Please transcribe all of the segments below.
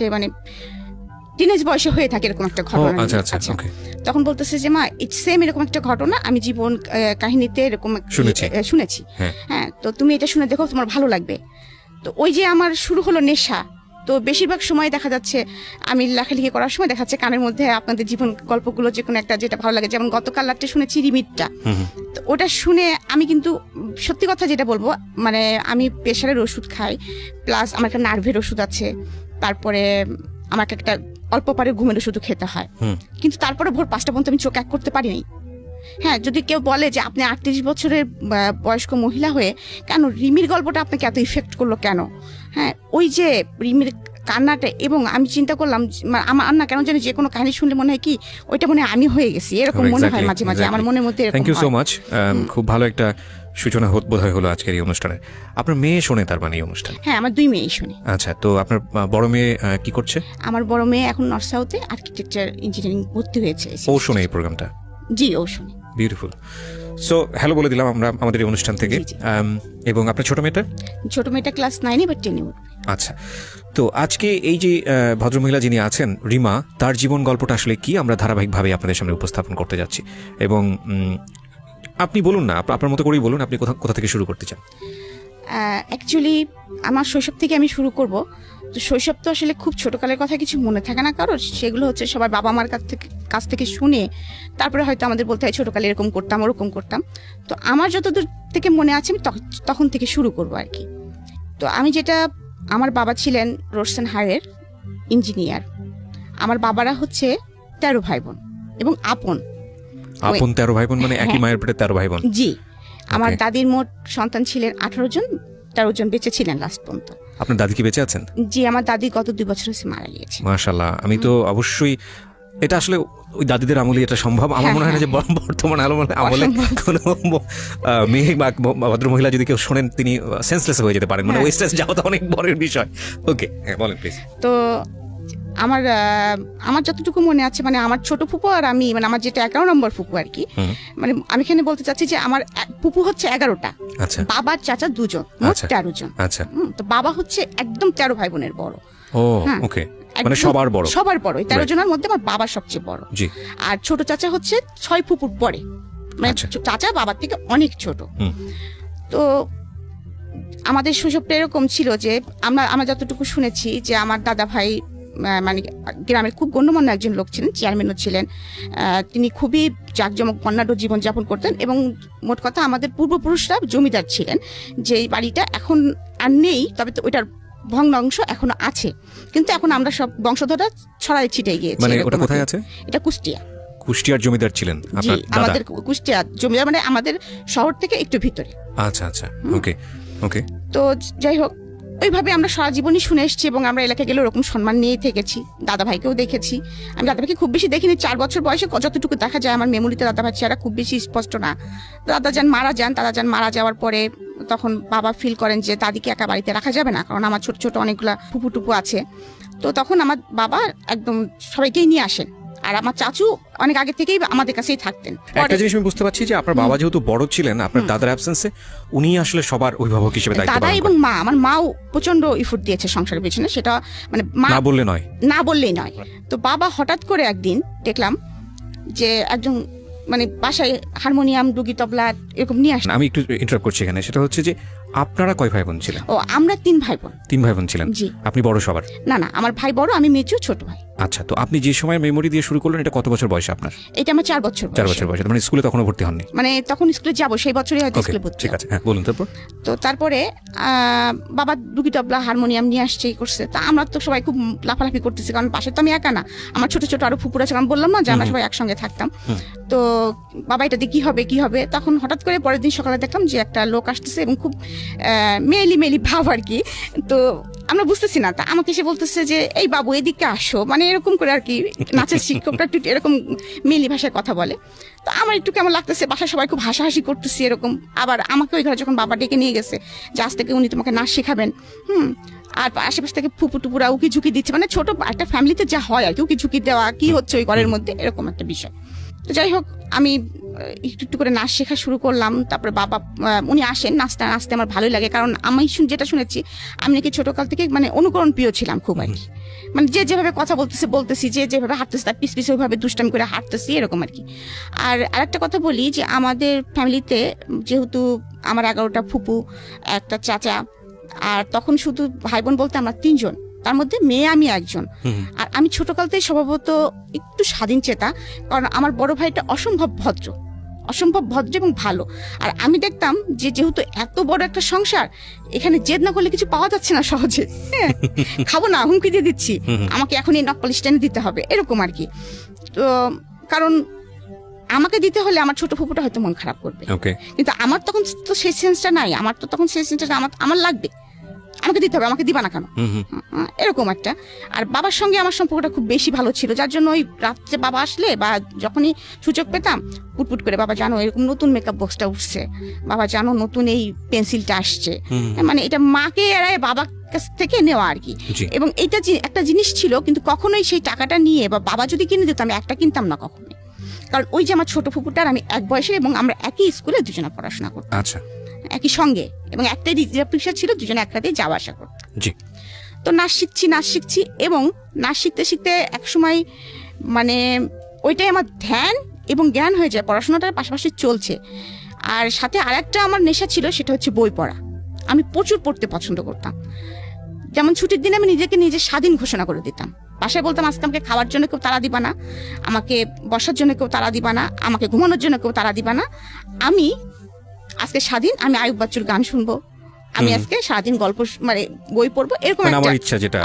লাস্টে মানে টিনেজ বয়সে হয়ে থাকে এরকম একটা ঘটনা। আচ্ছা, তখন বলতেছে যে মা ইটস সেম এরকম একটা ঘটনা আমি জীবন কাহিনীতে এরকম শুনেছি, হ্যাঁ তো তুমি এটা শুনে দেখো তোমার ভালো লাগবে। তো ওই যে আমার শুরু হলো নেশা। তো বেশিরভাগ সময় দেখা যাচ্ছে আমি লেখালেখি করার সময় দেখা যাচ্ছে কানের মধ্যে আপনাদের জীবন গল্পগুলো যে কোনো একটা যেটা ভালো লাগে, যেমন গতকাল রাত্রে শুনেছি রিমিটটা। তো ওটা শুনে আমি কিন্তু সত্যি কথা যেটা বলবো, মানে আমি প্রেশারের ওষুধ খাই, প্লাস আমার একটা নার্ভের ওষুধ আছে, তারপরে আমাকে একটা অল্প পারে ঘুমের ওষুধও খেতে হয়, কিন্তু তারপরে ভোর 5টা পর্যন্ত আমি চোখ এক করতে পারিনি। হ্যাঁ, যদি কেউ বলে যে আপনি 38 বছরের বয়স্ক মহিলা হয়ে কেন রিমির গল্পটা আপনাকে এত ইফেক্ট করলো কেন, হ্যাঁ ওই যে রিমির কান্নাটা, এবং আমি চিন্তা করলাম আমার না কেন জানি যে কোনো কাহিনী শুনলে মনে হয় কি ওইটা মনে হয় আমি হয়ে গেছি, এরকম মনে হয় মাঝে মাঝে আমার মনের মধ্যে। থ্যাংক ইউ সো মাচ, খুব ভালো একটা সূচনা বোধহয় হলো আজকের এই অনুষ্ঠানে। আপনার মেয়ে শোনে তার মানে এই অনুষ্ঠান? হ্যাঁ, আমার 2 মেয়েই শোনে। আচ্ছা, তো আপনার বড় মেয়ে কি করছে? আমার বড় মেয়ে এখন নর্থ সাউথে আর্কিটেকচার ইঞ্জিনিয়ারিং ভর্তি হয়েছে। ও শোনে এই প্রোগ্রামটা? জি, ও শোনে। বিউটিফুল। সো হ্যালো বলে দিলাম আমরা আমাদের এই অনুষ্ঠান থেকে। এবং আপনার ছোট মেয়েটা ক্লাস 9 বা 10 উঠবে। আচ্ছা, তো আজকে এই যে ভদ্রমহিলা যিনি আছেন রিমা, তার জীবন গল্পটা আসলে কি আমরা ধারাবাহিকভাবে আপনাদের সামনে উপস্থাপন করতে যাচ্ছি। এবং আপনি বলুন না, আপনার মতো করেই বলুন, আপনি কোথা থেকে শুরু করতে চান? অ্যাকচুয়ালি আমার শৈশব থেকে আমি শুরু করব। তো শৈশব তো আসলে খুব ছোটকালের কথা কিছু মনে থাকে না কারোর, সেগুলো হচ্ছে সবাই বাবা মার কাছ থেকে শুনে তারপরে হয়তো আমাদের বলতে হয় ছোটকালে এরকম করতাম ওরকম করতাম। তো আমার যতদূর থেকে মনে আছে আমি তখন থেকে শুরু করব আর কি। তো আমি যেটা, আমার বাবা ছিলেন রোডসেন হারের ইঞ্জিনিয়ার। আমার বাবারা হচ্ছে 13 ভাই বোন এবং আপন 13 ভাই বোন, মানে একই মায়ের পেটে 13 ভাই বোন? জি। আমার দাদির মোট সন্তান ছিলেন 18 জন, 13 জন বেঁচে ছিলেন লাস্ট পর্যন্ত। আপনার দাদি কি বেঁচে আছেন? জি, আমার দাদি গত 2 বছর হচ্ছে মারা গিয়েছে। মাশাআল্লাহ। আমি তো অবশ্যই, এটা আসলে ওই দাদিদের আমলে এটা সম্ভব। আমার মনে হয় না যে বর্তমান আমলে কোনো মেয়ে বা ভদ্রমহিলা যদি কেউ শোনেন তিনি সেন্সলেস হয়ে যেতে পারেন, মানে ওই স্টেজ যাওয়া তো অনেক বড় বিষয়। ওকে, বলেন প্লিজ। তো আমার যতটুকু মনে আছে, মানে আমার ছোট ফুপু আর আমি, মানে আমার যেটা 11 নম্বর ফুপু আর কি, মানে আমি এখানে বলতে চাচ্ছি যে আমার ফুপু হচ্ছে 11টা, বাবার চাচা 2 জন, মোট 13 জন। আচ্ছা, তো বাবা হচ্ছে একদম 13 ভাই বোনের বড়। ও ওকে, মানে সবার বড় 13 জনের মধ্যে আমার বাবা সবচেয়ে বড়। জি। আর ছোট চাচা হচ্ছে 6 ফুপুর পরে, মানে চাচা বাবার থেকে অনেক ছোট। তো আমাদের শৈশবটা এরকম ছিল যে আমরা যতটুকু শুনেছি যে আমার দাদা ভাই মানে গ্রামের খুব গণ্যমান্য একজন লোক ছিলেন, চেয়ারম্যানও ছিলেন। তিনি খুবই জাঁকজমক বর্ণাঢ্য জীবনযাপন করতেন এবং মোট কথা আমাদের পূর্বপুরুষরা জমিদার ছিলেন। যে এই বাড়িটা এখন আর নেই, তবে তো ওইটার ভগ্নাংশ এখনো আছে, কিন্তু এখন আমরা সব বংশধররা ছড়াই ছিটে গিয়েছি। মানে ওটা কোথায় আছে? এটা কুষ্টিয়ার জমিদার ছিলেন আপনার দাদা? আমাদের কুষ্টিয়ার জমিদার, মানে আমাদের শহর থেকে একটু ভিতরে। আচ্ছা আচ্ছা, ওকে ওকে। তো যাই হোক, ওইভাবে আমরা সারা জীবনই শুনে এসেছি এবং আমরা এলাকায় গেলে ওরকম সম্মান নিয়েই থেকেছি। দাদা ভাইকেও দেখেছি। আমি দাদা ভাইকে খুব বেশি দেখিনি, 4 বছর বয়সে যতটুকু দেখা যায় আমার মেমোরিতে দাদা ভাই চেহারা খুব বেশি স্পষ্ট না। দাদা যান মারা যাওয়ার পরে তখন বাবা ফিল করেন যে দাদিকে একা বাড়িতে রাখা যাবে না, কারণ আমার ছোট ছোট অনেকগুলা ফুপু টুপু আছে। তো তখন আমার বাবা একদম সবাইকেই নিয়ে আসেন, আর আমার চাচু অনেক আগে থেকেই আমাদের কাছেই থাকতেন। একটা জিনিস আমি বুঝতে পারছি যে আপনার বাবা যেহেতু বড় ছিলেন, আপনার দাদার অ্যাবসেন্সে উনি আসলে সবার অভিভাবক হিসেবে দায়িত্ব পালন করেন। দাদা এবং মা, আমার মাও প্রচন্ড এফোর্ট দিয়েছে সংসারের পেছনে, সেটা মানে না বললেই নয়। তো বাবা হঠাৎ করে একদিন দেখলাম যে একজন মানে বাসায় হারমোনিয়াম, ডুগি, তবলা এরকম নিয়ে আসে। আমি একটু ইন্টারাপ্ট করছি এখানে, সেটা হচ্ছে যে আপনারা কয় ভাই বোন ছিলেন? ও, আমরা 3 ভাই বোন। 3 ভাই বোন ছিলেন? জি। আপনি বড় সবার? না, আমার ভাই বড়, আমি মেজো, ছোট ভাই। আচ্ছা, তো আপনি যে সময় মেমোরি দিয়ে শুরু করলেন, এটা কত বছর বয়সে আপনার? এটা আমার 4 বছর বয়সে। মানে স্কুলে তখনও ভর্তি হননি? মানে তখন স্কুলে যাব, সেই বছরই হয়তো স্কুলে ভর্তি। ঠিক আছে, হ্যাঁ বলুন। তারপরে বাবা ডুগি, তবলা, হারমোনিয়াম নিয়ে আসছে, করছে। তা আমরা তো সবাই খুব লাফালাফি করতেছি, কারণ পাশে তো আমি একা না, আমার ছোট ছোট আরো ফুপুরা ছিল। আমি বললাম না যে আমরা সবাই একসঙ্গে থাকতাম। তো বাবা এটা দিয়ে কি হবে, তখন হঠাৎ করে পরের দিন সকালে দেখলাম যে একটা লোক আসতেছে এবং খুব মেলি ভাব আর কি। তো আমরা বুঝতেছি না, তা আমাকে এসে বলতেছে যে এই বাবু এদিকে আসো, মানে এরকম করে আর কি। নাচের শিক্ষকরা একটু এরকম মেলি ভাষায় কথা বলে। তো আমার একটু কেমন লাগতেছে, বাসায় সবাই খুব হাসাহাসি করতেছি এরকম। আবার আমাকে ওই ঘরে যখন বাবা ডেকে নিয়ে গেছে যে আজ থেকে উনি তোমাকে নাচ শেখাবেন, আর আশেপাশ থেকে ফুপু টুপুরা উকি ঝুঁকি দিচ্ছে, মানে ছোট একটা ফ্যামিলিতে যা হয় আর কি, উকি ঝুঁকি দেওয়া কি হচ্ছে ওই ঘরের মধ্যে, এরকম একটা বিষয়। তো যাই হোক, আমি একটু একটু করে নাচ শেখা শুরু করলাম। তারপরে বাবা উনি আসেন, নাচতে নাচতে আমার ভালোই লাগে, কারণ আমি যেটা শুনেছি আমি নাকি ছোটকাল থেকে মানে অনুকরণ প্রিয় ছিলাম খুব আর কি। মানে যে যেভাবে কথা বলতেছি, যে যেভাবে হাঁটতেছি তার পিছ পিছে ওইভাবে দুষ্টামি করে হাঁটতেছি এরকম আর কি। আর আরেকটা কথা বলি যে আমাদের ফ্যামিলিতে যেহেতু আমার 11টা ফুপু, একটা চাচা, আর তখন শুধু ভাই বোন বলতে আমরা 3 জন, তার মধ্যে মেয়ে আমি একজন। আর আমি ছোটকাল থেকে স্বভাবত একটু স্বাধীন চেতা, কারণ আমার বড় ভাইটা অসম্ভব ভদ্র এবং ভালো। আর আমি দেখতাম যে যেহেতু এত বড় একটা সংসার, এখানে জেদ না করলে কিছু পাওয়া যাচ্ছে না সহজে, হ্যাঁ খাবো না হুমকি দিয়ে দিচ্ছি, আমাকে এখন এই নকপালিশ টেনে দিতে হবে এরকম আর কি। তো কারণ আমাকে দিতে হলে আমার ছোট ফুপুটা হয়তো মন খারাপ করবে, কিন্তু আমার তখন তো সেই সেন্সটা নাই, আমার তো তখন সেই সেন্সটা আমার লাগবে, আমাকে দিতে হবে, আমাকে দিবা না কেন, এরকম একটা। আর বাবার সঙ্গে আমার সম্পর্কটা খুব বেশি ভালো ছিল, যার জন্য ওই রাত্রে বাবা আসলে বা যখনই সুযোগ পেতাম পুটপুট করে, বাবা জানো এরকম নতুন মেকআপ বক্সটা উঠছে, বাবা জানো নতুন এই পেন্সিলটা আসছে, মানে এটা মাকে এড়ায় বাবার কাছ থেকে নেওয়া আর কি। এবং এটা একটা জিনিস ছিল, কিন্তু কখনোই সেই টাকাটা নিয়ে বা বাবা যদি কিনে দিত আমি একটা কিনতাম না কখনোই, কারণ ওই যে আমার ছোট ফুপুটার আমি এক বয়সে এবং আমরা একই স্কুলে দুজনে পড়াশোনা করতাম, আচ্ছা একই সঙ্গে, এবং একটাই রিজার্ভ রিক্সা ছিল, দুজনে একটাতেই যাওয়া আসা করতাম। তো নাচ শিখছি এবং নাচ শিখতে শিখতে একসময় মানে ওইটাই আমার ধ্যান এবং জ্ঞান হয়ে যায়, পড়াশোনাটার পাশাপাশি চলছে। আর সাথে আরেকটা আমার নেশা ছিল, সেটা হচ্ছে বই পড়া। আমি প্রচুর পড়তে পছন্দ করতাম। যেমন ছুটির দিনে আমি নিজে স্বাধীন ঘোষণা করে দিতাম, বাসায় বলতাম আজকে আমাকে খাওয়ার জন্য কেউ তাড়া দিবা না, আমাকে বসার জন্য কেউ তাড়া দিবা না, আমাকে ঘুমানোর জন্য কেউ তাড়া দিবা না, আমি আজকে স্বাধীন, আমি আয়ুব বাচ্চুর গান শুনবো, আমি আজকে সারাদিন গল্প মানে বই পড়বো, এরকম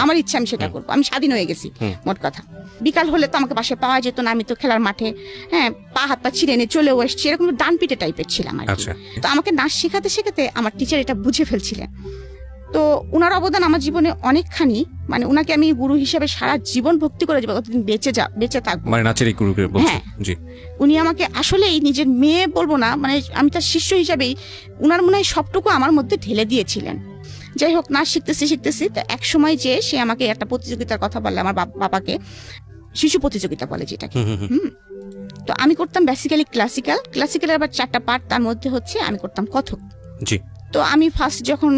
আমার ইচ্ছা আমি সেটা করবো, আমি স্বাধীন হয়ে গেছি মোট কথা। বিকাল হলে তো আমাকে বাসায় পাওয়া যেত না, আমি তো খেলার মাঠে হ্যাঁ পা হাত পা ছিঁড়ে নিয়ে চলেও এসছি, এরকম ডান পিটে টাইপের ছিলাম আর কি। তো আমাকে নাচ শেখাতে আমার টিচার এটা বুঝে ফেলছিলেন। তো উনার অবদান আমার জীবনে অনেকখানি, মানে উনাকে আমি গুরু হিসেবে সারা জীবন ভক্তি করে যাবো, কতদিন বেঁচে থাকবো, মানে নাচের গুরু। হ্যাঁ, উনি আমাকে আসলেই নিজের মেয়ে বলবো না, মানে আমি তার শিষ্য হিসাবেই উনার মনে হয় সবটুকু আমার মধ্যে ঢেলে দিয়েছিলেন। যাই হোক, নাচ শিখতেছি তো এক সময় যে সে আমাকে একটা প্রতিযোগিতার কথা বললে, আমার বাবাকে শিশু প্রতিযোগিতা বলে যেটাকে। তো আমি করতাম বেসিক্যালি ক্লাসিক্যালের আবার 4টা পার্ট, তার মধ্যে হচ্ছে আমি করতাম কথক। তো আমি ফার্স্ট যখন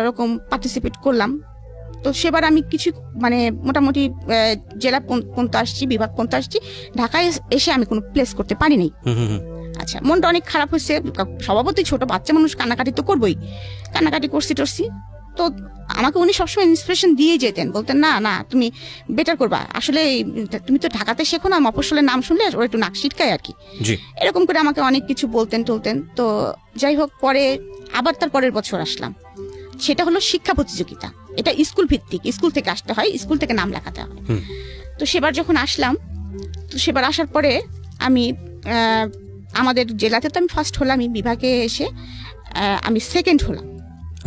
এরকম পার্টিসিপেট করলাম, তো সেবার আমি কিছু মানে মোটামুটি জেলা পর্যন্ত আসছি, বিভাগ পর্যন্ত আসছি, ঢাকায় এসে আমি কোনো প্লেস করতে পারি নাই। আচ্ছা, মনটা অনেক খারাপ হয়েছে, স্বভাবতই ছোট বাচ্চা মানুষ কান্নাকাটি তো করবোই, কান্নাকাটি করছি তো আমাকে উনি সবসময় ইন্সপিরেশন দিয়ে যেতেন, বলতেন না না তুমি বেটার করবা, আসলে তুমি তো ঢাকাতে শেখো না, মফস্বলের নাম শুনলে ওরা একটু নাক ছিটকায় আর কি, এরকম করে আমাকে অনেক কিছু বলতেন টলতেন। তো যাই হোক, পরে আবার তার পরের বছর আসলাম, সেটা হলো শিক্ষা প্রতিযোগিতা, এটা স্কুল ভিত্তিক, স্কুল থেকে আসতে হয়, স্কুল থেকে নাম লেখাতে হয়। তো সেবার যখন আসলাম, তো সেবার আসার পরে আমি আমাদের জেলাতে তো আমি ফার্স্ট হলাম, বিভাগে এসে আমি সেকেন্ড হলাম।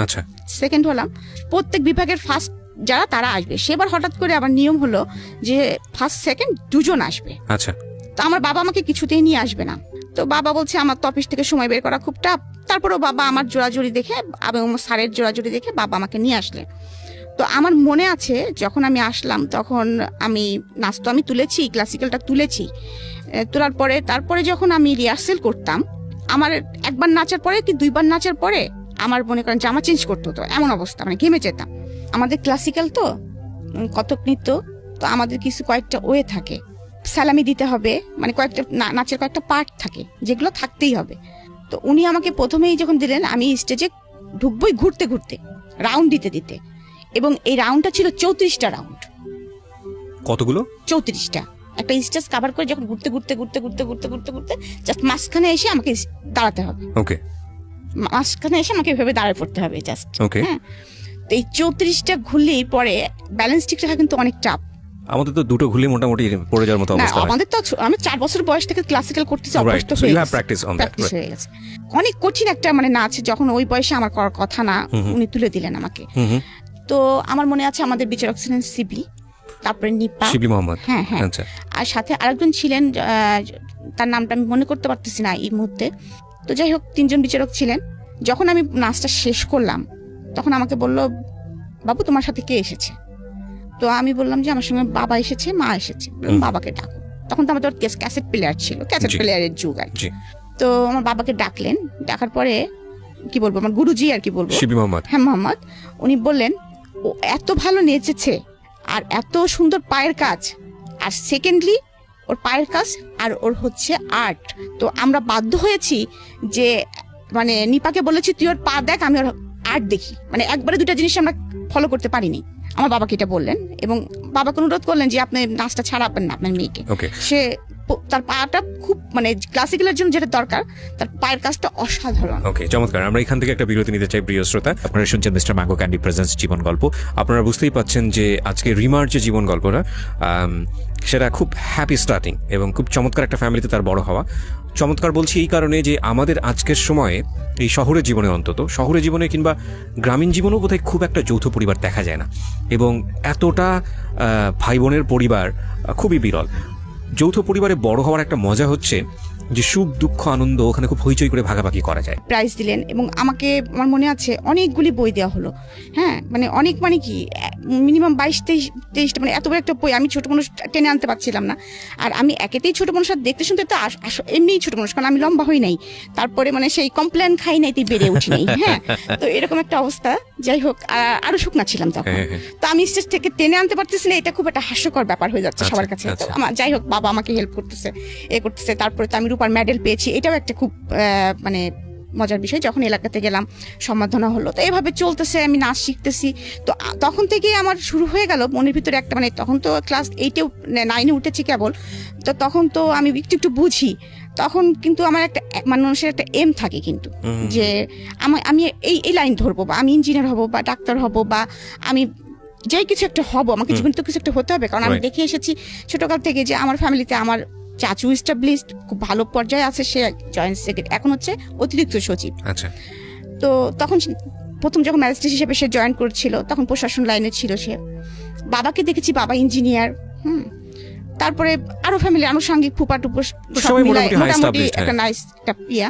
আচ্ছা, সেকেন্ড হলাম। প্রত্যেক বিভাগের ফার্স্ট যারা তারা আসবে, সেবার হঠাৎ করে আবার নিয়ম হলো যে ফার্স্ট সেকেন্ড দুজন আসবে। আচ্ছা, তো আমার বাবা আমাকে কিছুতেই নিয়ে আসবে না, তো বাবা বলছে আমার তো অফিস থেকে সময় বের করা খুব টাফ। তারপরেও বাবা আমার জোড়াজুড়ি দেখে এবং স্যারের জোড়াজুড়ি দেখে বাবা আমাকে নিয়ে আসলেন। তো আমার মনে আছে যখন আমি আসলাম, তখন আমি নাচ তো আমি তুলেছি, ক্লাসিক্যালটা তুলেছি, তোলার পরে তারপরে যখন আমি রিহার্সেল করতাম, আমার একবার নাচার পরে কি 2বার নাচার পরে আমার মনে করেন জামা চেঞ্জ করতে হতো, এমন অবস্থা, মানে ঘেমে যেতাম। আমাদের ক্লাসিক্যাল তো কত্থক নৃত্য, তো আমাদের কিছু কয়েকটা ওয়ে থাকে, সালামি দিতে হবে, মানে কয়েকটা নাচের কয়েকটা পার্ট থাকে যেগুলো থাকতেই হবে। তো উনি আমাকে প্রথমেই যখন দিলেন, আমি স্টেজে ঢুকবই ঘুরতে ঘুরতে, রাউন্ড দিতে, এবং এই রাউন্ডটা ছিল 34টা রাউন্ড। কতগুলো? 34টা। একটা স্টেজ কভার করে যখন ঘুরতে জাস্ট মাঝখানে এসে আমাকে দাঁড়াতে হবে। ওকে, মাঝখানে এসে আমাকে এভাবে দাঁড়ায় পড়তে হবে জাস্ট। ওকে, হ্যাঁ। তো এই 34টা ঘুরলেই পরে ব্যালেন্স ঠিক রাখা কিন্তু অনেক চাপ। আমাদের তো দুটো ঘুরলে মোটামুটি পড়ে যাওয়ার মতো অবস্থা। আমাদের তো আমি 4 বছর বয়স থেকে ক্লাসিক্যাল করতেছি, অভ্যস্ত হয়ে গেছে। অনেক কঠিন একটা মানে নাচ, যখন ওই বয়সে আমার করার কথা না, উনি তুলে দিলেন আমাকে। তো আমার মনে আছে আমাদের বিচারক ছিলেন শিবলি, তারপরে নিপা, শিবলি মোহাম্মদ, হ্যাঁ হ্যাঁ, আর সাথে আরেকজন ছিলেন, তার নামটা আমি মনে করতে পারতেছি না এই মুহূর্তে। তো যাই হোক, 3 জন বিচারক ছিলেন। যখন আমি নাচটা শেষ করলাম, তখন আমাকে বললো, বাবু তোমার সাথে কে এসেছে? তো আমি বললাম যে আমার সঙ্গে বাবা এসেছে, মা এসেছে। বাবাকে ডাকো। তখন তো আমাদের ক্যাসেট প্লেয়ার ছিল, ক্যাসেট প্লেয়ারের যুগ আর কি। তো আমার বাবাকে ডাকলেন, ডাকার পরে কি বলবো, আমার গুরুজি আর কি বলবো, শিবি মোহাম্মদ, হ্যাঁ মোহাম্মদ, উনি বললেন ও এত ভালো নেচেছে আর এত সুন্দর পায়ের কাজ, আর সেকেন্ডলি ওর পায়ের কাজ আর ওর হচ্ছে আর্ট। তো আমরা বাধ্য হয়েছি যে মানে নিপাকে বলেছি তুই ওর পা দেখ, আমি ওর আর্ট দেখি, মানে একবারে দুটা জিনিস আমরা ফলো করতে পারিনি। আমার বাবাকে এটা বললেন এবং বাবাকে অনুরোধ করলেন যে আপনি নাচটা ছাড়াবেন না আপনার মেয়েকে। সে তার পাটা খুব মানে ক্লাসিক্যালের জন্য যেটা দরকার, তার পায়ের কাজটা অসাধারণ। ওকে, চমৎকার। আমরা এখান থেকে একটা বিরতি নিতে চাই প্রিয় শ্রোতা। আপনারা শুনছেন মিস্টার ম্যাঙ্গো ক্যান্ডি প্রেজেন্টস জীবন গল্প। আপনারা বুঝতেই পাচ্ছেন যে আজকে রিমার যে জীবন গল্পটা সেটা খুব হ্যাপি স্টার্টিং এবং খুব চমৎকার একটা ফ্যামিলিতে তার বড় হওয়া। চমৎকার বলছি এই কারণে যে আমাদের আজকের সময়ে এই শহরের জীবনে, অন্তত শহরের জীবনে কিংবা গ্রামীণ জীবনেও বোধহয় খুব একটা যৌথ পরিবার দেখা যায় না, এবং এতটা ভাই বোনের পরিবার খুবই বিরল। যৌথ পরিবারে বড় হওয়ার একটা মজা হচ্ছে যে সুখ দুঃখ আনন্দ ওখানে খুব হইচই করে ভাগাভাগি করা যায়। প্রাইজ দিলেন এবং আমাকে, আমার মনে আছে অনেকগুলি বই দেওয়া হলো, হ্যাঁ মানে অনেক, মানে কি মিনিমাম 22-23টা, মানে এত বড় একটা বই আমি ছোট মানুষ টেনে আনতে পারছিলাম না। আর আমি একেতেই ছোট মানুষ, আর দেখতে শুনতে তো এমনিই ছোট মানুষ, কারণ আমি লম্বা হই নাই, তারপরে মানে সেই কমপ্লেন খাই নাই, তুই বেড়ে উঠি নাই, হ্যাঁ তো এরকম একটা অবস্থা। যাই হোক, আরো শুকনা ছিলাম তখন, তো আমি স্টেজ থেকে টেনে আনতে পারতেছি না, এটা খুব একটা হাস্যকর ব্যাপার হয়ে যাচ্ছে সবার কাছে। তো যাই হোক, বাবা আমাকে হেল্প করতেছে, করতেছে। তারপরে তো আমি রূপার মেডেল পেয়েছি, এটাও একটা খুব মানে মজার বিষয়। যখন এলাকাতে গেলাম সম্মাননা হলো, তো এভাবে চলতেছে, আমি নাচ শিখতেছি। তো তখন থেকেই আমার শুরু হয়ে গেল মনের ভিতরে একটা, মানে তখন তো ক্লাস 8-এ 9-এ উঠেছি কেবল, তো তখন তো আমি একটু বুঝি, তখন কিন্তু আমার একটা মানুষের একটা এম থাকে কিন্তু, যে আমি এই লাইন ধরবো, বা আমি ইঞ্জিনিয়ার হব, বা ডাক্তার হব, বা আমি যাই কিছু একটা হব, আমাকে জীবনে তো কিছু একটা হতে হবে। কারণ আমি দেখে এসেছি ছোটকাল থেকে যে আমার ফ্যামিলিতে আমার চাচু এস্টাবলিশড, খুব ভালো পর্যায়ে আছে, সে জয়েন্ট সেক্রেটারি, এখন হচ্ছে অতিরিক্ত সচিব। আচ্ছা। তো তখন প্রথম যখন ম্যাজিস্ট্রেট হিসেবে সে জয়েন করেছিল, তখন প্রশাসন লাইনে ছিল সে। বাবাকে দেখেছি, বাবা ইঞ্জিনিয়ার, তারপরে আরো ফ্যামিলি আনুষঙ্গিক ফুপা টুপু সব মিলাই মোটামুটি একটা নাইস একটা ইয়া।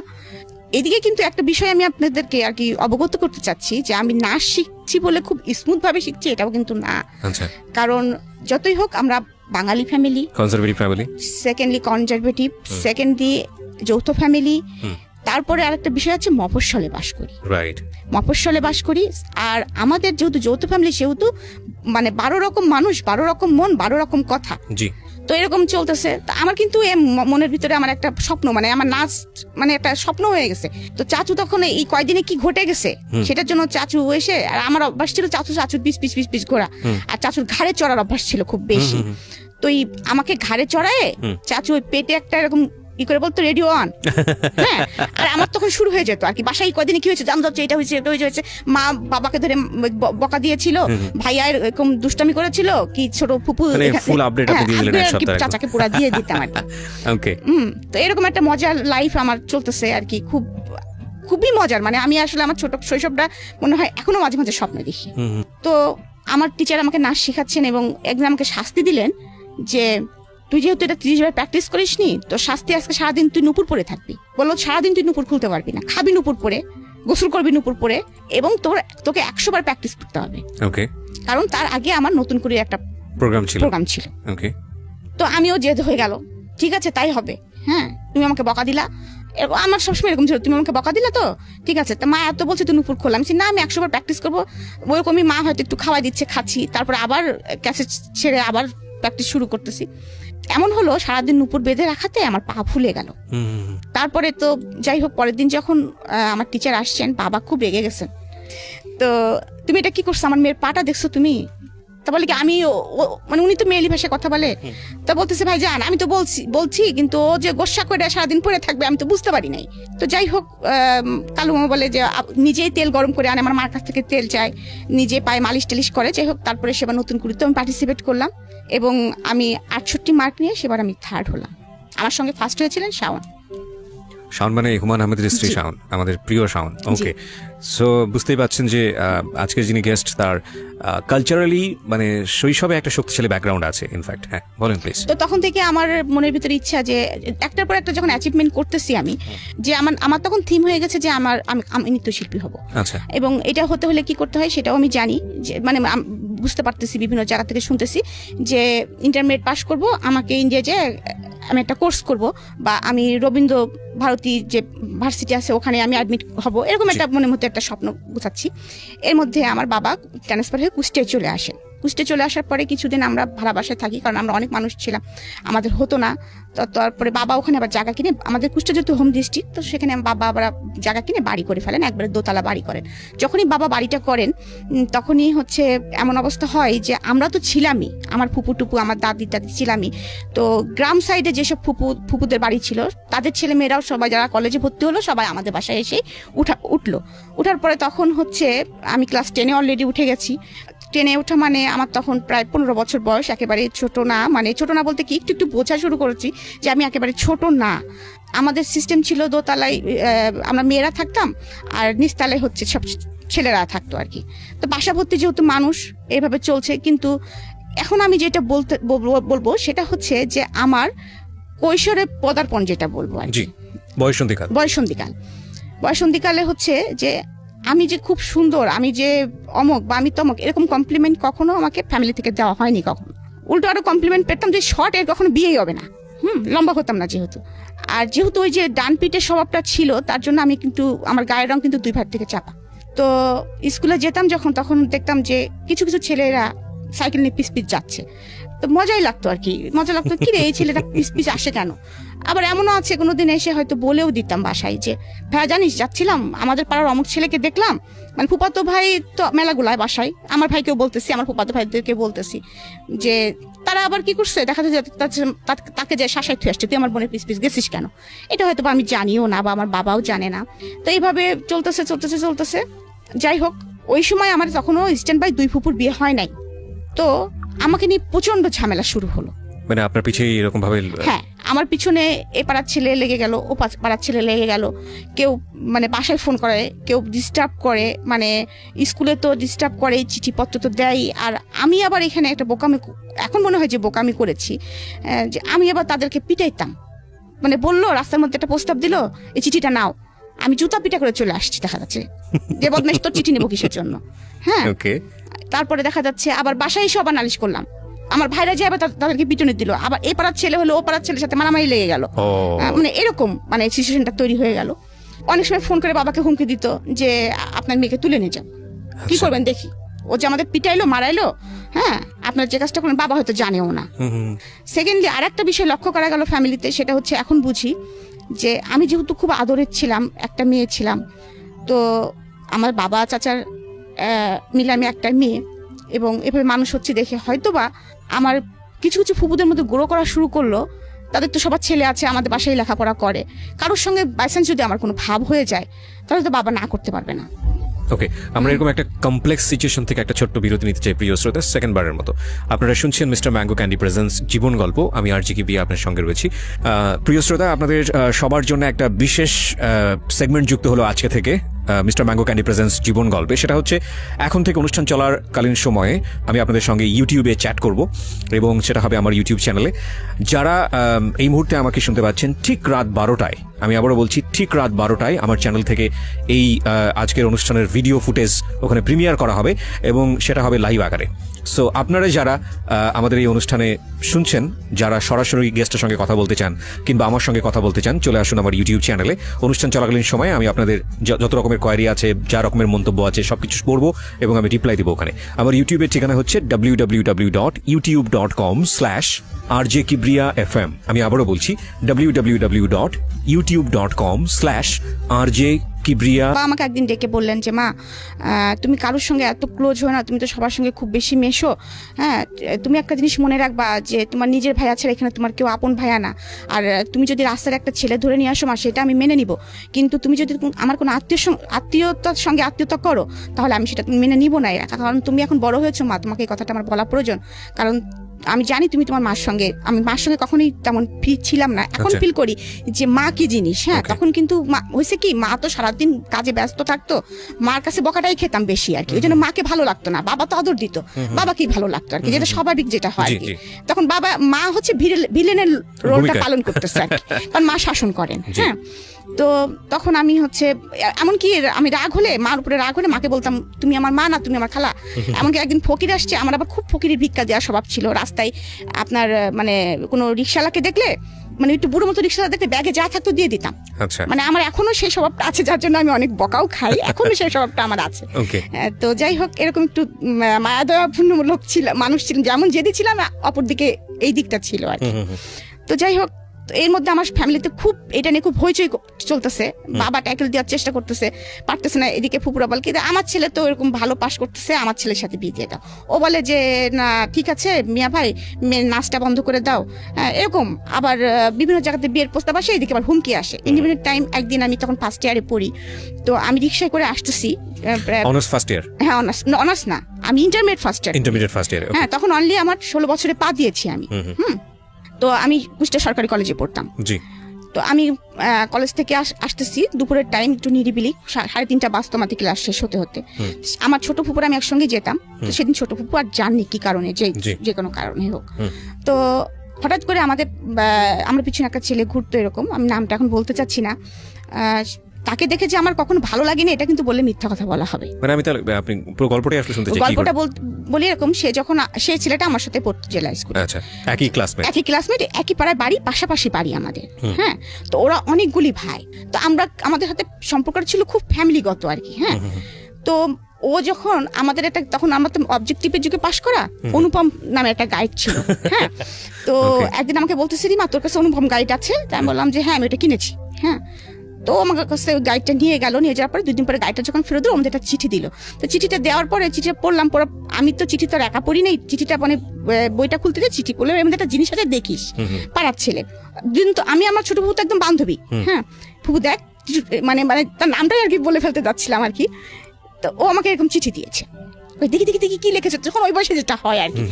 এদিকে কিন্তু একটা বিষয় আমি আপনাদেরকে আর কি অবগত করতে চাচ্ছি, যে আমি নাচ শিখছি বলে খুব স্মুথ ভাবে শিখছি এটাও কিন্তু না। কারণ যতই হোক আমরা Bangali family, conservative family, secondly conservative, secondly যৌথ ফ্যামিলি, তারপরে আরেকটা বিষয় আছে মফস্বলে বাস করি, রাইট, মফস্বলে বাস করি। আর আমাদের যেহেতু যৌথ ফ্যামিলি, সেহেতু মানে 12 রকম মানুষ, 12 রকম মন, 12 রকম কথা, জি। তো এরকম চলতেছে। তো আমার কিন্তু মনের ভিতরে আমার একটা স্বপ্ন, মানে আমার নাচ মানে একটা স্বপ্ন হয়ে গেছে। তো চাচু তখন এই কয়দিনে কি ঘটে গেছে সেটার জন্য চাচু এসে, আর আমার অভ্যাস ছিল চাচুর পিস ঘোরা, আর চাচুর ঘাড়ে চড়ার অভ্যাস ছিল খুব বেশি। তো আমাকে ঘাড়ে চড়ায় চাচু ওই পেটে একটা এরকম ই করে বলতো রেডিও অন, হ্যাঁ। আর আমার তখন শুরু হয়ে যেত আর কি, বাসায় কয়দিনে কি হয়েছে জানতে হচ্ছে, এটা হয়েছে, এটা হয়েছে। মা বাবাকে ধরে বকা দিয়েছিল, ভাইয়া এরকম দুষ্টামি করেছিল, কি ছোট ফুপু চাচাকে পুরা দিয়ে দিতাম আর কি। তো এরকম একটা মজার লাইফ আমার চলতেছে আর কি, খুবই মজার। মানে আমি আসলে আমার ছোট শৈশবটা মনে হয় এখনো মাঝে মাঝে স্বপ্নে দেখি। তো আমার টিচার আমাকে নাচ শেখাচ্ছেন এবং একদিন আমাকে শাস্তি দিলেন যে তুই যেহেতু এটা 30 বার প্র্যাকটিস করিস নি, তো শাস্তি আজকে সারাদিন তুই নুপুর পরে থাকবি। বললো সারাদিন তুই নুপুর খুলতে পারবি না, খাবি নুপুর পরে, গোসল করবি নুপুর পরে, এবং তোকে 100 বার প্র্যাকটিস করতে হবে। ওকে। কারণ তার আগে আমার নতুন করে একটা প্রোগ্রাম ছিল। ওকে। তো আমিও জেদ হয়ে গেল, ঠিক আছে তাই হবে, হ্যাঁ তুমি আমাকে বকা দিলা। আমার সবসময় এরকম ছিল, তুমি আমাকে বকা দিলা তো ঠিক আছে, তা মা এত বলছে তুই নুপুর খোলা, আমি না আমি 100 বার প্র্যাকটিস করবো। ওইরকমই মা হয়তো একটু খাওয়াই দিচ্ছে, খাচ্ছি, তারপরে আবার ক্যাসেট ছেড়ে আবার প্র্যাকটিস শুরু করতেছি। এমন হলো সারাদিন নুপুর বেঁধে রাখাতে আমার পা ফুলে গেল। তারপরে তো যাই হোক, পরের দিন যখন আমার টিচার আসছেন, বাবা খুব রেগে গেছেন। তো তুমি এটা কি করছো, আমার মেয়ের পাটা দেখছো তুমি? তা বলে কি আমি, মানে উনি তো মেয়েলি ভাষায় কথা বলে, তা বলতেছে ভাই জান আমি তো বলছি কিন্তু ও যে গোসা করে সারাদিন পরে থাকবে আমি তো বুঝতে পারি নাই। তো যাই হোক, কালু মামা বলে যে নিজেই তেল গরম করে আনে, আমার মার কাছ থেকে তেল চায়, নিজে পায়ে মালিশ টালিশ করে। যাই হোক, তারপরে সেবার নতুন করে তো আমি পার্টিসিপেট করলাম এবং আমি 68 মার্ক নিয়ে সেবার আমি 3rd হলাম। আমার সঙ্গে ফার্স্ট হয়েছিলেন শাওন। শাওন মানে হুমায়ুন আহমেদের স্ত্রী শাওন, আমাদের প্রিয় শাওন। ওকে, সো বুঝতেই পারছেন যে আজকের যিনি গেস্ট তার কালচারালি মানে শৈশবে একটা শক্তিশালী ব্যাকগ্রাউন্ড আছে। ইনফ্যাক্ট হ্যাঁ বলেন প্লিজ। তো তখন থেকে আমার মনের ভিতরে ইচ্ছা যে একটার পর একটা যখন অ্যাচিভমেন্ট করতেছি আমি, যে আমার তখন থিম হয়ে গেছে যে আমি নৃত্যশিল্পী হব। আচ্ছা। এবং এটা হতে হলে কি করতে হয় সেটাও আমি জানি, যে মানে বুঝতে পারতেছি, বিভিন্ন জায়গা থেকে শুনতেছি যে ইন্টারমিডিয়েট পাস করব, আমাকে ইন্ডিয়া যে আমি একটা কোর্স করব বা আমি রবীন্দ্র ভারতী যে ভার্সিটি আছে ওখানে আমি অ্যাডমিট হব, এরকম একটা মনের মধ্যে একটা স্বপ্ন গোছাচ্ছি। এর মধ্যে আমার বাবা ট্রান্সফার হয়ে কুষ্টিয়ায় চলে আসে। কুষ্টিয়ায় চলে আসার পরে কিছুদিন আমরা ভাড়া বাসায় থাকি, কারণ আমরা অনেক মানুষ ছিলাম, আমাদের হতো না। তো তারপরে বাবা ওখানে আবার জায়গা কিনে, আমাদের কুষ্টিয়া যেহেতু হোম ডিস্ট্রিক্ট, তো সেখানে বাবা আবার জায়গা কিনে বাড়ি করে ফেলেন, একবারে দোতলা বাড়ি করেন। যখনই বাবা বাড়িটা করেন তখনই হচ্ছে এমন অবস্থা হয় যে আমরা তো ছিলামই, আমার ফুপু টুপু আমার দাদি টাদি ছিলামই। তো গ্রাম সাইডে যেসব ফুপুদের বাড়ি ছিল তাদের ছেলে মেয়েরাও সবাই যারা কলেজে ভর্তি হলো সবাই আমাদের বাসায় এসে উঠলো। উঠার পরে তখন হচ্ছে আমি ক্লাস 10-এ অলরেডি উঠে গেছি। 10-এ ওঠা মানে আমার তখন প্রায় 15 বছর বয়স, একেবারে ছোট না, মানে ছোট না বলতে কি একটু একটু বোঝা শুরু করেছি যে আমি একেবারে ছোট না। আমাদের সিস্টেম ছিল দোতলায় আমরা মেয়েরা থাকতাম আর নিচতলায় হচ্ছে সব ছেলেরা থাকতো আর কি। তো বাসা ভর্তি যেহেতু মানুষ এইভাবে চলছে। কিন্তু এখন আমি যেটা বলবো সেটা হচ্ছে যে আমার কৈশোরে পদার্পণ যেটা বলবো আর কি, বয়সন্ধিকালে হচ্ছে যে আমি যে খুব সুন্দর, আমি যে অমক বা আমি তমক, এরকম কমপ্লিমেন্ট কখনো আমাকে ফ্যামিলি থেকে দেওয়া হয়নি কখনো। উল্টো আরো কমপ্লিমেন্ট পেতাম যে শর্ট এর কখনো বিয়েই হবে না, লম্বা হতাম না যেহেতু। আর যেহেতু ওই যে ডান পিঠের স্বভাবটা ছিল তার জন্য আমি কিন্তু আমার গায়ের রং কিন্তু 2 ভাগ থেকে চাপা। তো স্কুলে যেতাম যখন, তখন দেখতাম যে কিছু কিছু ছেলেরা সাইকেল নিয়ে পিস পিস যাচ্ছে। তো মজাই লাগতো আর কি, মজা লাগতো কি রে এই ছেলেটা পিস পিস আসে কেন। আবার এমনও আছে কোনোদিন এসে হয়তো বলেও দিতাম বাসায় যে ভাইয়া জানিস যাচ্ছিলাম আমাদের পাড়ার অমুক ছেলেকে দেখলাম, মানে ফুপাতো ভাই তো মেলাগুলায় বাসায়, আমার ভাইকেও বলতেছি আমার ফুপাতো ভাইদেরকে বলতেছি যে তারা আবার কি করছে, দেখা যায় তাকে যে শাসায় থুয়ে আসছে, তুই আমার বোনের পিস পিস গেছিস কেন। এটা হয়তো আমি জানিও না বা আমার বাবাও জানে না। তো এইভাবে চলতেছে। যাই হোক, ওই সময় আমার তখনও স্ট্যান্ড বাই 2 ফুপুর বিয়ে হয় নাই। তো আমাকে নিয়ে প্রচন্ড ঝামেলা শুরু হলো। মানে আপনার পিছনে এরকম ভাবে? হ্যাঁ, আমার পিছনে এ পাড়ার ছেলে লেগে গেল, ও পাড়ার ছেলে লেগে গেল। কেউ মানে বাসায় ফোন করে, কেউ ডিস্টার্ব করে, মানে স্কুলে তো ডিস্টার্ব করে, চিঠিপত্র তো দেয়। আর আমি আবার এখানে একটা বোকামি, এখন মনে হয় যে বোকামি করেছি, যে আমি আবার তাদেরকে পিটাইতাম। মানে বললো রাস্তার মধ্যে একটা প্রস্তাব দিল, এই চিঠিটা নাও, আমি জুতা পিটা করে চলে আসছি। দেখা যাচ্ছে যে বদমাইশ তোর চিঠি নেবো কিসের জন্য। হ্যাঁ, তারপরে দেখা যাচ্ছে আবার বাসায় এসে আবার নালিশ করলাম, আমার ভাইরা যে আবার তাদেরকে পিটুনি দিল, আবার এই পাড়ার ছেলে হলো ও পাড়ার ছেলের সাথে মারামারি লেগে গেল। মানে এরকম মানে সিচুয়েশনটা তৈরি হয়ে গেল। অনেক সময় ফোন করে বাবাকে হুমকি দিত যে আপনার মেয়েকে তুলে নিয়ে যান, কি করবেন দেখি, ও যে আমাদের পিটাইলো মারাইলো, হ্যাঁ আপনার যে কাজটা করেন বাবা হয়তো জানেও না। সেকেন্ডলি আর একটা বিষয় লক্ষ্য করা গেল ফ্যামিলিতে, সেটা হচ্ছে এখন বুঝি যে আমি যেহেতু খুব আদরের ছিলাম, একটা মেয়ে ছিলাম, তো আমার বাবা চাচার মিলে আমি একটা মেয়ে, এবং এভাবে মানুষ হচ্ছে দেখে হয়তোবা আমার কিছু কিছু ফুপুদের মধ্যে গ্রো করা শুরু করলো। তাদের তো সবার ছেলে আছে, আমাদের বাসায় লেখাপড়া করে, কারোর সঙ্গে বাইচান্স যদি আমার কোনো ভাব হয়ে যায় তাহলে তো বাবা না করতে পারবে না। ওকে, আমরা এরকম একটা কমপ্লেক্স সিচুয়েশন থেকে একটা ছোট্ট বিরতি নিতে চাই প্রিয় শ্রোতা। সেকেন্ড বারের মতো আপনারা শুনছেন মিস্টার ম্যাঙ্গো ক্যান্ডি প্রেজেন্স জীবন গল্প। আমি RJ কিবরিয়া আপনার সঙ্গে রয়েছি। প্রিয় শ্রোতা, আপনাদের সবার জন্য একটা বিশেষ সেগমেন্ট যুক্ত হলো আজকে থেকে মিস্টার ম্যাঙ্গো ক্যান্ডি প্রেজেন্স জীবন গল্পে। সেটা হচ্ছে এখন থেকে অনুষ্ঠান চলার কালীন সময়ে আমি আপনাদের সঙ্গে ইউটিউবে চ্যাট করব, এবং সেটা হবে আমার ইউটিউব চ্যানেলে। যারা এই মুহূর্তে আমাকে শুনতে পাচ্ছেন ঠিক রাত 12টায়, আমি আবারও বলছি ঠিক রাত 12টায় আমার চ্যানেল থেকে এই আজকের অনুষ্ঠানের ভিডিও ফুটেজ ওখানে প্রিমিয়ার করা হবে, এবং সেটা হবে লাইভ আকারে। সো আপনারা যারা আমাদের এই অনুষ্ঠানে শুনছেন, যারা সরাসরি গেস্টের সঙ্গে কথা বলতে চান কিংবা আমার সঙ্গে কথা বলতে চান, চলে আসুন আমার ইউটিউব চ্যানেলে। অনুষ্ঠান চলাকালীন সময় আমি আপনাদের যত রকমের কোয়ারি আছে, যা রকমের মন্তব্য আছে সবকিছু পড়বো এবং আমি রিপ্লাই দিব ওখানে। আমার ইউটিউবের ঠিকানা হচ্ছে www.youtube.com/RJ Kibriya FM। আমি আবারও বলছি www.youtube.com/RJ Kibriya। আমাকে একদিন ডেকে বললেন যে মা, তুমি কারোর সঙ্গে এত ক্লোজ হো না, তুমি তো সবার সঙ্গে খুব বেশি মেশো, হ্যাঁ তুমি একটা জিনিস মনে রাখবা যে তোমার নিজের ভাইয়া ছাড়া এখানে তোমার কেউ আপন ভাইয়া না। আর তুমি যদি রাস্তার একটা ছেলে ধরে নিয়ে আসো মা, সেটা আমি মেনে নিব, কিন্তু তুমি যদি আমার কোনো আত্মীয়তার সঙ্গে আত্মীয়তা করো তাহলে আমি সেটা মেনে নিব না। কারণ তুমি এখন বড় হয়েছো মা, তোমাকে এই কথাটা আমার বলা প্রয়োজন। কারণ আমি জানি তুমি তোমার মার সঙ্গে, আমি মার সঙ্গে কখনোই তেমন ফিল ছিলাম না, এখন ফিল করি যে মা কি জিনিস। হ্যাঁ, তখন কিন্তু হয়েছে কি, মা তো সারাদিন কাজে ব্যস্ত থাকতো, মার কাছে বকাটাই খেতাম বেশি আর কি, ওই জন্য মাকে ভালো লাগতো না। বাবা তো আদর দিত, বাবাকেই ভালো লাগতো আর কি, যেটা স্বাভাবিক যেটা হয় আর কি। তখন মা হচ্ছে ভিলেনের রোলটা পালন করতেছে আর কি, কারণ মা শাসন করেন। হ্যাঁ, তো তখন আমি হচ্ছে এমনকি আমি রাগ হলে, মার উপরে রাগ হলে মাকে বলতাম তুমি আমার মা না, তুমি আমার খালা। এমনকি একদিন ফকির আসছে, আমার আবার খুব ফকিরের ভিক্ষা দেওয়ার স্বভাব ছিল। রাস্তায় আপনার মানে কোনো রিক্সাওয়ালাকে দেখলে মানে একটু বুড়ো মতো রিক্সা দেখতে ব্যাগে যা থাকতো দিয়ে দিতাম। আচ্ছা, মানে আমার এখনো সেই স্বভাবটা আছে, যার জন্য আমি অনেক বকাও খাই, এখনো সেই স্বভাবটা আমার আছে। তো যাই হোক, এরকম একটু মায়া দয়াপূর্ণ লোক ছিল, মানুষ ছিলাম, যেমন যেদি ছিলাম অপরদিকে এই দিকটা ছিল আর কি। তো যাই হোক, এর মধ্যে আমার ফ্যামিলিতে খুব এটা নিয়ে খুব হইচই চলতেছে। বাবা ট্যাকেল দেওয়ার চেষ্টা করতেছে, পারতেছে না। এদিকে ফুপুরা বল কি আমার ছেলে তো এরকম ভালো পাশ করতেছে, আমার ছেলের সাথে বিয়ে দিয়ে দাও। ও বলে যে না ঠিক আছে মিয়া ভাই, মেয়ের নাচটা বন্ধ করে দাও, এরকম। আবার বিভিন্ন জায়গাতে বিয়ের প্রস্তাব আসে, এদিকে আবার হুমকি আসে। ইন্ডিপেন্ডেন্ট টাইম একদিন আমি তখন ফার্স্ট ইয়ারে পড়ি, তো আমি রিক্সায় করে আসতেছি। Honours first year? হ্যাঁ, অনার্স না, আমি ইন্টারমিডিয়েট ফার্স্ট ইয়ার। হ্যাঁ, তখন অনলি আমার 16 বছরে পা দিয়েছি আমি। তো আমি কুষ্টিয়া সরকারি কলেজে পড়তাম। জি। তো আমি কলেজ থেকে আসতেছি দুপুরের টাইম, একটু নিরিবিলি, 3:30 বাজতো আমাদের ক্লাস শেষ হতে হতে। আমার ছোট ফুপুর আমি একসঙ্গে যেতাম। তো সেদিন ছোট ফুপু আর জাননি কি কারণে, যে কোনো কারণে হোক। তো হঠাৎ করে আমার পিছনে একটা ছেলে ঘুরতো, এরকম, আমি নামটা এখন বলতে চাচ্ছি না। তাকে দেখে যে আমার কখনো ভালো লাগেনি এটা কিন্তু বললে মিথ্যা কথা বলা হবে। মানে আমি তাহলে আপনি পুরো গল্পটাই আসলে শুনতে চাই। গল্পটা বলি এরকম, সে ছেলেটা আমার সাথে পড়তো জেলা স্কুলে। আচ্ছা, একই ক্লাসমেট, একই পাড়ায় বাড়ি, পাশাপাশি বাড়ি আমাদের। হ্যাঁ, তো ওরা অনেকগুলি ভাই। তো আমাদের সাথে সম্পর্ক ছিল খুব ফ্যামিলিগত আর কি। হ্যাঁ, তো ও যখন আমাদের একটা, তখন আমার তো অবজেক্টিভের যুগে পাশ করা, অনুপম নামে একটা গাইড ছিল। হ্যাঁ, তো একদিন আমাকে বলতেছে রিমা তোর কাছে অনুপম গাইড আছে? তাই আমি বললাম যে হ্যাঁ আমি এটা কিনেছি। হ্যাঁ, তো আমার কাছে গাইডটা নিয়ে গেল, নিয়ে যাওয়ার পরে 2 দিন পরে গাইডটা যখন ফেরত দিল, আমাদের একটা চিঠি দিল। তো চিঠিটা দেওয়ার পরে চিঠিটা পড়লাম, আমি তো চিঠি তো আর একা পড়ি নাই, চিঠিটা মানে বইটা খুলতে দিয়ে চিঠি পড়লে এমনি একটা জিনিস আছে, দেখিস পাড়ার ছেলে। কিন্তু আমি আমার ছোট ফুপু তো একদম বান্ধবী। হ্যাঁ, ফুপু দেখ, মানে তার নামটাই আর কি বলে ফেলতে যাচ্ছিলাম আর কি। তো ও আমাকে এরকম চিঠি দিয়েছে, দেখি দেখি দেখি কি লিখেছে, তখন ওই বয়সে যেটা হয় আর কি।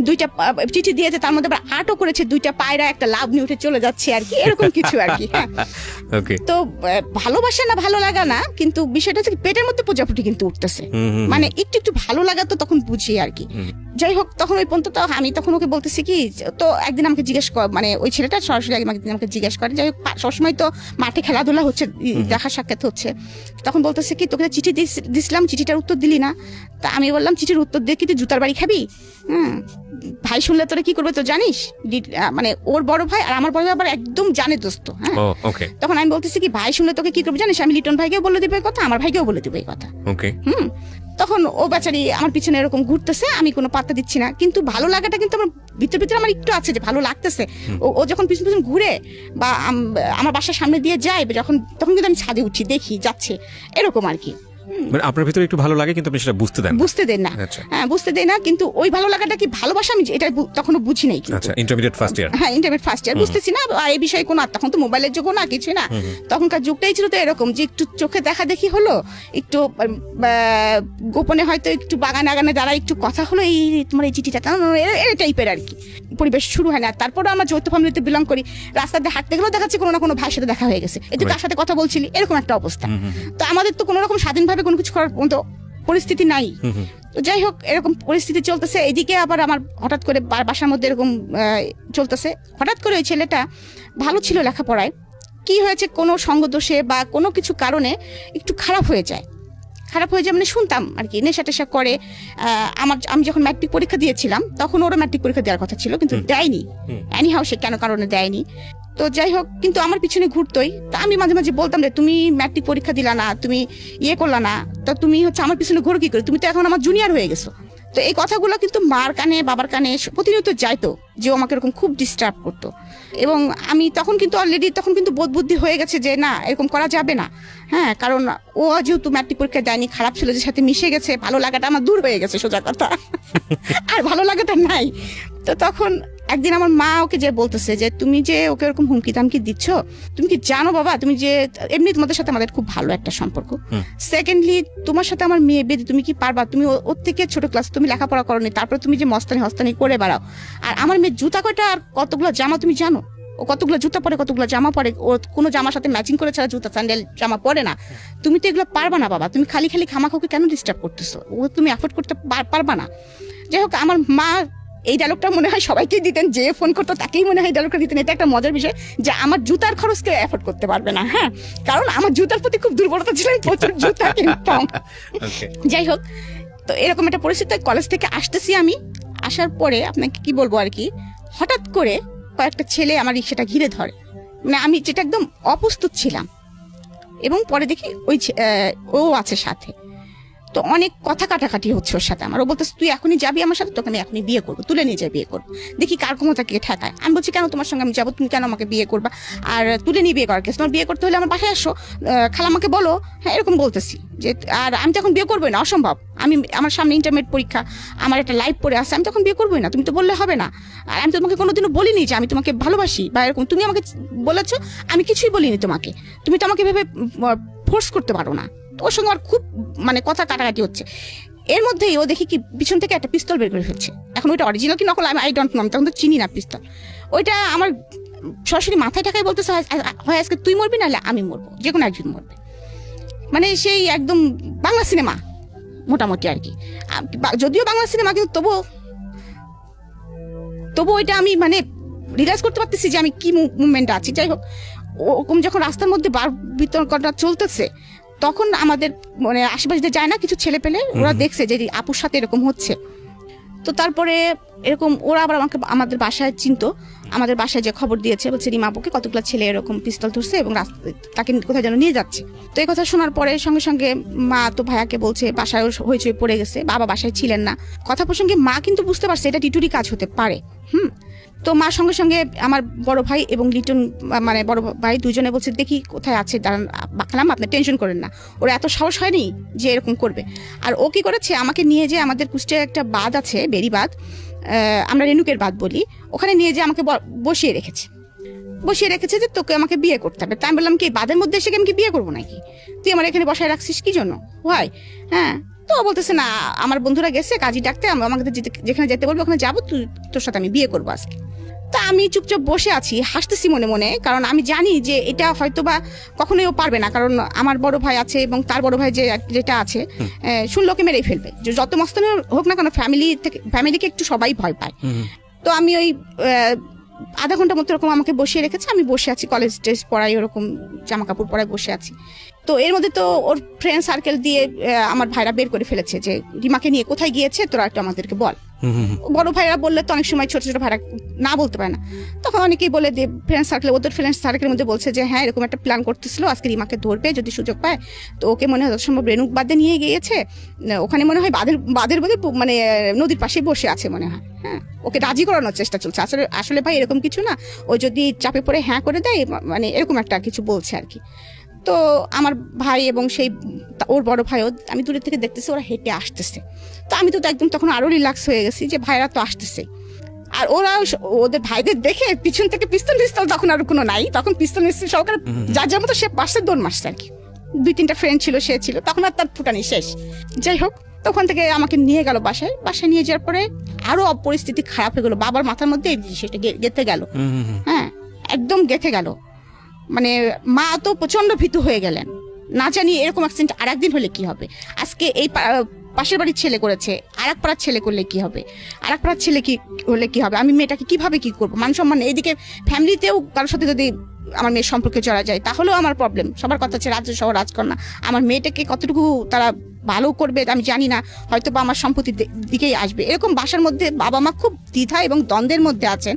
2টা চিঠি দিয়েছে, তার মধ্যে আবার আর্টও করেছে, 2টা পায়রা একটা লাভ নিয়ে উঠে চলে যাচ্ছে আর কি, এরকম কিছু আর কি। হ্যাঁ, তো ভালোবাসা না ভালো লাগা না, কিন্তু বিষয়টা হচ্ছে পেটের মধ্যে প্রজাপতি কিন্তু উঠতেছে, মানে একটু একটু ভালো লাগা তো তখন বুঝি আর কি। যাই হোক, তখন ওই পর্যন্ত আমি তখন ওকে বলতেছি কি, তো একদিন আমাকে জিজ্ঞেস কর, মানে ওই ছেলেটা সরাসরি আমাকে জিজ্ঞেস করে। যাই হোক, সবসময় তো মাঠে খেলাধুলা হচ্ছে, দেখা সাক্ষাৎ হচ্ছে। তখন বলতেছে কি তোকে চিঠি দিছিলাম, চিঠিটার উত্তর দিলি না। তা আমি বললাম চিঠির উত্তর দিয়ে কি তুই জুতার বাড়ি খাবি? ভাই শুনলে তোরা কি করবে তো জানিস? মানে ওর বড় ভাই আর আমার বড় ভাই আবার একদম জানে দোস্ত। হ্যাঁ, তখন আমি বলতেছি কি ভাই শুনলে তোকে কি করবে জানিস? আমি লিটন ভাইকেও বলে দিবে কথা, আমার ভাইকেও বলে দিবে এই কথা। তখন ও বেচারি আমার পিছনে এরকম ঘুরতেছে, আমি কোনো পাত্তা দিচ্ছি না, কিন্তু ভালো লাগাটা কিন্তু আমার ভিতরে আমার একটু আছে যে ভালো লাগতেছে। ও যখন পিছন পিছন ঘুরে বা আমার বাসার সামনে দিয়ে যায় তখন কিন্তু আমি ছাদে উঠি, দেখি যাচ্ছে, এরকম আর কি। মানে আপনার ভিতরে একটু ভালো লাগে কিন্তু আপনি সেটা বুঝতে দেন না। হ্যাঁ, বুঝতে দেয় না, কিন্তু ওই ভালো লাগাটা কি ভালোবাসা আমি এটা তখনও বুঝি নাই। আচ্ছা, ইন্টারমিডিয়েট ফার্স্ট ইয়ার। হ্যাঁ, ইন্টারমিডিয়েট ফার্স্ট ইয়ার, বুঝতেছি না এই বিষয়ে কোনো, তখন তো মোবাইলের যুগ না, কিছু না। তখনকার যুগটাই ছিল তো এরকম যে একটু চোখে দেখা দেখি হলো, একটু গোপনে হয়তো একটু বাগানে আগানে দ্বারা একটু কথা হলো, এই তোমার এই চিঠিটা এই টাইপের আর কি পরিবেশ শুরু হয় না। তারপরে আমরা যৌথ ফ্যামিলিতে বিলং করি, রাস্তাতে হাঁটতে গেলেও দেখাচ্ছে কোনো না কোনো ভাইয়ের সাথে দেখা হয়ে গেছে, একটু কার সাথে কথা বলছিলি, এরকম একটা অবস্থা। তো আমাদের তো কোনো রকম স্বাধীনভাবে কোনো কিছু করার মতো পরিস্থিতি নাই। তো যাই হোক, এরকম পরিস্থিতি চলতেছে। এদিকে আবার আমার হঠাৎ করে বাসার মধ্যে এরকম চলতেছে। হঠাৎ করে ওই ছেলেটা ভালো ছিল লেখাপড়ায়, কি হয়েছে কোনো সঙ্গদোষে বা কোনো কিছু কারণে একটু খারাপ হয়ে যায় মানে শুনতাম আর কি, নেশা টেশা করে। আমি যখন ম্যাট্রিক পরীক্ষা দিয়েছিলাম তখন ওরা ম্যাট্রিক পরীক্ষা দেওয়ার কথা ছিল, কিন্তু দেয়নি। এনিহাউ সে কেন কারণে দেয়নি। তো যাই হোক, কিন্তু আমার পিছনে ঘুরতোই। তা আমি মাঝে মাঝে বলতাম যে তুমি ম্যাট্রিক পরীক্ষা দিলা না, তুমি করলা না, তো তুমি আমার পিছনে ঘুরো কি করে, তুমি তো এখন আমার জুনিয়র হয়ে গেছো। তো এই কথাগুলো কিন্তু মার কানে বাবার কানে প্রতিনিয়ত যাইতো, যে ও আমাকে এরকম খুব ডিস্টার্ব করতো। এবং আমি তখন কিন্তু অলরেডি বোধ বুদ্ধি হয়ে গেছে যে না, এরকম করা যাবে না। হ্যাঁ, কারণ ও যেহেতু ম্যাট্রিক পরীক্ষা দেয়নি, খারাপ ছেলেদের সাথে মিশে গেছে, ভালো লাগাটা আমার দূর হয়ে গেছে, সোজা কথা, আর ভালো লাগাটা নাই। তো তখন একদিন আমার মা ওকে যে বলতেছে যে তুমি যে ওকে এরকম হুমকি দামকি দিচ্ছ, তুমি কি জানো বাবা, তুমি যে এমনি তোমাদের সাথে আমাদের খুব ভালো একটা সম্পর্ক, সেকেন্ডলি তোমার সাথে আমার মেয়ে বেঁধে তুমি কি পারবা? তুমি ওর থেকে ছোট ক্লাস, তুমি লেখাপড়া করোনি, তারপরে তুমি যে হস্তানি করে বেড়াও। আর আমার মেয়ে জুতা কয়টা আর কতগুলো জামা তুমি জানো? ও কতগুলো জুতা পরে, কতগুলো জামা পরে, ও কোনো জামার সাথে ম্যাচিং করে ছাড়া জুতা স্যান্ডেল জামা পরে না। তুমি তো এগুলো পারবা না বাবা, তুমি খালি খামাখাকে কেন ডিস্টার্ব করতেছো? ও তুমি অ্যাফোর্ড করতে পারবা না। যাই হোক, আমার মা এই ডায়লগটা মনে হয় সবাইকেই দিতেন, যে ফোন করতো তাকেই মনে হয় ডায়লগটা দিতেন। এটা একটা মজার বিষয় যে আমার জুতার খরচ কেউ অ্যাফোর্ড করতে পারবে না। হ্যাঁ, কারণ আমার জুতার প্রতি খুব দুর্বলতা ছিল, প্রচুর জুতা কিনতাম। যাই হোক, তো এরকম একটা পরিস্থিতি, কলেজ থেকে আসতেছি আমি, আসার পরে আপনাকে কি বলবো আর কি, হঠাৎ করে কয়েকটা ছেলে আমার রিক্সাটা ঘিরে ধরে, মানে আমি যেটা একদম অপ্রস্তুত ছিলাম। এবং পরে দেখি ও আছে সাথে, তো অনেক কথা কাটাকাটি হচ্ছে ওর সাথে আমার। ও বলতেছে তুই এখনই যাবি আমার সাথে, তোকে আমি এখনই বিয়ে করবো, তুলে নিয়ে যাই বিয়ে করবো, দেখি কার ক্ষমতা কে ঠেকায়। আমি বলছি কেন তোমার সঙ্গে আমি যাবো, তুমি কেন আমাকে বিয়ে করবা, আর তুলে নিয়ে বিয়ে করার কেস, তোমার বিয়ে করতে হলে আমার বাসায় আসো, খালামাকে বলো, হ্যাঁ এরকম বলতেছি যে। আর আমি তখন বিয়ে করবোই না, অসম্ভব, আমার সামনে ইন্টারমিডিয়েট পরীক্ষা, আমার একটা লাইফ পড়ে আসছে, আমি তখন বিয়ে করবোই না, তুমি তো বললে হবে না। আর আমি তোমাকে কোনোদিনও বলিনি যে আমি তোমাকে ভালোবাসি বা এরকম, তুমি আমাকে বলেছো, আমি কিছুই বলিনি তোমাকে, তুমি তো আমাকে ভেবে ফোর্স করতে পারো না। ওর সঙ্গে আমার খুব মানে কথা কাটাকাটি হচ্ছে। এর মধ্যেই ও দেখি কি পিছন থেকে একটা পিস্তল বের করে ফেলছে। এখন ওইটা অরিজিনাল কি নকল আমি আই ডোন্ট নো, আমি তখন তো চিনি না পিস্তল। ওইটা আমার সরাসরি মাথায় টাকায় বলতেছে হয় আজকে তুই মরবি, নাহলে আমি মরবো, যে কোনো একজন মরবে। মানে সেই একদম বাংলা সিনেমা মোটামুটি আর কি, যদিও বাংলা সিনেমা, কিন্তু তবু ওইটা আমি মানে রিলাইজ করতে পারতেছি যে আমি কি মুভমেন্টে আছি। যাই হোক, ওরকম যখন রাস্তার মধ্যে বার বিতর্কটা চলতেছে, তখন আমাদের মানে আশেপাশে যায় না কিছু ছেলে পেলে, ওরা দেখছে যে আপুর সাথে এরকম হচ্ছে। তো তারপরে এরকম ওরা আবার আমাদের বাসায় চিনতো, আমাদের বাসায় যে খবর দিয়েছে, বলছে রিমা আপুকে কতগুলো ছেলে এরকম পিস্তল ধরছে এবং তাকে কোথায় যেন নিয়ে যাচ্ছে। তো এই কথা শোনার পরে সঙ্গে সঙ্গে মা তো ভাইয়াকে বলছে, বাসায় হইচই পড়ে গেছে, বাবা বাসায় ছিলেন না। কথা প্রসঙ্গে মা কিন্তু বুঝতে পারছে এটা টিটুরি কাজ হতে পারে। তো মা সঙ্গে সঙ্গে আমার বড় ভাই এবং লিটন মানে বড় ভাই দুজনে বলছে দেখি কোথায় আছে, দাঁড়ান বাকলাম, আপনি টেনশন করেন না, ওরা এত সাহস হয়নি যে এরকম করবে। আর ও কি করেছে, আমাকে নিয়ে যে আমাদের কুষ্টিয়ার একটা বাঁধ আছে, বেরি বাঁধ, আমরা রেণুকের বাঁধ বলি, ওখানে নিয়ে যে আমাকে বসিয়ে রেখেছে যে তোকে আমাকে বিয়ে করতে হবে। তাই আমি বললাম কি বাঁধের মধ্যে এসে আমি কি বিয়ে করবো নাকি, তুই আমার এখানে বসায় রাখছিস কি জন্য ভাই? হ্যাঁ, তো বলতেছে না আমার বন্ধুরা গেছে কাজী ডাকতে, আমাকে যেখানে যেতে বলবো ওখানে যাবো, তোর সাথে আমি বিয়ে করবো আজকে। তা আমি চুপচাপ বসে আছি, হাসতেছি মনে মনে, কারণ আমি জানি যে এটা হয়তো বা কখনোই ও পারবে না, কারণ আমার বড় ভাই আছে এবং তার বড় ভাই যেটা আছে শুনলোকে মেরেই ফেলবে, যত মস্তানি হোক না কেন, ফ্যামিলিকে একটু সবাই ভয় পায়। তো আমি ওই আধা ঘন্টা মতো এরকম আমাকে বসিয়ে রেখেছে, আমি বসে আছি, কলেজ ড্রেস পরাই ওরকম জামা কাপড় পরাই বসে আছি। তো এর মধ্যে তো ওর ফ্রেন্ড সার্কেল দিয়ে আমার ভাইরা বের করে ফেলেছে যে রিমাকে নিয়ে কোথায় গিয়েছে, তোরা একটু আমাদেরকে বল। বড় ভাইরা বললে তো অনেক সময় ছোট ছোট ভাইরা না বলতে পারে না, তখন অনেকেই বলে যে ফ্রেন্ড সার্কেল, ওদের ফ্রেন্ড সার্কেলের মধ্যে বলছে যে হ্যাঁ এরকম একটা প্ল্যান করতেছিল, আজকে রিমাকে ধরবে যদি সুযোগ পায়, তো ওকে মনে হয় সম্ভব রেণুক বাদে নিয়ে গিয়েছে, ওখানে মনে হয় বাঁধের মধ্যে মানে নদীর পাশে বসে আছে মনে হয়। হ্যাঁ, ওকে রাজি করানোর চেষ্টা চলছে। আসলে ভাই এরকম কিছু না, ও যদি চাপে পড়ে হ্যাঁ করে দেয়, মানে এরকম একটা কিছু বলছে আর কি। তো আমার ভাই এবং সেই ওর বড় ভাইও, আমি দূরের থেকে দেখতেছি ওরা হেঁটে আসতেছে। তো আমি তো একদম তখন আরো রিল্যাক্স হয়ে গেছি যে ভাইরা তো আসতেছে। আর ওরা ওদের ভাইদের দেখে পিছন থেকে পিস্তল তখন আর কোনো নাই, তখন পিস্তল সরকার যার যার মতো সে পাশে দৌড় মারছে আর কি। 2-3টা ফ্রেন্ড ছিল, সে ছিল, তখন আর তার ফুটানি শেষ। যাই হোক, তখন থেকে আমাকে নিয়ে গেল বাসায় নিয়ে যাওয়ার পরে আরো পরিস্থিতি খারাপ হয়ে গেলো, বাবার মাথার মধ্যে সেটা গেঁথে গেল। হ্যাঁ, একদম গেঁথে গেল, মানে মা তো প্রচন্ড ভীতু হয়ে গেলেন, না জানি এরকম অ্যাক্সিডেন্ট আর একদিন হলে কি হবে। আজকে এই পাশের বাড়ির ছেলে করেছে, আর এক পাড়ার ছেলে করলে কি হবে, আর এক পাড়ার ছেলে কি হলে কি হবে, আমি মেয়েটাকে কিভাবে কি করবো, মান সম্মান। এইদিকে ফ্যামিলিতেও কারোর সাথে যদি আমার মেয়ের সম্পর্কে জড়া যায় তাহলেও আমার প্রবলেম। সবার কথা হচ্ছে রাজ্য সহ রাজকন্যা, আমার মেয়েটাকে কতটুকু তারা ভালো করবে আমি জানি না, হয়তো বা আমার সম্পত্তির দিকেই আসবে। এরকম বাসার মধ্যে বাবা মা খুব দ্বিধা এবং দ্বন্দ্বের মধ্যে আছেন,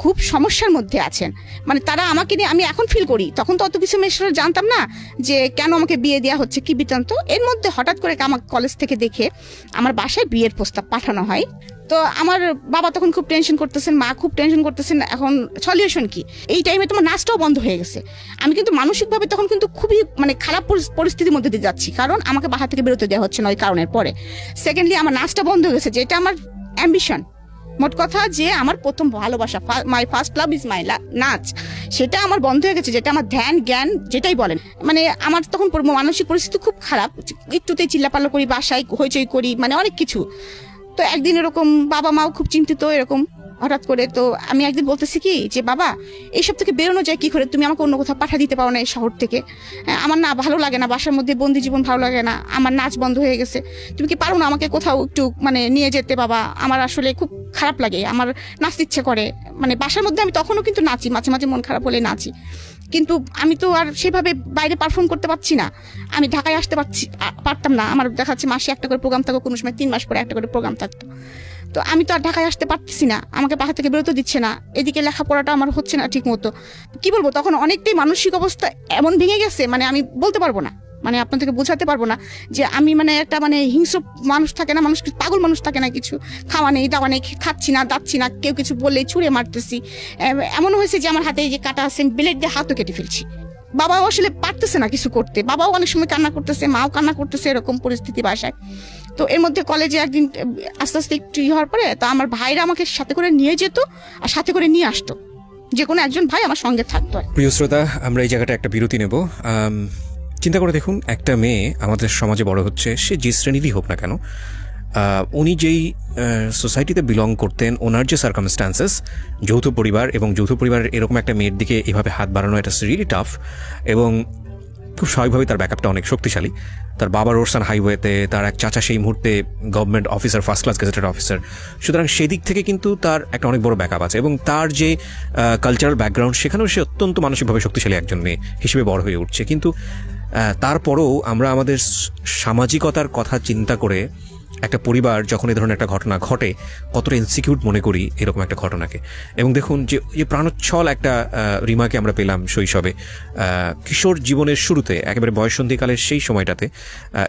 খুব সমস্যার মধ্যে আছেন। মানে তারা আমাকে নিয়ে, আমি এখন ফিল করি, তখন তো অত কিছু মেয়েরা জানতাম না যে কেন আমাকে বিয়ে দেওয়া হচ্ছে, কি বৃত্তান্ত। এর মধ্যে হঠাৎ করে আমার কলেজ থেকে দেখে আমার বাসায় বিয়ের প্রস্তাব পাঠানো হয়। তো আমার বাবা তখন খুব টেনশন করতেছেন, মা খুব টেনশন করতেছেন, এখন সলিউশন কি। এই টাইমে তোমার নাচটাও বন্ধ হয়ে গেছে, আমি কিন্তু মানসিকভাবে তখন কিন্তু খুবই মানে খারাপ পরিস্থিতির মধ্যে দিয়ে যাচ্ছি, কারণ আমাকে বাসা থেকে বেরোতে দেওয়া হচ্ছে না ওই কারণের পরে। সেকেন্ডলি আমার নাচটা বন্ধ হয়ে গেছে, যেটা আমার অ্যাম্বিশন, মোট কথা যে আমার প্রথম ভালোবাসা, my first love is my নাচ, সেটা আমার বন্ধ হয়ে গেছে, যেটা আমার ধ্যান জ্ঞান যেটাই বলেন। মানে আমার তখন মানসিক পরিস্থিতি খুব খারাপ, একটুতেই চিল্লাপাল্লা করি, বাসায় হইচই করি, মানে অনেক কিছু। তো একদিন এরকম বাবা মাও খুব চিন্তিত, এরকম হঠাৎ করে। তো আমি একদিন বলতেছি কি যে বাবা এইসব থেকে বেরোনো যায় কি করে, তুমি আমাকে অন্য কোথাও পাঠা দিতে পারো না এই শহর থেকে, আমার না ভালো লাগে না, বাসার মধ্যে বন্দি জীবন ভালো লাগে না, আমার নাচ বন্ধ হয়ে গেছে, তুমি কি পারো না আমাকে কোথাও একটু মানে নিয়ে যেতে বাবা, আমার আসলে খুব খারাপ লাগে, আমার নাচতে ইচ্ছে করে। মানে বাসার মধ্যে আমি তখনও কিন্তু নাচি, মাঝে মাঝে মন খারাপ হলে নাচি, কিন্তু আমি তো আর সেভাবে বাইরে পারফর্ম করতে পারছি না, আমি ঢাকায় আসতে পারতাম না, আমার দেখা যাচ্ছে মাসে একটা করে প্রোগ্রাম থাকতো, কোনো সময় 3 মাস পরে একটা করে প্রোগ্রাম থাকতো। তো আমি তো আর ঢাকায় আসতে পারতেছি না, আমাকে বাসা থেকে বেরোতে দিচ্ছে না, এদিকে লেখাপড়াটা আমার হচ্ছে না ঠিক মতো। কি বলবো, তখন অনেকটাই মানসিক অবস্থা এমন ভেঙে গেছে, মানে আমি বলতে পারবো না, মানে আপনাদেরকে বোঝাতে পারবো না যে আমি মানে একটা মানে হিংস্র মানুষ থাকে না, মানুষ পাগল মানুষ থাকে না, কিছু খাওয়া নেই দাওয়া নেই, খাচ্ছি না দাচ্ছি না, কেউ কিছু বললেই ছুঁড়ে মারতেছি। এমন হয়েছে যে আমার হাতে এই যে কাটা আছে, ব্লেড দিয়ে হাতও কেটে ফেলছি। বাবাও আসলে পারতেছে না কিছু করতে, বাবাও অনেক সময় কান্না করতেছে, মাও কান্না করতেছে, এরকম পরিস্থিতি বাসায়। তো এর মধ্যে কলেজে একদিন আস্তে আস্তে একটু হওয়ার পরে তো আমার ভাইরা আমাকে সাথে করে নিয়ে যেত আর সাথে করে নিয়ে আসতো, যে কোনো একজন ভাই আমার সঙ্গে থাকতো। প্রিয় শ্রোতা, আমরা এই জায়গাটা একটা বিরতি নেব। চিন্তা করে দেখুন, একটা মেয়ে আমাদের সমাজে বড় হচ্ছে, সে যে শ্রেণীরই হোক না কেন, উনি যেই সোসাইটিতে বিলং করতেন, ওনার যে সার্কামস্ট্যান্সেস, যৌথ পরিবার, এবং যৌথ পরিবারের এরকম একটা মেয়ের দিকে এভাবে হাত বাড়ানো, এটা রিয়েলি টাফ। এবং খুব স্বাভাবিকভাবেই তার ব্যাকআপটা অনেক শক্তিশালী। তার বাবা রোডসান হাইওয়েতে, তার এক চাচা সেই মুহূর্তে government officer, first class gazetted officer. সুতরাং সেদিক থেকে কিন্তু তার একটা অনেক বড় ব্যাকআপ আছে, এবং তার যে কালচারাল ব্যাকগ্রাউন্ড, সেখানেও সে অত্যন্ত মানসিকভাবে শক্তিশালী একজন মেয়ে হিসেবে বড় হয়ে উঠছে। কিন্তু তারপরেও আমরা আমাদের সামাজিকতার কথা চিন্তা করে একটা পরিবার যখন এই ধরনের একটা ঘটনা ঘটে, কতটা ইনসিকিউর মনে করি এরকম একটা ঘটনাকে। এবং দেখুন যে প্রাণোচ্ছল একটা রিমাকে আমরা পেলাম শৈশবে, কিশোর জীবনের শুরুতে, একেবারে বয়ঃসন্ধিকালের সেই সময়টাতে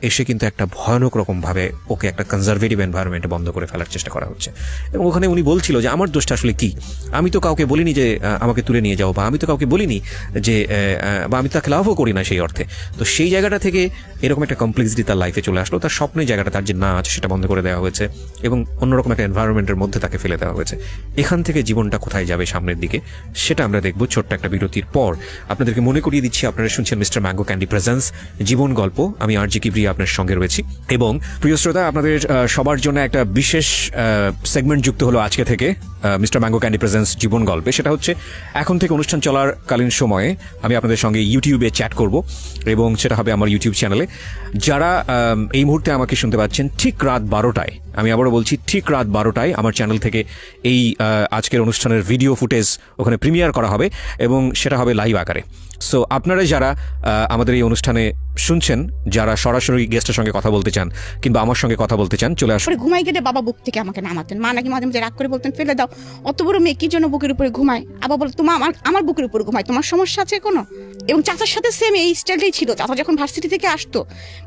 এসে কিন্তু একটা ভয়ানক রকমভাবে ওকে একটা কনজারভেটিভ এনভায়রনমেন্টে বন্ধ করে ফেলার চেষ্টা করা হচ্ছে। এবং ওখানে উনি বলছিল যে আমার দোষটা আসলে কি, আমি তো কাউকে বলিনি যে আমাকে তুলে নিয়ে যাও, বা আমি তো কাউকে বলিনি যে, বা আমি তাকে লাভও করি না সেই অর্থে। তো সেই জায়গাটা থেকে এরকম একটা কমপ্লেক্সিটি তার লাইফে চলে আসলো। তার স্বপ্নের জায়গাটা, তার যে নাচ, সেটা বন্ধ করে দেওয়া হয়েছে, এবং অন্যরকম একটা এনভায়রনমেন্টের মধ্যে তাকে ফেলে দেওয়া হয়েছে। এখান থেকে জীবনটা কোথায় যাবে সামনের দিকে, সেটা আমরা দেখব ছোট্ট একটা বিরতির পর। আপনাদেরকে মনে করিয়ে দিচ্ছি, আপনারা শুনছেন মিস্টার ম্যাঙ্গো ক্যান্ডি প্রেজেন্স জীবন গল্প। আমি আর জি কিবরিয়া আপনার সঙ্গে রয়েছি। এবং প্রিয় শ্রোতা, আপনাদের সবার জন্য একটা বিশেষ সেগমেন্ট যুক্ত হলো আজকে থেকে মিস্টার ম্যাঙ্গো ক্যান্ডি প্রেজেন্স জীবন গল্পে। সেটা হচ্ছে, এখন থেকে অনুষ্ঠান চলার কালীন সময়ে আমি আপনাদের সঙ্গে ইউটিউবে চ্যাট করব, এবং সেটা হবে আমার ইউটিউব চ্যানেলে। যারা এই মুহূর্তে আমাকে শুনতে পাচ্ছেন ঠিক রাত 12টায়, আমি আবারও বলছি ঠিক রাত 12টায় আমার চ্যানেল থেকে এই আজকের অনুষ্ঠানের ভিডিও ফুটেজ ওখানে প্রিমিয়ার করা হবে, এবং সেটা হবে লাইভ আকারে। সো আপনারা যারা আমাদের এই অনুষ্ঠানে শুনছেন, যারা সরাসরি গেস্টের সঙ্গে কথা বলতে চান কিংবা আমার সঙ্গে কথা বলতে চান, চলে আসুন। ঘুমাই গেলে বাবা বুক থেকে আমাকে নামাতেন, মা নাকি মাঝে মাঝে রাগ করে বলতেন ফেলে দাও, অত বড় মেয়ে কি জন্য বুকের উপরে ঘুমায়। আবার বলতো তোমার আমার বুকের উপরে ঘুমায়, তোমার সমস্যা আছে কোনো। এবং চাচার সাথে সেম এই স্টাইলটাই ছিল। চাচা যখন ভার্সিটি থেকে আসতো,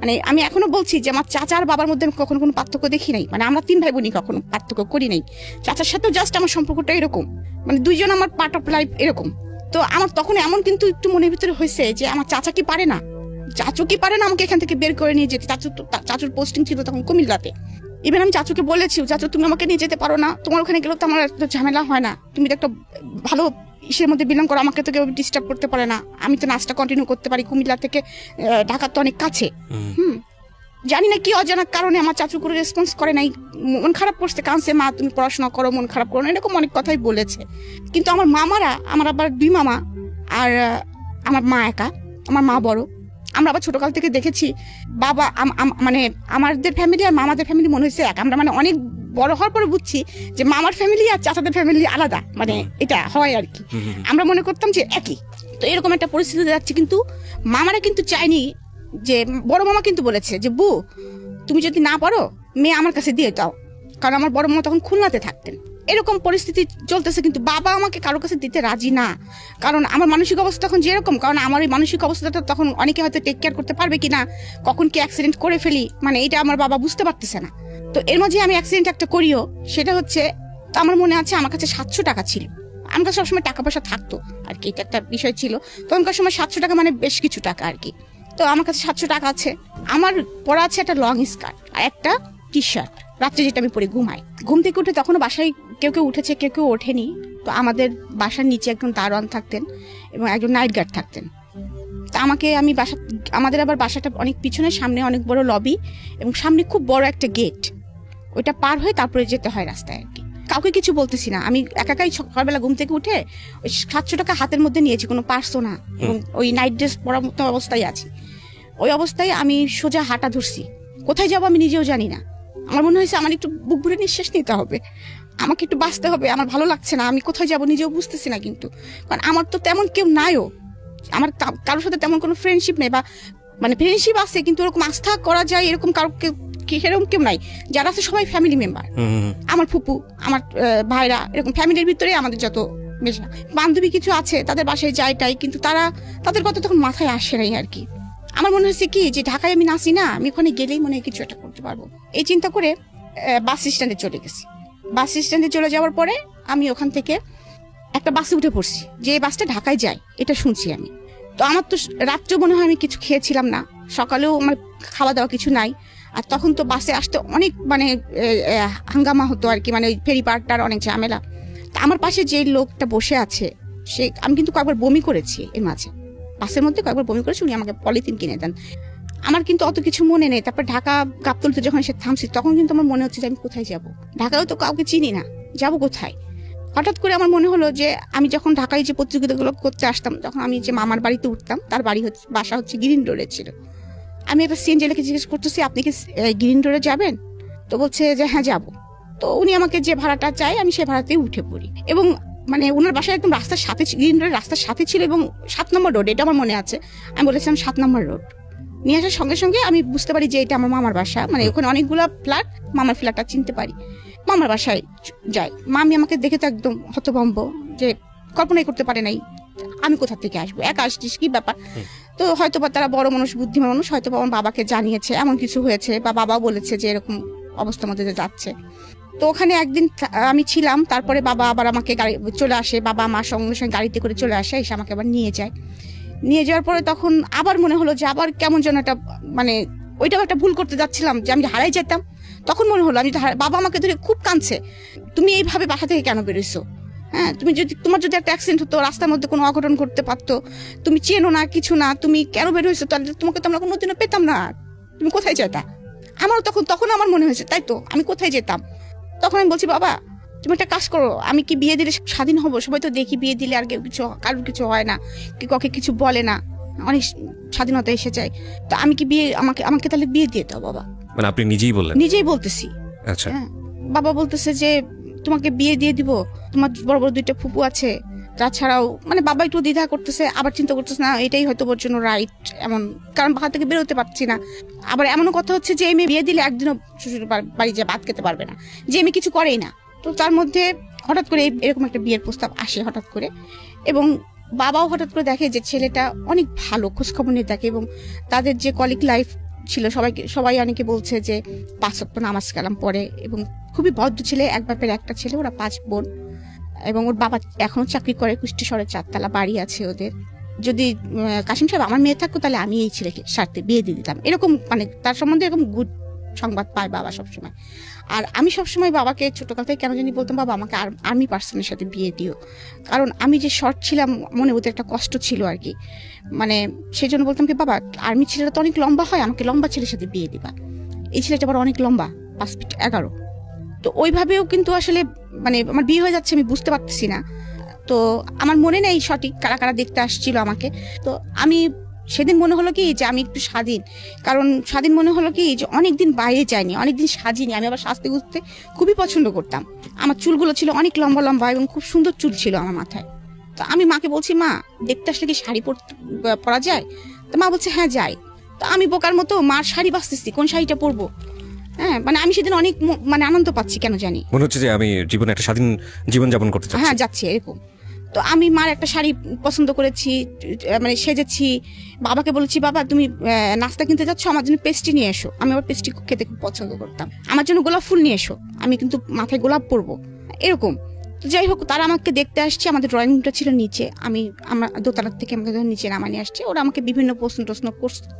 মানে আমি এখনো বলছি যে আমার চাচা আর বাবার মধ্যে কখনো কোনো পার্থক্য দেখি নাই, মানে আমরা 3 ভাই বোনই কখনো পার্থক্য করি নাই। চাচার সাথেও জাস্ট আমার সম্পর্কটা এরকম, মানে দুইজন আমার পার্ট অফ লাইফ এরকম। তো আমার তখন এমন কিন্তু একটু মনের ভিতরে হয়েছে যে আমার চাচা কি পারে না, চাচু কি পারে না আমাকে এখান থেকে বের করে নিয়ে যেতে। চাচুর পোস্টিং ছিল তখন কুমিল্লাতে। ইভেন আমি চাচুকে বলেছি, চাচু তুমি আমাকে নিয়ে যেতে পারো না, তোমার ওখানে গেলেও তো আমার এত ঝামেলা হয় না, তুমি তো একটা ভালো ইসের মধ্যে বিলং করো, আমাকে তো কেউ ডিস্টার্ব করতে পারে না, আমি তো নাচটা কন্টিনিউ করতে পারি, কুমিল্লা থেকে ঢাকা তো অনেক কাছে। জানি না কি অজানা কারণে আমার চাচু করে রেসপন্স করে নাই, মন খারাপ করছে, কাঁদছে, মা তুমি পড়াশোনা করো, মন খারাপ করো না, এরকম অনেক কথাই বলেছে। কিন্তু আমার মামারা, আমার আবার 2 মামা আর আমার মা একা, আমার মা বড়। আমরা আবার ছোটকাল থেকে দেখেছি বাবা, মানে আমাদের ফ্যামিলি আর মামাদের ফ্যামিলি মনে হয়েছে এক। আমরা মানে অনেক বড় হওয়ার পরে বুঝছি যে মামার ফ্যামিলি আর চাচাদের ফ্যামিলি আলাদা, মানে এটা হয় আর কি। আমরা মনে করতাম যে একই। তো এরকম একটা পরিস্থিতি যাচ্ছে, কিন্তু মামারা কিন্তু চায়নি যে, বড় মামা কিন্তু বলেছে যে বু তুমি যদি না পারো মেয়ে আমার কাছে দিয়ে দাও, কারণ আমার বড় মামা তখন খুলনাতে থাকতেন। এরকম পরিস্থিতি চলতেছে, কিন্তু বাবা আমাকে কারোর কাছে দিতে রাজি না, কারণ আমার মানসিক অবস্থা তখন যেরকম, কারণ আমার এই মানসিক অবস্থাটা তখন অনেকে হয়তো টেক কেয়ার করতে পারবে কিনা, কখন কি অ্যাক্সিডেন্ট করে ফেলি, মানে এটা আমার বাবা বুঝতে পারতেছে না। তো এর মাঝে আমি অ্যাক্সিডেন্ট একটা করিও, সেটা হচ্ছে আমার মনে আছে আমার কাছে 700 টাকা ছিল। আমার কাছে সবসময় টাকা পয়সা থাকতো আর কি, এটা একটা বিষয় ছিল তখনকার সময়। 700 টাকা মানে বেশ কিছু টাকা আর কি। তো আমার কাছে 700 টাকা আছে, আমার পরা আছে একটা লং স্কার্ট আর একটা টি শার্ট, রাত্রে যেটা আমি পরে ঘুমাই। ঘুম থেকে উঠে তখনও বাসায় কেউ কেউ উঠেছে, কেউ কেউ ওঠেনি। তো আমাদের বাসার নিচে একজন দারোয়ান থাকতেন এবং একজন নাইট গার্ড থাকতেন। তা আমাদের আবার বাসাটা অনেক পিছনে, সামনে অনেক বড় লবি এবং সামনে খুব বড় একটা গেট, ওইটা পার হয়ে তারপরে যেতে হয় রাস্তায় আর কি। কাউকে কিছু বলতেছি না, আমি একাই সকালবেলা ঘুম থেকে উঠে ওই 700 টাকা হাতের মধ্যে নিয়েছি, কোনো পার্সও না, এবং ওই নাইট ড্রেস পরা মতো অবস্থায় আছি। ওই অবস্থায় আমি সোজা হাঁটা ধরছি, কোথায় যাবো আমি নিজেও জানি না। আমার মনে হয়েছে আমার একটু বুক ভরে নিঃশ্বাস নিতে হবে, আমাকে একটু বাঁচতে হবে, আমার ভালো লাগছে না, আমি কোথায় যাবো নিজেও বুঝতেছি না। কিন্তু কারণ আমার তো তেমন কেউ নাইও, আমার কারোর সাথে তেমন কোনো ফ্রেন্ডশিপ নেই, বা মানে ফ্রেন্ডশিপ আছে কিন্তু ওরকম আস্থা করা যায় এরকম কারো সেরকম কেউ নাই, যারা আছে সবাই ফ্যামিলি মেম্বার। আমার ফুপু, আমার ভাইরা, এরকম ফ্যামিলির ভিতরে আমাদের যত মেশা বান্ধবী কিছু আছে, তাদের বাসায় যাইটাই, কিন্তু তাদের কথা তখন মাথায় আসে নাই আর কি। আমার মনে হচ্ছে কি যে ঢাকায় আমি নাচি না, আমি ওখানে গেলেই মনে হয় কিছু একটা করতে পারবো, এই চিন্তা করে বাস স্ট্যান্ডে চলে গেছি। বাস স্ট্যান্ডে চলে যাওয়ার পরে আমি ওখান থেকে একটা বাসে উঠে পড়ছি, যে বাসটা ঢাকায় যায় এটা শুনছি আমি। তো আমার তো রাত্রে মনে হয় আমি কিছু খেয়েছিলাম না, সকালেও আমার খাওয়া দাওয়া কিছু নাই। আর তখন তো বাসে আসতে অনেক মানে হাঙ্গামা হতো আর কি, মানে ওই ফেরি পার্কটার অনেক ঝামেলা। তা আমার পাশে যে লোকটা বসে আছে, আমি কিন্তু কয়েকবার বমি করেছি এর মাঝে, বাসের মধ্যে কয়েকবার বমি করেছি, উনি আমাকে পলিথিন কিনে দেন। আমার কিন্তু অত কিছু মনে নেই। তারপর ঢাকা গাবতলীতে যখন এসে থামছি, তখন কিন্তু আমার মনে হচ্ছে যে আমি কোথায় যাব, ঢাকায়ও তো কাউকে চিনি না, যাব কোথায়। হঠাৎ করে আমার মনে হলো যে আমি যখন ঢাকায় যে প্রতিযোগিতাগুলো করতে আসতাম, তখন আমি যে মামার বাড়িতে উঠতাম, তার বাসা হচ্ছে গ্রিন রোডে ছিল। আমি একটা সিএনজিকে জিজ্ঞেস করতেছি, আপনি কি গ্রিন রোডে যাবেন? তো বলছে যে হ্যাঁ যাবো। তো উনি আমাকে যে ভাড়াটা চাই, আমি সে ভাড়াতেই উঠে পড়ি। এবং মানে ওনার বাসায় একদম রাস্তার সাথে, গ্রিন রোডের রাস্তার সাথে ছিল, এবং 7 নম্বর রোড, এটা আমার মনে আছে। আমি বলেছিলাম 7 নম্বর রোড। নিয়ে আসার সঙ্গে সঙ্গে আমি বুঝতে পারি যে এটা আমার মামার বাসা, মানে ওখানে অনেকগুলো ফ্ল্যাট, মামার ফ্ল্যাটটা চিনতে পারি। মামার বাসায় যাই, মামি আমাকে দেখে তো একদম হতভম্ব, যে কল্পনাই করতে পারে নাই আমি কোথা থেকে আসবো, একা আসছিস কি ব্যাপার। তো হয়তো বা তারা বড় মানুষ, বুদ্ধিমান মানুষ, হয়তো বা আমার বাবাকে জানিয়েছে এমন কিছু হয়েছে, বা বাবা বলেছে যে এরকম অবস্থার মধ্যে যাচ্ছে। তো ওখানে একদিন আমি ছিলাম, তারপরে বাবা আবার আমাকে গাড়ি চলে আসে, বাবা আমার সঙ্গে সঙ্গে গাড়িতে করে চলে আসে, এসে আমাকে আবার নিয়ে যায়। নিয়ে যাওয়ার পরে তখন আবার মনে হলো যে আবার কেমন যেন একটা, মানে ওইটাও একটা ভুল করতে যাচ্ছিলাম, যে আমি হারাই যেতাম। তখন মনে হলো বাবা আমাকে ধরে খুব কাঁদছে, তুমি এইভাবে বাসা থেকে কেন বেরোইছো? হ্যাঁ, তোমার যদি একটা অ্যাক্সিডেন্ট হতো, রাস্তার মধ্যে কোনো অঘটন ঘটতে পারতো, তুমি চেনো না, কিছু না, তুমি কেন বের হয়েছো? তাহলে তোমাকে তো আমরা কোনোদিনও পেতাম না, তুমি কোথায় যেতা? আমারও তখন আমার মনে হয়েছে, তাই তো আমি কোথায় যেতাম। তখন আমি বলছি, বাবা তুমি একটা কাজ করো, আমি কি বিয়ে দিলে স্বাধীন হবো? সবাই তো দেখি বিয়ে দিলে আর কারোর কিছু হয় না, কাউকে কিছু বলে না, অনেক স্বাধীনতা এসে যায়। তো আমি কি বিয়ে, আমাকে তাহলে বিয়ে দিয়ে দাও বাবা। মানে আপনি নিজেই বললেন? নিজেই বলতেছি। আচ্ছা। হ্যাঁ, বাবা বলতেছে যে তোমাকে বিয়ে দিয়ে দিব, তোমার বড় বড় 2টা ফুপু আছে, তাছাড়াও মানে বাবা একটু দ্বিধা করতেছে, আবার চিন্তা করতেছে না এটাই হয়তো ওর জন্য রাইট, এমন কারণ বাসা থেকে বেরোতে পারছি না। আবার এমনও কথা হচ্ছে যে মেয়ে বিয়ে দিলে একদিনও শ্বশুর বাড়ি যে ভাত খেতে পারবে না, যে মেয়ে কিছু করেই না। তো তার মধ্যে হঠাৎ করে এরকম একটা বিয়ের প্রস্তাব আসে হঠাৎ করে, এবং বাবাও হঠাৎ করে দেখে যে ছেলেটা অনেক ভালো, খোঁজখবর নিয়ে দেখে, এবং তাদের যে কলিগ লাইফ ছিল, সবাই অনেকে বলছে যে 5 ওয়াক্ত নামাজ কালাম পড়ে, এবং খুবই ভদ্র ছেলে, এক বাপের একটা ছেলে, ওরা 5 বোন, এবং ওর বাবা এখনো চাকরি করে, কুষ্টি শহরে 4 তলা বাড়ি আছে ওদের। যদি কাশিম সাহেব আমার মেয়ে থাকতো, তাহলে আমি এই ছেলেকে সাথে বিয়ে দিয়ে দিতাম, এরকম মানে তার সম্বন্ধে এরকম গুড সংবাদ পায় বাবা সবসময়। আর আমি সবসময় বাবাকে ছোটকাল থেকে কেন জানি বলতাম, বাবা আমাকে আর্মি পার্সনের সাথে বিয়ে দিও, কারণ আমি যে শর্ট ছিলাম, মনে ওদের একটা কষ্ট ছিল আর কি, মানে সেই জন্য বলতাম কি, বাবা আর্মি ছেলেরা তো অনেক লম্বা হয়, আমাকে লম্বা ছেলের সাথে বিয়ে দিবা। এই ছেলেটা আবার অনেক লম্বা, 5 ফিট 11। তো ওইভাবেও কিন্তু আসলে মানে আমার বিয়ে হয়ে যাচ্ছে, আমি বুঝতে পারতেছি না। তো আমার মনে নেই সঠিক কারা কারা দেখতে আসছিল আমাকে। তো আমি সেদিন মনে হলো কি যে আমি একটু স্বাধীন, কারণ স্বাধীন মনে হলো কি যে অনেকদিন বাইরে যাইনি, অনেকদিন সাজিনি। আমি আবার সাজতে গুজতে খুবই পছন্দ করতাম, আমার চুলগুলো ছিল অনেক লম্বা লম্বা, এবং খুব সুন্দর চুল ছিল আমার মাথায়। তো আমি মাকে বলছি, মা দেখতে আসলে কি শাড়ি পরা যায়? তো মা বলছে হ্যাঁ যাই। তো আমি বোকার মতো মার শাড়ি বাঁচতেছি, কোন শাড়িটা পরবো। হ্যাঁ, মানে আমি সেদিন অনেক মানে আনন্দ পাচ্ছি, কেন জানি মনে হচ্ছে যে আমি জীবনে একটা স্বাধীন জীবন যাপন করতে চাচ্ছি। হ্যাঁ, যাচ্ছি এরকম। তো আমি মার একটা শাড়ি পছন্দ করেছি, মানে সেজেছি, বাবাকে বলেছি, বাবা তুমি নাস্তা কিনতে যাচ্ছ, আমার জন্য পেস্ট্রি নিয়ে এসো। আমি আবার পেস্ট্রি খেতে খুব পছন্দ করতাম, আমার জন্য গোলাপ ফুল নিয়ে এসো, আমি কিন্তু মাথায় গোলাপ পরবো, এরকম। যাই হোক, তারা আমাকে দেখতে আসছে, আমাদের ড্রয়িং রুমটা ছিল নিচে, আমরা দোতলার থেকে আমাকে নিচে নামা নিয়ে আসছে। ওরা আমাকে বিভিন্ন প্রশ্ন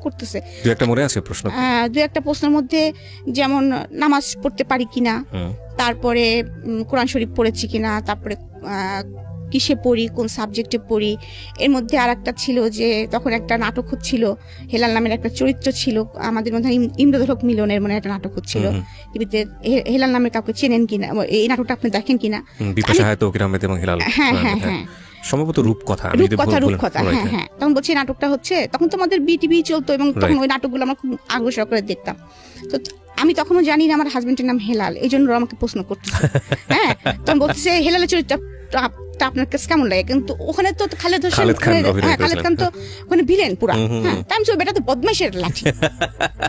করতেছে। 2-1টা মনে আছে প্রশ্ন? 2-1টা প্রশ্নের মধ্যে যেমন নামাজ পড়তে পারি কিনা, তারপরে কোরআন শরীফ পড়েছি কিনা, তারপরে কিসে পড়ি, কোন সাবজেক্টে পড়ি। এর মধ্যে আর একটা ছিল যে তখন একটা নাটক হচ্ছিল, হেলাল নামের একটা চরিত্র ছিল আমাদের মধ্যে, ইন্দ্রধরক মিলনের মনে একটা নাটক হচ্ছিল টিভিতে। হেলাল নামের কাউকে চেনেন কিনা, এই নাটকটা আপনি দেখেন কিনা? হ্যাঁ হ্যাঁ হ্যাঁ, সম্ভবত রূপকথা। হ্যাঁ হ্যাঁ, তখন বলছি নাটকটা হচ্ছে, তখন তো আমাদের বিটিভি চলতো, এবং তখন ওই নাটকগুলো আমরা খুব আগ্রহ করে দেখতাম। তো আমি তখনও জানি না আমার হাজবেন্ডের নাম হেলাল, এই জন্য আমাকে প্রশ্ন করতেছে। হ্যাঁ, তখন বলছে হেলালের চরিত্রটা নাটকটা আপনার কাছে কেমন লাগে? কিন্তু ওখানে তো খালেদ খান তো ওখানে ভিলেন পুরা। আমি তো বেটা তো বদমাইশের লাঠি,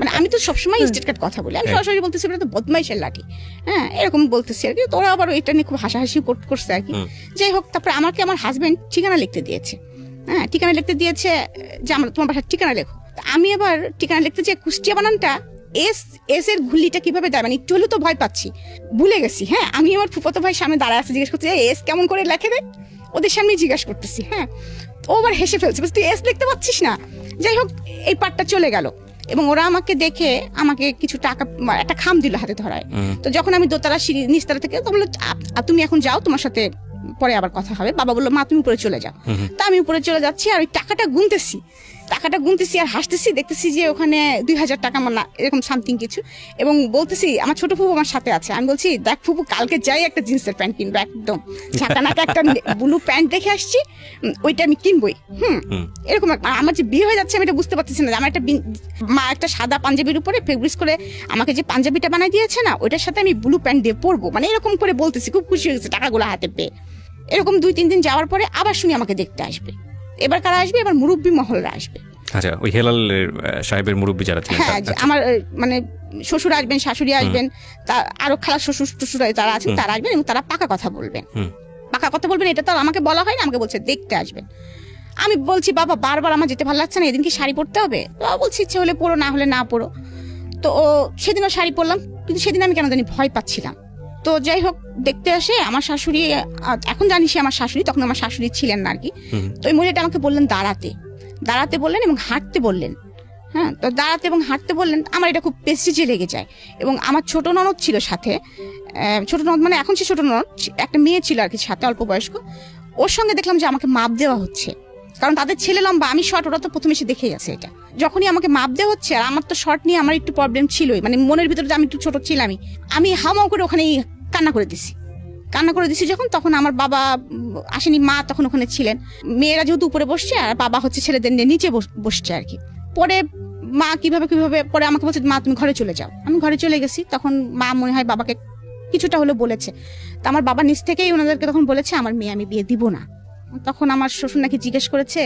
মানে আমি তো সবসময় স্টেট কাট কথা বলি, আমি সরাসরি বলতেছি বেটা তো বদমাইশের লাঠি, হ্যাঁ এরকম বলতেছি আর কি। তোরা আবার এটা নিয়ে খুব হাসাহাসি করছে আর কি। যাই হোক, তারপরে আমাকে আমার হাজবেন্ড ঠিকানা লিখতে দিয়েছে, হ্যাঁ ঠিকানা লিখতে দিয়েছে যে আমার তোমার বাসার ঠিকানা লেখো। আমি আবার ঠিকানা লিখতে যে কুষ্টিয়া বানানটা এস এর ঘুলিটা কিভাবে দেয়, মানে একটু হলেও তো ভয় পাচ্ছি, ভুলে গেছি। হ্যাঁ আমি আমার ফুফাতো ভাই সামনে দাঁড়ায় আছে, জিজ্ঞেস করতে এস কেমন করে লেখে রে, ওদের সামনে জিজ্ঞাসা করতেছি। হ্যাঁ ও আবার হেসে ফেলছে, তুই এস লিখতে পারছিস না। যাই হোক, এই পার্টটা চলে গেল এবং ওরা আমাকে দেখে আমাকে কিছু টাকা, একটা খাম দিল হাতে ধরায়। তো যখন আমি দোতলা সিঁড়ি নিচতলা থেকে, তো বললো তুমি এখন যাও, তোমার সাথে পরে আবার কথা হবে। বাবা বললো মা তুমি উপরে চলে যাও। তা আমি উপরে চলে যাচ্ছি আর ওই টাকাটা গুনতেছি আর হাসতেছি, দেখতেছি যে ওখানে 2000 টাকা আমার এরকম সামথিং কিছু, এবং বলতেছি আমার ছোট ফুপু আমার সাথে আছে। আমি বলছি দেখ ফুপু, কালকে যাই একটা জিন্সের প্যান্ট কিনবো, একদম ঝাঁকানাকা একটা ব্লু প্যান্ট দেখে আসছি, ওইটা আমি কিনবই। এরকম আমার যে বিয়ে হয়ে যাচ্ছে আমি এটা বুঝতে পারতেছি না। আমার একটা মা একটা সাদা পাঞ্জাবির উপরে ফেব্রিক্স করে আমাকে যে পাঞ্জাবিটা বানাই দিয়েছে না, ওইটার সাথে আমি ব্লু প্যান্ট দিয়ে পরবো, মানে এরকম করে বলতেছি। খুব খুশি হয়ে গেছে টাকাগুলো হাতে পেয়ে। এরকম 2-3 দিন যাওয়ার পরে আবার শুনি আমাকে দেখতে আসবে। এবার কারা আসবে? এবার মুরব্বী মহলরা আসবে। আচ্ছা, ওই হেলাল সাহেবের মুরব্বী যারা ছিলেন, হ্যাঁ আমার মানে শ্বশুর আসবেন, শাশুড়ি আসবেন, তা আরো খালা শ্বশুর টশুর যারা আছেন তারা আসবেন, এবং তারা পাকা কথা বলবেন। এটা তো আমাকে বলা হয় না, আমাকে বলছে দেখতে আসবেন। আমি বলছি বাবা বারবার আমার যেতে ভালো লাগছে না, এদিন কি শাড়ি পরতে হবে? বাবা বলছি ইচ্ছে হলে পরো, না হলে না পরো। তো সেদিনও শাড়ি পরলাম, কিন্তু সেদিন আমি কেন জানি ভয় পাচ্ছিলাম। তো যাই হোক, দেখতে আসে আমার শাশুড়ি, এখন জানি সে আমার শাশুড়ি, তখন আমার শাশুড়ি ছিলেন না আর কি। তো ওই মহিলাটা আমাকে বললেন দাঁড়াতে বললেন এবং হাঁটতে বললেন। হ্যাঁ, তো দাঁড়াতে এবং হাঁটতে বললেন। আমার এটা খুব প্রেস্টিজে লেগে যায়। এবং আমার ছোট ননদ ছিল সাথে, ছোট ননদ মানে এখন সে ছোট ননদ, একটা মেয়ে ছিল আর কি সাথে, অল্প বয়স্ক। ওর সঙ্গে দেখলাম যে আমাকে মাপ দেওয়া হচ্ছে, কারণ তাদের ছেলে লম্বা, আমি শর্ট, ওরা তো প্রথমে এসে দেখে গেছে এটা। যখনই আমাকে মাপ দেওয়া হচ্ছে, আর আমার তো শর্ট নিয়ে আমার একটু প্রবলেম ছিলই, মানে মনের ভিতরে যে আমি একটু ছোট ছিলামই, আমি হাওমাও করে ওখানেই কান্না করে দিছি যখন, তখন আমার বাবা আসেনি, মা তখন ওখানে ছিলেন। মেয়েরা যেহেতু উপরে বসছে আর বাবা হচ্ছে ছেলেদের নিচে বসছে আর কি। পরে মা কিভাবে পরে আমাকে বলছে মা তুমি ঘরে চলে যাও। আমি ঘরে চলে গেছি। তখন মা মনে হয় বাবাকে কিছুটা হলে বলেছে। তা আমার বাবা নিজ থেকেই ওনাদেরকে তখন বলেছে আমার মেয়ে আমি বিয়ে দিব না। তখন আমার শ্বশুর নাকি জিজ্ঞেস করেছে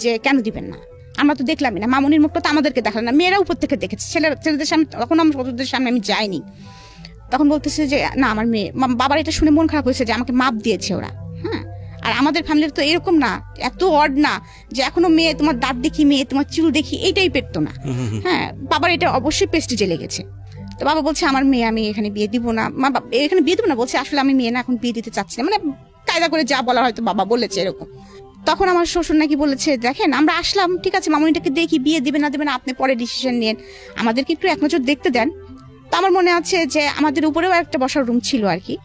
যে কেন দিবেন না, আমরা তো দেখলামই না, মামনির মুখটা তো আমাদেরকে দেখালেন না, মেয়েরা উপর থেকে দেখেছে, ছেলেদের সামনে, তখন আমার শ্বশুরদের সামনে আমি যাইনি। তখন বলতেছে যে না আমার মেয়ে, বাবার এটা শুনে মন খারাপ হয়েছে যে আমাকে মাপ দিয়েছে ওরা। হ্যাঁ, আর আমাদের ফ্যামিলির তো এরকম না, এত অড না যে এখনো মেয়ে তোমার দাঁত দেখি, মেয়ে তোমার চুল দেখি, এইটাই পেরতো না। হ্যাঁ, বাবার এটা অবশ্যই প্রেস্টিজে লেগেছে। তো বাবা বলছে আমার মেয়ে আমি এখানে বিয়ে দিব না, এখানে বিয়ে দিব না বলছে, আসলে আমি মেয়ে না এখন বিয়ে দিতে চাচ্ছি না, মানে কায়দা করে যা বলা হয়তো বাবা বলেছে এরকম। তখন আমার শ্বশুর নাকি বলেছে দেখেন আমরা আসলাম, ঠিক আছে মামনিটাকে দেখি, বিয়ে দিবে না দেবে না আপনি পরে ডিসিশন নেন, আমাদেরকে একটু এক নজর দেখতে দেন। তো আমার মনে আছে যে আমাদের উপরেও একটা বসার রুম ছিল আর কি।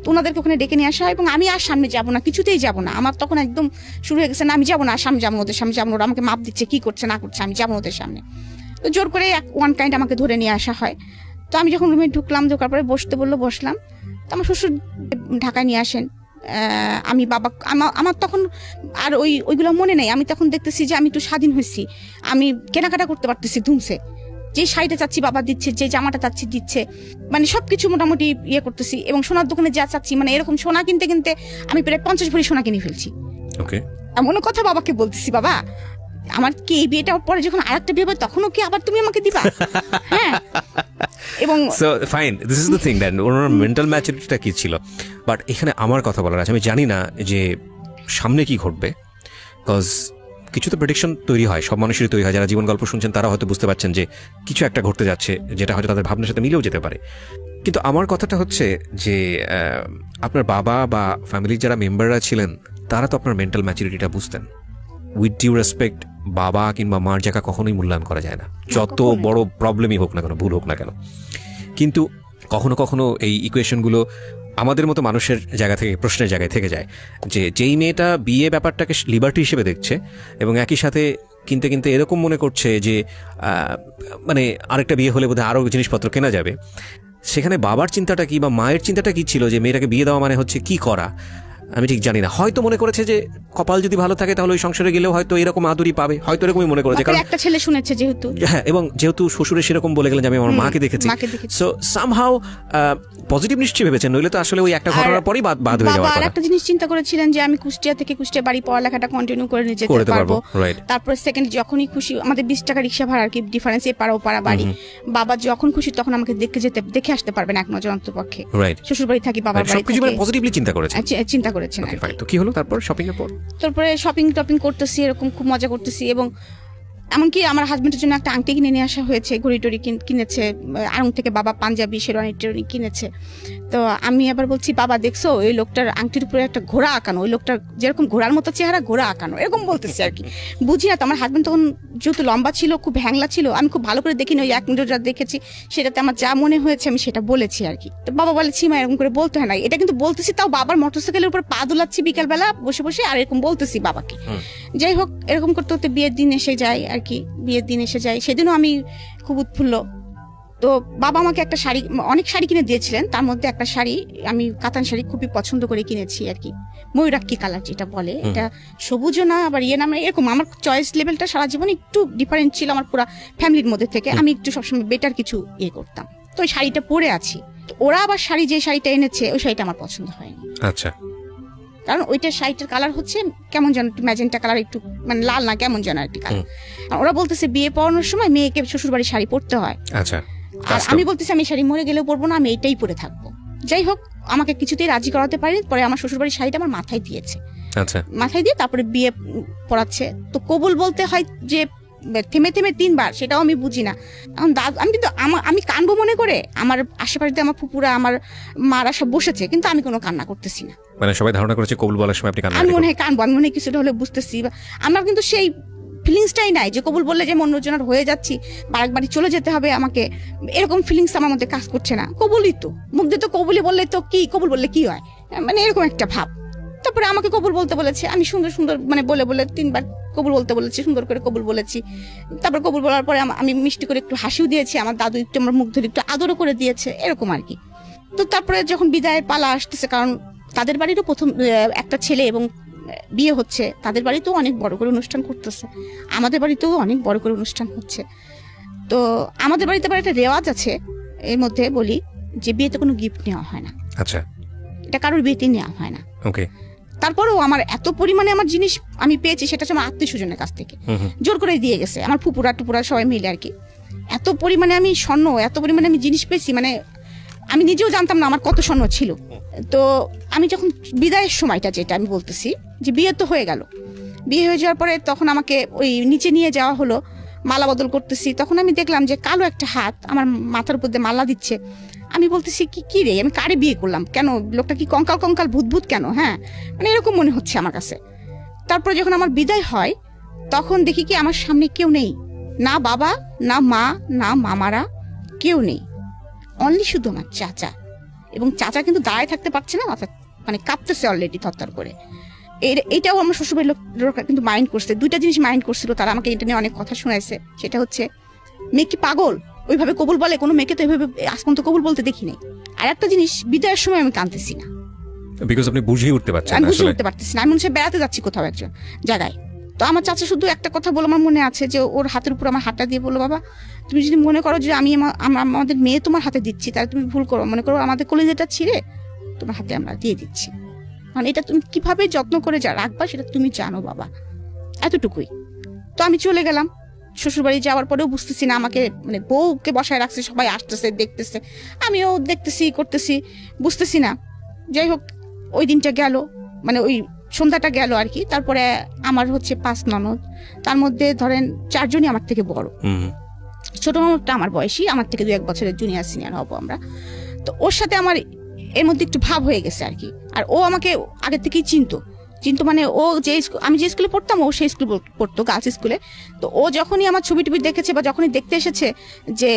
তো ওনাদেরকে ওখানে ডেকে নিয়ে আসা হয় এবং আমি আর সামনে যাবো না, কিছুতেই যাবো না। আমার তখন একদম শুরু হয়ে গেছে, না আমি যাবো না, সামনে যাবো, ওদের সামনে যাবো, ওরা আমাকে মাপ দিচ্ছে, কি করছে না করছে, আমি যাবো ওদের সামনে। তো জোর করে ওয়ান কাইন্ড আমাকে ধরে নিয়ে আসা হয়। তো আমি যখন রুমে ঢোকার পরে বসতে বললো, বসলাম। তো আমার শ্বশুর ঢাকায় নিয়ে আসেন, আমি বাবা আমার তখন আর ওইগুলো মনে নেই। আমি তখন দেখতেছি যে আমি একটু স্বাধীন হয়েছি, আমি কেনাকাটা করতে পারতেছি ধুমসে, যে শাড়িটা চাচ্ছি বাবা দিচ্ছে, যে জামাটা চাচ্ছি দিচ্ছে, মানে সবকিছু মোটামুটি ইয়ে করতেছি। এবং সোনার দোকানে যা চাচ্ছি, মানে এরকম সোনা কিনতে কিনতে আমি প্রায় 50 ভরি সোনা কিনে ফেলছি। এমনও কথা বাবাকে বলতেছি, বাবা আমার কি এই বিয়েটা পরে যখন আরেকটা বিয়ে হবে তখনও কি আবার তুমি আমাকে দিবা? হ্যাঁ, এবং so fine, this is the thing that ওনার মেন্টাল ম্যাচুরিটিটা কি ছিল। বাট এখানে আমার কথা বলার আছে, আমি জানি না যে সামনে কি ঘটবে, বিকজ কিছু তো প্রেডিকশন তৈরি হয়, সব মানুষেরই তৈরি হয়। যারা জীবন গল্প শুনছেন তারা হয়তো বুঝতে পারছেন যে কিছু একটা ঘটতে যাচ্ছে, যেটা হয়তো তাদের ভাবনার সাথে মিলেও যেতে পারে। কিন্তু আমার কথাটা হচ্ছে যে আপনার বাবা বা ফ্যামিলির যারা মেম্বাররা ছিলেন তারা তো আপনার মেন্টাল ম্যাচুরিটিটা বুঝতেন। উইথ ডিউ রেসপেক্ট, বাবা কিংবা মার জায়গা কখনোই মূল্যায়ন করা যায় না, যত বড় প্রবলেমই হোক না কেন, ভুল হোক না কেন। কিন্তু কখনো কখনো এই ইকুয়েশনগুলো আমাদের মতো মানুষের জায়গা থেকে, প্রশ্নের জায়গায় থেকে যায় যে যেই মেয়েটা বিয়ে ব্যাপারটাকে লিবার্টি হিসেবে দেখছে এবং একই সাথে কিনতে কিনতে এরকম মনে করছে যে মানে আরেকটা বিয়ে হলে বোধহয় আরও জিনিসপত্র কেনা যাবে, সেখানে বাবার চিন্তাটা কি বা মায়ের চিন্তাটা কি ছিল যে মেয়েটাকে বিয়ে দেওয়া মানে হচ্ছে কি করা, আমি ঠিক জানি না, হয়তো মনে করেছে যে কপাল যদি ভালো থাকে তাহলে ওই সংসারে গেলেও হয়তো এরকম আদরই পাবে, হয়তো এরকমই মনে করেছে, কারণ একটা ছেলে শুনেছে যেহেতু। হ্যাঁ, এবং যেহেতু শ্বশুরে সেরকম বলে গেলেন যে আমি আমার মাকে দেখেছি, সো সামহাউ পজিটিভ নিশ্চয়ই ভেবেছেন, নইলে তো আসলে ওই একটা ঘটনার পরই বাদ হয়ে যাওয়ার কথা। আর একটা জিনিস চিন্তা করেছিলেন যে আমি কুষ্টিয়া থেকে কুষ্টিয়া বাড়ি পড়ালেখাটা কন্টিনিউ করে নিয়ে যেতে পারবো। তারপর সেকেন্ড যখনই খুশি, আমাদের 20 টাকা রিক্সা ভাড়া আর কি ডিফারেন্স, এ পাড়া ও পাড়া বাড়ি, বাবা যখন খুশি তখন আমাকে দেখে আসতে পারবেন এক নজর অন্তপক্ষে। শ্বশুর বাড়ি থাকি, বাবার বাড়ি থাকি, পজিটিভলি চিন্তা করেছেন। তো কি হলো তারপর? শপিং এর পর তারপরে শপিং টপিং করতেছি, এরকম খুব মজা করতেছি, এবং এমনকি আমার হাজবেন্ডের জন্য একটা আংটি কিনে নিয়ে আসা হয়েছে, ঘড়ি টড়ি কিনেছে, আড়ং থেকে বাবা পাঞ্জাবি শেরওয়ানি টেরওয়ানি কিনেছে। তো আমি আবার বলছি, বাবা দেখছো ওই লোকটার আংটির উপরে একটা ঘোড়া আঁকানো, ওই লোকটার যেরকম ঘোড়ার মতো চেহারা, ঘোড়া আঁকানো, এরকম বলতেছি আর কি। বুঝি না তো, আমার হাজবেন্ড তখন যেহেতু লম্বা ছিল, খুব হ্যাংলা ছিল, আমি খুব ভালো করে দেখিনি, ওই এক মিনিট যা দেখেছি সেটাতে আমার যা মনে হয়েছে আমি সেটা বলেছি আর কি। তো বাবা বলে, ছিমা এরকম করে বলতে হয় না, এটা কিন্তু বলতেছি, তাও বাবার মোটরসাইকেলের উপর পা দুলাচ্ছি বিকালবেলা বসে বসে, আর এরকম বলতেছি বাবাকে। যাই হোক, এরকম করতে করতে বিয়ের দিন এসে যায় আর কি। বিয়ের দিন এসে যায়, সেদিনও আমি খুব উৎফুল্ল। তো বাবা আমাকে একটা শাড়ি, অনেক শাড়ি কিনে দিয়েছিলেন, তার মধ্যে একটা শাড়ি আমি কাতান শাড়ি খুবই পছন্দ করে কিনেছি আর কি, ময়ূরাক্ষী কালার যেটা বলে, এটা সবুজও না আবার ইয়ে না, এরকম আমার চয়েস লেভেলটা সারা জীবন একটু ডিফারেন্ট ছিল আমার পুরো ফ্যামিলির মধ্যে থেকে, আমি একটু সবসময় বেটার কিছু ইয়ে করতাম। তো ওই শাড়িটা পরে আছি, ওরা আবার শাড়ি যে শাড়িটা এনেছে ওই শাড়িটা আমার পছন্দ হয়নি। আচ্ছা, কারণ ওইটা শাড়িটার কালার হচ্ছে কেমন যেন একটু ম্যাজেন্টা কালার, একটু মানে লাল না কেমন যেন একটি কালার। ওরা বলতেছে বিয়ে পড়ানোর সময় মেয়েকে শ্বশুর বাড়ির শাড়ি পরতে হয়। আচ্ছা, আর আমি বলতেছি আমি শাড়ি মরে গেলেও পরবো না, আমি এইটাই পরে থাকবো। যাই হোক, আমাকে কিছুতেই রাজি করাতে পারিনি। পরে আমার শ্বশুর বাড়ির শাড়িটা আমার মাথায় দিয়েছে। আচ্ছা, মাথায় দিয়ে তারপরে বিয়ে পড়াচ্ছে। তো কবুল বলতে হয় যে থেমে থেমে 3 বার, সেটাও আমি বুঝি না। এখন আমি কিন্তু আমি কানবো মনে করে, আমার আশেপাশে আমার ফুপুরা, আমার মারা সব বসেছে, কিন্তু আমি কোনো কান্না করতেছি না। মানে সবাই ধারণা করেছে কবুল বলার সময় আপনি কান্না, আমি মনে হয় কানবো, আমি মনে হয় কিছুটা হলে বুঝতেছি। আমার কিন্তু সেই ফিলিংসটাই নাই যে কবুল বললে যে অন্যজনের হয়ে যাচ্ছি, বারাক বাড়ি চলে যেতে হবে আমাকে, এরকম ফিলিংস আমার মধ্যে কাজ করছে না। কবুলই তো, মুখ দিয়ে তো কবুলই বললে তো কি, কবুল বললে কি হয়, মানে এরকম একটা ভাব। তারপরে আমাকে কবুল বলতে বলেছে, আমি সুন্দর সুন্দর মানে বলে 3 বার কবুল বলতে বলেছি, সুন্দর করে কবুল বলেছি। তারপর কবুল বলার পরে আমি মিষ্টি করে একটু হাসিও দিয়েছি, আমার দাদু একটু আমার মুখ ধরে একটু আদরও করে দিয়েছে, এরকম আর কি। তো তারপরে যখন বিদায়ের পালা আসতেছে, কারণ তাদের বাড়িরও প্রথম একটা ছেলে এবং বিয়ে হচ্ছে, তাদের বাড়িতেও অনেক বড় করে অনুষ্ঠান করতেছে, আমাদের বাড়িতেও অনেক বড় করে অনুষ্ঠান হচ্ছে। তো আমাদের বাড়িতে আবার একটা রেওয়াজ আছে, এর মধ্যে বলি যে বিয়েতে কোনো গিফট নেওয়া হয় না। আচ্ছা, এটা কারোর বিয়েতে নেওয়া হয় না। ওকে। তারপরেও আমার এত পরিমাণে আমার জিনিস আমি পেয়েছি, সেটা হচ্ছে আমার আত্মীয় স্বজনের কাছ থেকে জোর করে দিয়ে গেছে, আমার ফুপুরা টুপুরা সবাই মিলে আর কি। এত পরিমাণে আমি স্বর্ণ, এত পরিমাণে আমি জিনিস পেয়েছি, মানে আমি নিজেও জানতাম না আমার কত স্বর্ণ ছিল। তো আমি যখন বিদায়ের সময়টা, যেটা আমি বলতেছি যে বিয়ে তো হয়ে গেল, বিয়ে হয়ে যাওয়ার পরে তখন আমাকে ওই নিচে নিয়ে যাওয়া হলো, মালা বদল করতেছি। তখন আমি দেখলাম যে কালো একটা হাত আমার মাথার উপর দিয়ে মালা দিচ্ছে। আমি বলতেছি কি রে, আমি কারে বিয়ে করলাম, কেন লোকটা কি কঙ্কাল কঙ্কাল ভূত কেন, হ্যাঁ মানে এরকম মনে হচ্ছে আমার কাছে। তারপরে যখন আমার বিদায় হয় তখন দেখি কি আমার সামনে কেউ নেই, না বাবা, না মা, না মামারা, কেউ নেই, অনলি শুধু আমার চাচা। এবং চাচা কিন্তু দাঁড়ায় থাকতে পারছে না, মানে কাঁপতেছে অলরেডি থরথর করে। এইটাও আমার শ্বশুরবাড়ির লোকরা কিন্তু মাইন্ড করছে, 2টা জিনিস মাইন্ড করছিল, তারা আমাকে এটা নিয়ে অনেক কথা শোনাইছে। সেটা হচ্ছে, মেয়ে কি পাগল, ওইভাবে কবুল বলে, কোনো মেয়েকে তো এইভাবে আজ পর্যন্ত কবুল বলতে দেখি নাই। আর একটা জিনিস, বিদায়ের সময় আমি কাঁদতেছি না, বিকজ আপনি বুঝিয়ে উঠতে পারছেন না, আমি বুঝে উঠতে পারতেছি না। আমি মনে হচ্ছে বেড়াতে যাচ্ছি কোথাও একজন জায়গায়। তো আমার চাচা শুধু একটা কথা বলে আমার মনে আছে, যে ওর হাতের উপর আমার হাতটা দিয়ে বললো, বাবা তুমি যদি মনে করো যে আমি আমাদের মেয়ে তোমার হাতে দিচ্ছি, তাহলে তুমি ভুল করো, মনে করো আমাদের কলিজাটা ছিঁড়ে তোমার হাতে আমরা দিয়ে দিচ্ছি, মানে এটা তুমি কিভাবে যত্ন করে রাখবা সেটা তুমি জানো বাবা, এতটুকুই। তো আমি চলে গেলাম। শ্বশুরবাড়ি যাওয়ার পরেও বুঝতেছি না, আমাকে মানে বউকে বসায় রাখছে, সবাই আসতেছে দেখতেছে, আমিও দেখতেছি করতেছি, বুঝতেছি না। যাই হোক, ওই দিনটা গেল, মানে ওই সন্ধ্যাটা গেল আর কি। তারপরে আমার হচ্ছে 5 ননদ, তার মধ্যে ধরেন 4 জনই আমার থেকে বড়। ছোট ননদটা আমার বয়সী, আমার থেকে 2-1 বছরের জুনিয়র সিনিয়র হবো আমরা। তো ওর সাথে আমার এর মধ্যে একটু ভাব হয়ে গেছে আর কি। আর ও আমাকে আগে থেকেই চিনতো, মানে ও যে আমি যে স্কুলে পড়তাম ও সেই স্কুলে পড়তো, গার্লস স্কুলে। তো ও যখনই আমার ছবি টবি দেখেছে বা যখনই দেখতে এসেছে যে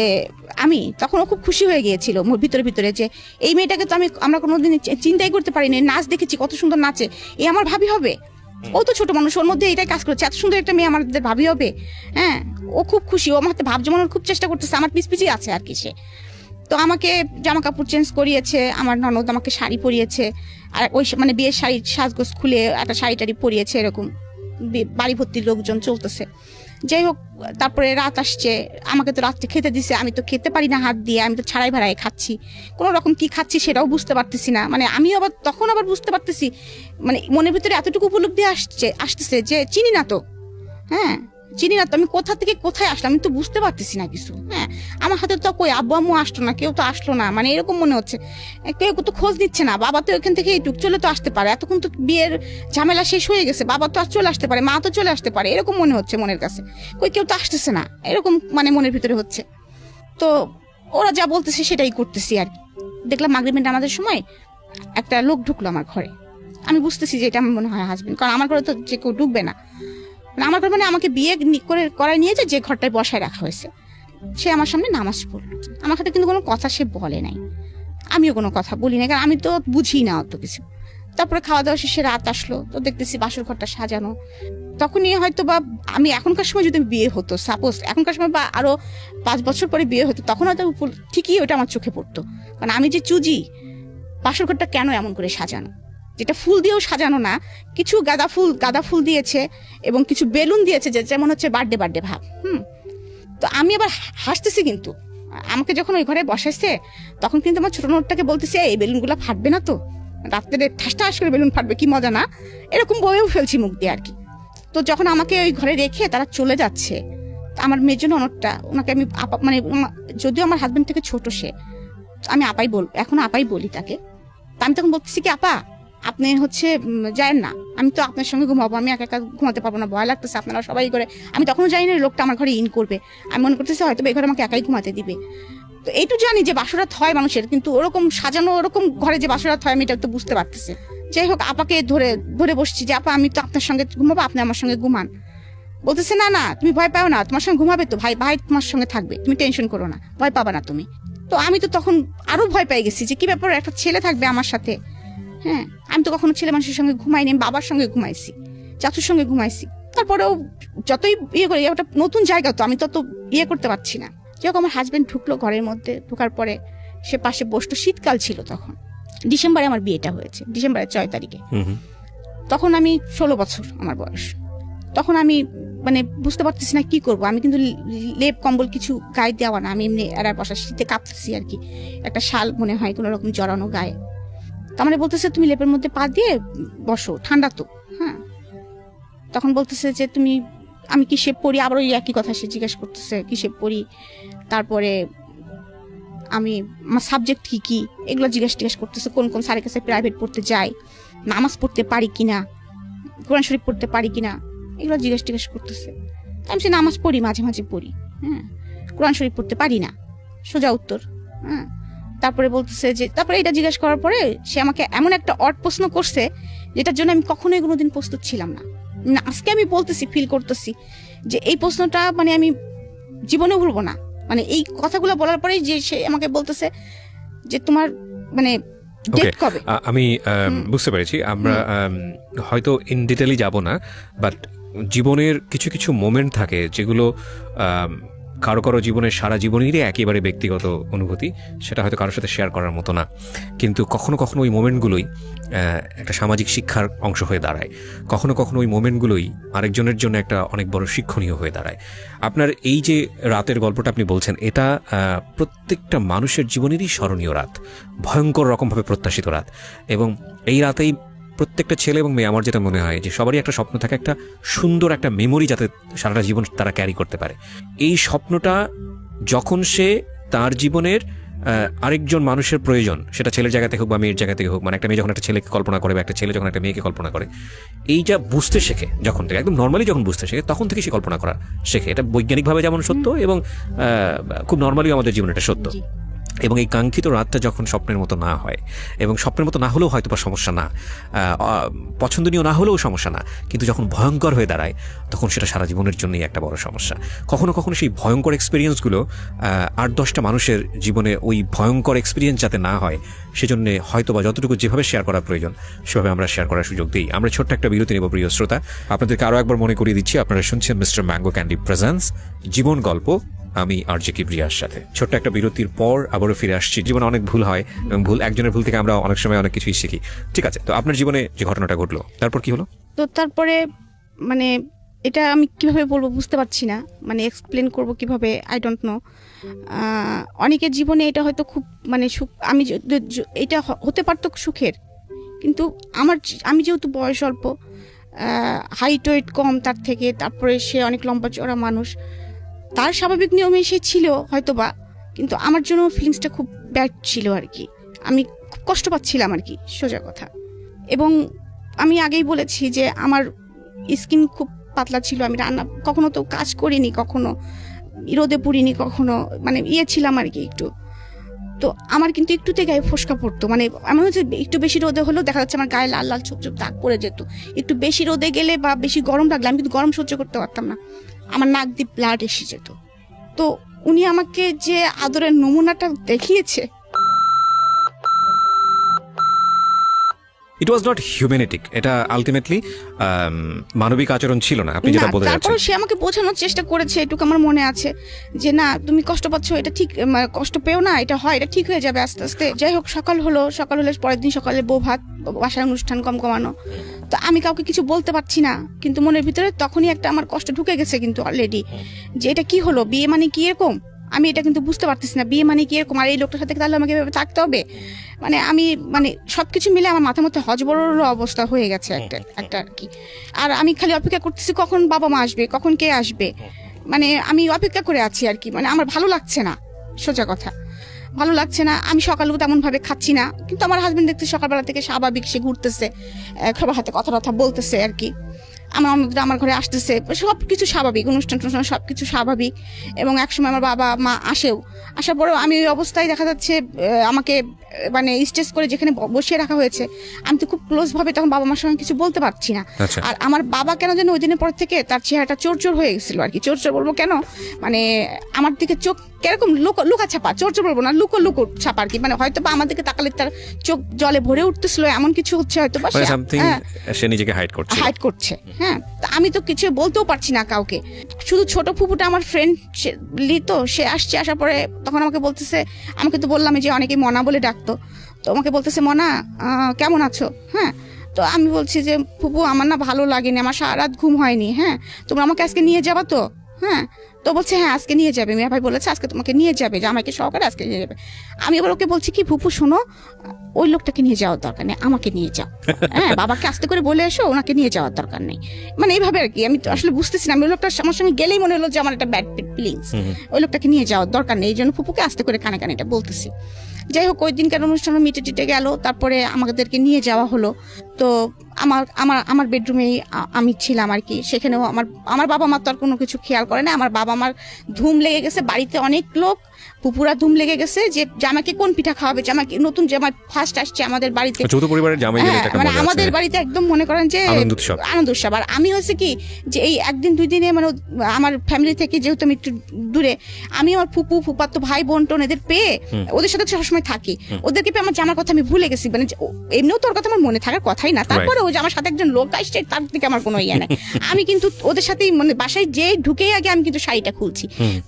আমি, তখন ও খুব খুশি হয়ে গিয়েছিল ভিতরে ভিতরে, যে এই মেয়েটাকে তো আমরা কোনোদিন চিন্তাই করতে পারিনি, নাচ দেখেছি কত সুন্দর নাচে, এ আমার ভাবি হবে। ও তো ছোট মানুষ, ওর মধ্যে এটাই কাজ করেছে, এত সুন্দর একটা মেয়ে আমাদের ভাবি হবে। হ্যাঁ, ও খুব খুশি, ও আমার হাতে ভাব জমানোর খুব চেষ্টা করতেছে, আমার পিছিয়ে আছে আর কি সে। তো আমাকে জামা কাপড় চেঞ্জ করিয়েছে, আমার ননদ আমাকে শাড়ি পরিয়েছে, আর ওই মানে বিয়ের শাড়ি সাজগোজ খুলে একটা শাড়ি টাড়ি পরিয়েছে, এরকম বাড়ি ভর্তি লোকজন চলতেছে। যাই হোক, তারপরে রাত আসছে, আমাকে তো রাত্রে খেতে দিছে, আমি তো খেতে পারি না হাত দিয়ে, আমি তো ছাড়াই ভাড়ায় খাচ্ছি, কোনো রকম কি খাচ্ছি সেটাও বুঝতে পারতেছি না। মানে আমি আবার তখন আবার বুঝতে পারতেছি, মানে মনের ভিতরে এতটুকু উপলব্ধি আসতেছে যে চিনি না তো, হ্যাঁ চিনি না তো, আমি কোথা থেকে কোথায় আসলাম আমি তো বুঝতে পারতেছি না কিছু। হ্যাঁ, আমার হাতে তো কই আব্বু আম্মু আসলো না, কেউ তো আসলো না, মানে এরকম মনে হচ্ছে, কেউ তো খোঁজ নিচ্ছে না, বাবা তো এখান থেকে এইটুক চলে তো আসতে পারে, এতক্ষণ তো বিয়ের ঝামেলা শেষ হয়ে গেছে, বাবা তো আর চলে আসতে পারে, মা তো চলে আসতে পারে, এরকম মনে হচ্ছে মনের কাছে, কই কেউ তো আসতেছে না, এরকম মানে মনের ভিতরে হচ্ছে। তো ওরা যা বলতেছে সেটাই করতেছি আর কি। দেখলাম মাগরিবের নামাজের সময় একটা লোক ঢুকলো আমার ঘরে, আমি বুঝতেছি যে এটা আমার মনে হয় হাজবেন্ড, কারণ আমার ঘরে তো যে কেউ ঢুকবে না, আমার ঘর মানে আমাকে বিয়ে করায় নিয়ে যে ঘরটায় বসায় রাখা হয়েছে, সে আমার সামনে নামাজ পড়লো, আমার সাথে কিন্তু কোনো কথা সে বলে নাই, আমিও কোনো কথা বলি না, কারণ আমি তো বুঝি না অত কিছু। তারপরে খাওয়া দাওয়া শেষে রাত আসলো, তো দেখতেছি বাসর ঘরটা সাজানো। তখনই হয়তো বা আমি এখনকার সময় যদি বিয়ে হতো, সাপোজ এখনকার সময় বা আরো 5 বছর পরে বিয়ে হতো, তখন হয়তো ঠিকই ওটা আমার চোখে পড়তো, কারণ আমি যে চুজি, বাসর ঘরটা কেন এমন করে সাজানো, যেটা ফুল দিয়েও সাজানো না, কিছু গাঁদা ফুল দিয়েছে এবং কিছু বেলুন দিয়েছে, যেমন হচ্ছে বার্থডে ভাব। তো আমি আবার হাসতেছি, কিন্তু আমাকে যখন ওই ঘরে বসাইছে তখন কিন্তু আমার ছোট নোটটাকে বলতেছে এই বেলুনগুলো ফাটবে না তো, রাত্রে ঠাস ঠাস করে বেলুন ফাটবে, কি মজা না, এরকম বলেও ফেলছি মুখ দিয়ে আর কি। তো যখন আমাকে ওই ঘরে রেখে তারা চলে যাচ্ছে, আমার মেজো ননদটা, ওনাকে আমি আপা, মানে যদিও আমার হাজবেন্ড থেকে ছোট সে, আমি এখন আপাই বলি তাকে। তা আমি তখন বলতেছি কি আপা আপনি হচ্ছে যায়েন না, আমি তো আপনার সঙ্গে ঘুমাবো, আমি একা একা ঘুমাতে পারবো না, ভয় লাগতেছে, আপনারা সবাই করে, আমি তখনও জানি না লোকটা আমার ঘরে ইন করবে, আমি মনে করতেছি হয়তো এই ঘরে আমাকে একাই ঘুমাতে দিবে। তো এইটু জানি যে বাসরাত হয় মানুষের, কিন্তু ওরকম সাজানো ওরকম ঘরে যে বাসরাত হয় আমি এটা তো বুঝতে পারতেছি। যাই হোক, আপাকে ধরে বসছি যে আপা আমি তো আপনার সঙ্গে ঘুমাবো, আপনি আমার সঙ্গে ঘুমান। বলতেছে না না তুমি ভয় পাও না, তোমার সঙ্গে ঘুমাবে তো, ভাই তোমার সঙ্গে থাকবে, তুমি টেনশন করো না, ভয় পাবা না তুমি। তো আমি তো তখন আরো ভয় পেয়ে গেছি যে কি ব্যাপার, একটা ছেলে থাকবে আমার সাথে। হ্যাঁ, আমি তো কখনো ছেলে মানুষের সঙ্গে ঘুমাইনি, আমি বাবার সঙ্গে ঘুমাইছি, চাচুর সঙ্গে ঘুমাইছি, তারপরেও যতই ইয়ে করি, ওটা নতুন জায়গা তো আমি তত ইয়ে করতে পারছি না। যখন আমার হাজবেন্ড ঢুকলো ঘরের মধ্যে, ঢোকার পরে সে পাশে বসতো, শীতকাল ছিল তখন, ডিসেম্বরে আমার বিয়েটা হয়েছে, ডিসেম্বরের 6 তারিখে। তখন আমি 16 বছর আমার বয়স। তখন আমি মানে বুঝতে পারতেছি না কি করব, আমি কিন্তু লেপ কম্বল কিছু গায়ে দেওয়া না, আমি এমনি এরা বসা, শীতে কাঁপতেছি আর কি, একটা শাল মনে হয় কোনো রকম জড়ানো গায়ে। তার মানে বলতেছে তুমি লেপের মধ্যে পা দিয়ে বসো, ঠান্ডা তো। হ্যাঁ, তখন বলতেছে যে তুমি, আমি কি শেপ পরি, আবার ওই একই কথা সে জিজ্ঞেস করতেছে কি শেপ পরি, তারপরে আমি আমার সাবজেক্ট কি কি এগুলো জিজ্ঞেস করতেছে, কোন কোন স্যারের কাছে প্রাইভেট পড়তে যাই, নামাজ পড়তে পারি কিনা, কোরআন শরীফ পড়তে পারি কিনা, এগুলো জিজ্ঞেস করতেছে। আমি সে নামাজ পড়ি, মাঝে মাঝে পড়ি, হ্যাঁ, কোরআন শরীফ পড়তে পারি না, সোজা উত্তর। হ্যাঁ, তারপরে বলতেছে যে, তারপরে এটা জিজ্ঞেস করার পরে সে আমাকে এমন একটা অড প্রশ্ন করছে যেটার জন্য আমি কখনোই কোনোদিন প্রস্তুত ছিলাম না। আজকে আমি বলতেছি, ফিল করতেছি যে এই প্রশ্নটা মানে আমি জীবনে ভুলবো না। মানে এই কথাগুলো বলার পরে যে সে আমাকে বলতেছে যে তোমার মানে ডেট কবে। আমি বুঝতে পেরেছি, আমরা হয়তো ইন ডিটেইলি যাব না, বাট জীবনের কিছু কিছু মোমেন্ট থাকে যেগুলো কারো কারো জীবনের সারা জীবনেরই একেবারে ব্যক্তিগত অনুভূতি, সেটা হয়তো কারোর সাথে শেয়ার করার মতো না, কিন্তু কখনো কখনো ওই মোমেন্টগুলোই একটা সামাজিক শিক্ষার অংশ হয়ে দাঁড়ায়, কখনো কখনো ওই মোমেন্টগুলোই আরেকজনের জন্য একটা অনেক বড় শিক্ষণীয় হয়ে দাঁড়ায়। আপনার এই যে রাতের গল্পটা আপনি বলছেন, এটা প্রত্যেকটা মানুষের জীবনেরই স্মরণীয় রাত, ভয়ঙ্কর রকমভাবে প্রত্যাশিত রাত, এবং এই রাতেই প্রত্যেকটা ছেলে এবং মেয়ে, আমার যেটা মনে হয় যে সবারই একটা স্বপ্ন থাকে, একটা সুন্দর একটা মেমোরি যাতে সারাটা জীবন তারা ক্যারি করতে পারে। এই স্বপ্নটা যখন সে তার জীবনের আরেকজন মানুষের প্রয়োজন, সেটা ছেলের জায়গা থেকে হোক বা মেয়ের জায়গা থেকে হোক, মানে একটা মেয়ে যখন একটা ছেলেকে কল্পনা করে বা একটা ছেলে যখন একটা মেয়েকে কল্পনা করে, এইটা বুঝতে শেখে যখন থেকে, একদম নর্মালি যখন বুঝতে শেখে তখন থেকে সে কল্পনা করা শেখে। এটা বৈজ্ঞানিকভাবে যেমন সত্য এবং খুব নর্মালি আমাদের জীবনে এটা সত্য। এবং এই কাঙ্ক্ষিত রাতটা যখন স্বপ্নের মতো না হয়, এবং স্বপ্নের মতো না হলেও হয়তো বা সমস্যা না, পছন্দনীয় না হলেও সমস্যা না, কিন্তু যখন ভয়ঙ্কর হয়ে দাঁড়ায় তখন সেটা সারা জীবনের জন্যই একটা বড় সমস্যা। কখনো কখনো সেই ভয়ঙ্কর এক্সপিরিয়েন্সগুলো 8-10টা মানুষের জীবনে ওই ভয়ঙ্কর এক্সপিরিয়েন্স যাতে না হয়, সেজন্য হয়তো বা যতটুকু যেভাবে শেয়ার করা প্রয়োজন সেভাবে আমরা শেয়ার করার সুযোগ দিই। আমরা ছোট্ট একটা বিরতি নেব প্রিয় শ্রোতা। আপনাদেরকে আরও একবার মনে করিয়ে দিচ্ছি, আপনারা শুনছেন মিস্টার ম্যাঙ্গো ক্যান্ডি প্রেজেন্স জীবন গল্প আমি আরজে কিবরিয়ার সাথে। ছোট্ট একটা বিরতির পর আবারও ফিরে আসছি। জীবনে অনেক ভুল হয় এবং একজনের ভুল থেকে আমরা অনেক সময় অনেক কিছুই শিখি। ঠিক আছে, তো আপনার জীবনে যে ঘটনাটা ঘটলো তারপর কি হলো? তো তারপরে মানে এটা আমি কিভাবে বলবো বুঝতে পারছি না, মানে এক্সপ্লেন করব কিভাবে, আই ডোন্ট নো। অনেকের জীবনে এটা হয়তো খুব মানে সুখ, আমি এটা হতে পারতো সুখের, কিন্তু আমি যেহেতু বয়স অল্প, হাইট ওয়েট কম তার থেকে, তারপরে সে অনেক লম্বা চড়া মানুষ, তার স্বাভাবিক নিয়মে সে ছিল হয়তো বা, কিন্তু আমার জন্য ফিলিংসটা খুব ব্যাড ছিল আর কি। আমি খুব কষ্ট পাচ্ছিলাম আর কি, সোজা কথা। এবং আমি আগেই বলেছি যে আমার স্কিন খুব পাতলা ছিল, আমি রান্না কখনো তো কাজ করিনি, কখনো রোদে পুড়িনি, কখনো মানে ছিলাম আর কি একটু। তো আমার কিন্তু একটুতে গায়ে ফোসকা পড়তো, মানে এমন হচ্ছে একটু বেশি রোদে হলেও দেখা যাচ্ছে আমার গায়ে লাল লাল ছোপ ছোপ দাগ পড়ে যেত। একটু বেশি রোদে গেলে বা বেশি গরম লাগলে আমি কিন্তু গরম সহ্য করতে পারতাম না, আমার নাক দিয়ে ব্লাড এসে যেত। তো উনি আমাকে যে আদরের নমুনাটা দেখিয়েছে, ইট ওয়াজ নট হিউম্যানিটিক, এটা আলটিমেটলি মানবিক আচরণ ছিল না, আপনি যেটা বলতে যাচ্ছেন। তারপর সে আমাকে বোঝানোর চেষ্টা করেছে, এটুকু আমার মনে আছে, যে না তুমি কষ্ট পাচ্ছ, এটা ঠিক, কষ্ট পেও না, এটা হয়, এটা ঠিক হয়ে যাবে আস্তে আস্তে। যাই হোক, সকাল হলে পরের দিন সকালে বউ ভাত, বাসায় অনুষ্ঠান কম কমানো। তো আমি কাউকে কিছু বলতে পারছি না, কিন্তু মনের ভিতরে তখনই একটা আমার কষ্ট ঢুকে গেছে কিন্তু অলরেডি, যে এটা কি হলো, বিয়ে মানে কি এরকম, আমি এটা কিন্তু বুঝতে পারতেছি না, বিয়ে মানে কি এরকম, আর এই লোকটার সাথে তাহলে আমাকে এভাবে থাকতে হবে। মানে আমি মানে সবকিছু মিলে আমার মাথার মধ্যে হজবরল অবস্থা হয়ে গেছে একটা আর কি। আর আমি খালি অপেক্ষা করতেছি কখন বাবা মা আসবে, কখন কে আসবে, মানে আমি অপেক্ষা করে আছি আর কি। মানে আমার ভালো লাগছে না, সোজা কথা ভালো লাগছে না। আমি সকালেও তেমন ভাবে খাচ্ছি না, কিন্তু আমার হাজবেন্ড দেখতে সকালবেলা থেকে স্বাভাবিক, সে ঘুরতেছে, সবার হাতে কথা বলতেছে আর কি, আমার ঘরে আসতেছে, সবকিছু স্বাভাবিক, অনুষ্ঠান সবকিছু স্বাভাবিক। এবং একসময় আমার বাবা মা আসার পরেও আমি ওই অবস্থায় দেখা যাচ্ছে আমাকে মানে স্টেজ করে যেখানে বসিয়ে রাখা হয়েছে, আমি তো খুব ক্লোজ ভাবে তখন বাবা মার সঙ্গে কিছু বলতে পারছি না। আর আমার বাবা কেন যেন ওই দিনের পর থেকে তার চেহারাটা চোর হয়ে গেছিল আর কি। চোর বলবো কেন, মানে আমার দিকে চোখ কিরকম লুকা ছাপা, চোর বলবো না, লুকো ছাপা আর কি। মানে হয়তো বা আমার দিকে তাকালে তার চোখ জলে ভরে উঠতেছিল, এমন কিছু হচ্ছে হয়তো বা, সে নিজেকে হাইড করছে। হ্যাঁ, আমি তো কিছু বলতেও পারছি না কাউকে। শুধু ছোট ফুপুটা আমার ফ্রেন্ড তো, সে আসার পরে তখন আমাকে বলতেছে, আমাকে তো বললাম যে অনেকে মনা বলে ডাকতো, তো আমাকে বলতেছে মনা কেমন আছো। হ্যাঁ, তো আমি বলছি যে ফুপু আমার না ভালো লাগেনি, আমার সারা রাত ঘুম হয়নি। হ্যাঁ, তোমরা আমাকে আজকে নিয়ে যাবা তো? হ্যাঁ, তো বলছে হ্যাঁ আজকে নিয়ে যাবে, মিয়া ভাই বলেছে আজকে তোমাকে নিয়ে যাবে, যে আমাকে সহকারে আজকে নিয়ে যাবে। আমি এবার ওকে বলছি কি, ফুপু শোনো, ওই লোকটাকে নিয়ে যাওয়ার দরকার নেই, আমাকে নিয়ে যাও। হ্যাঁ, বাবাকে আস্তে করে বলে এসো, ওনাকে নিয়ে যাওয়ার দরকার নেই। মানে এইভাবে আর কি। আমি তো আসলে বুঝতেছি না, ওই লোকটা আমার সঙ্গে গেলেই মনে হলো যে আমার একটা ব্যাড ফিলিংস, ওই লোকটাকে নিয়ে যাওয়ার দরকার নেই, এই জন্য ফুপুকে আস্তে করে কানে এটা বলতেছি। যাই হোক, ওই দিনকার অনুষ্ঠান মিটে টিটে গেল, তারপরে আমাদেরকে নিয়ে যাওয়া হলো। তো আমার বেডরুমেই আমি ছিলাম আর কি। সেখানেও আমার বাবা মা তো আর কোনো কিছু খেয়াল করে না। আমার বাবা মার ধুম লেগে গেছে, বাড়িতে অনেক লোক, পুপুরা ধুম লেগে গেছে যে জামাইকে কোন পিঠা খাওয়াবে, জামাইকে নতুন জামাই ফার্স্ট আসছে আমাদের বাড়িতে, যৌথ পরিবারের জামাই গেলে মানে আমাদের বাড়িতে একদম মনে করেন যে আনন্দ উৎসব। আর আমি হয়েছে কি যে এই একদিন দুই দিনে মানে আমার ফ্যামিলি থেকে যেহেতু আমি একটু দূরে, আমি আমার ফুপাতো ভাই বোন টোন এদের পেয়ে ওদের সাথে সবসময় থাকি, ওদেরকে পেয়ে আমার জামার কথা আমি ভুলে গেছি। মানে এমনিও তোর কথা আমার মনে থাকার কথাই না, তারপরে ওই যে আমার সাথে একজন লোক আসছে, তার থেকে আমার কোনো ইয়ে নাই। আমি কিন্তু ওদের সাথেই মানে বাসায় যে ঢুকেই আগে আমি কিন্তু শাড়িটা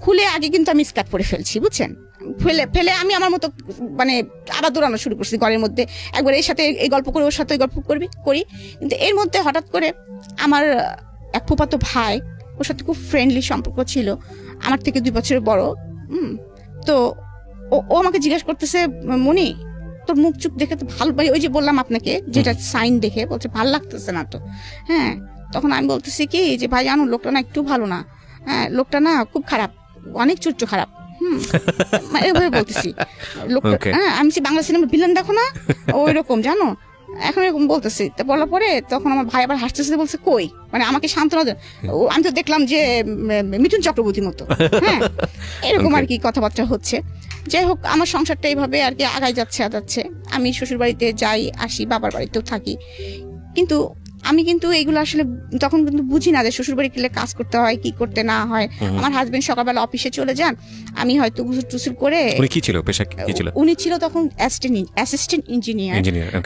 খুলে আগে কিন্তু আমি স্কার্ট পরে ফেলছি, বুঝছেন, ফেলে আমি আমার মতো মানে আবার দৌড়ানো শুরু করছি ঘরের মধ্যে। একবার এর সাথে এই গল্প করে, ওর সাথে গল্প করি। কিন্তু এর মধ্যে হঠাৎ করে আমার এক ফুফাতো ভাই, ওর সাথে খুব ফ্রেন্ডলি সম্পর্ক ছিল, আমার থেকে 2 বছরের বড়। তো ও আমাকে জিজ্ঞাসা করতেছে, মনি তোর মুখ চুপ দেখে তো ভালো, ওই যে বললাম আপনাকে যেটা সাইন দেখে, বলছে ভালো লাগতেছে না তো। হ্যাঁ, তখন আমি বলতেছি কি যে ভাই জানো লোকটা না একটু ভালো না, হ্যাঁ লোকটা না খুব খারাপ, অনেক চরিত্র খারাপ। এভাবে বলতেছি লোকটা। হ্যাঁ, আমি বাংলা সিনেমার ভিলেন দেখো না, ওই রকম জানো, এখন এরকম বলতেছি। তো বলার পরে তখন আমার ভাই আবার হাসতেছে, বলছে কই, মানে আমাকে সান্ত্বনা দেন। আমি তো দেখলাম যে মিঠুন চক্রবর্তীর মতো। হ্যাঁ, এরকম আর কি কথাবার্তা হচ্ছে। যাই হোক, আমার সংসারটা এইভাবে আর কি আগায় যাচ্ছে। আমি শ্বশুর বাড়িতে যাই আসি, বাবার বাড়িতেও থাকি, কিন্তু আমি কিন্তু এইগুলো আসলে তখন কিন্তু বুঝি না যে শ্বশুর বাড়ি গেলে কাজ করতে হয়, কি করতে না হয়। আমার হাজবেন্ড সকালবেলা অফিসে চলে যান, আমি হয়তো গুসুর করে। উনি কি ছিল, পেশা কি ছিল? উনি ছিল তখন অ্যাসিস্ট্যান্ট ইঞ্জিনিয়ার।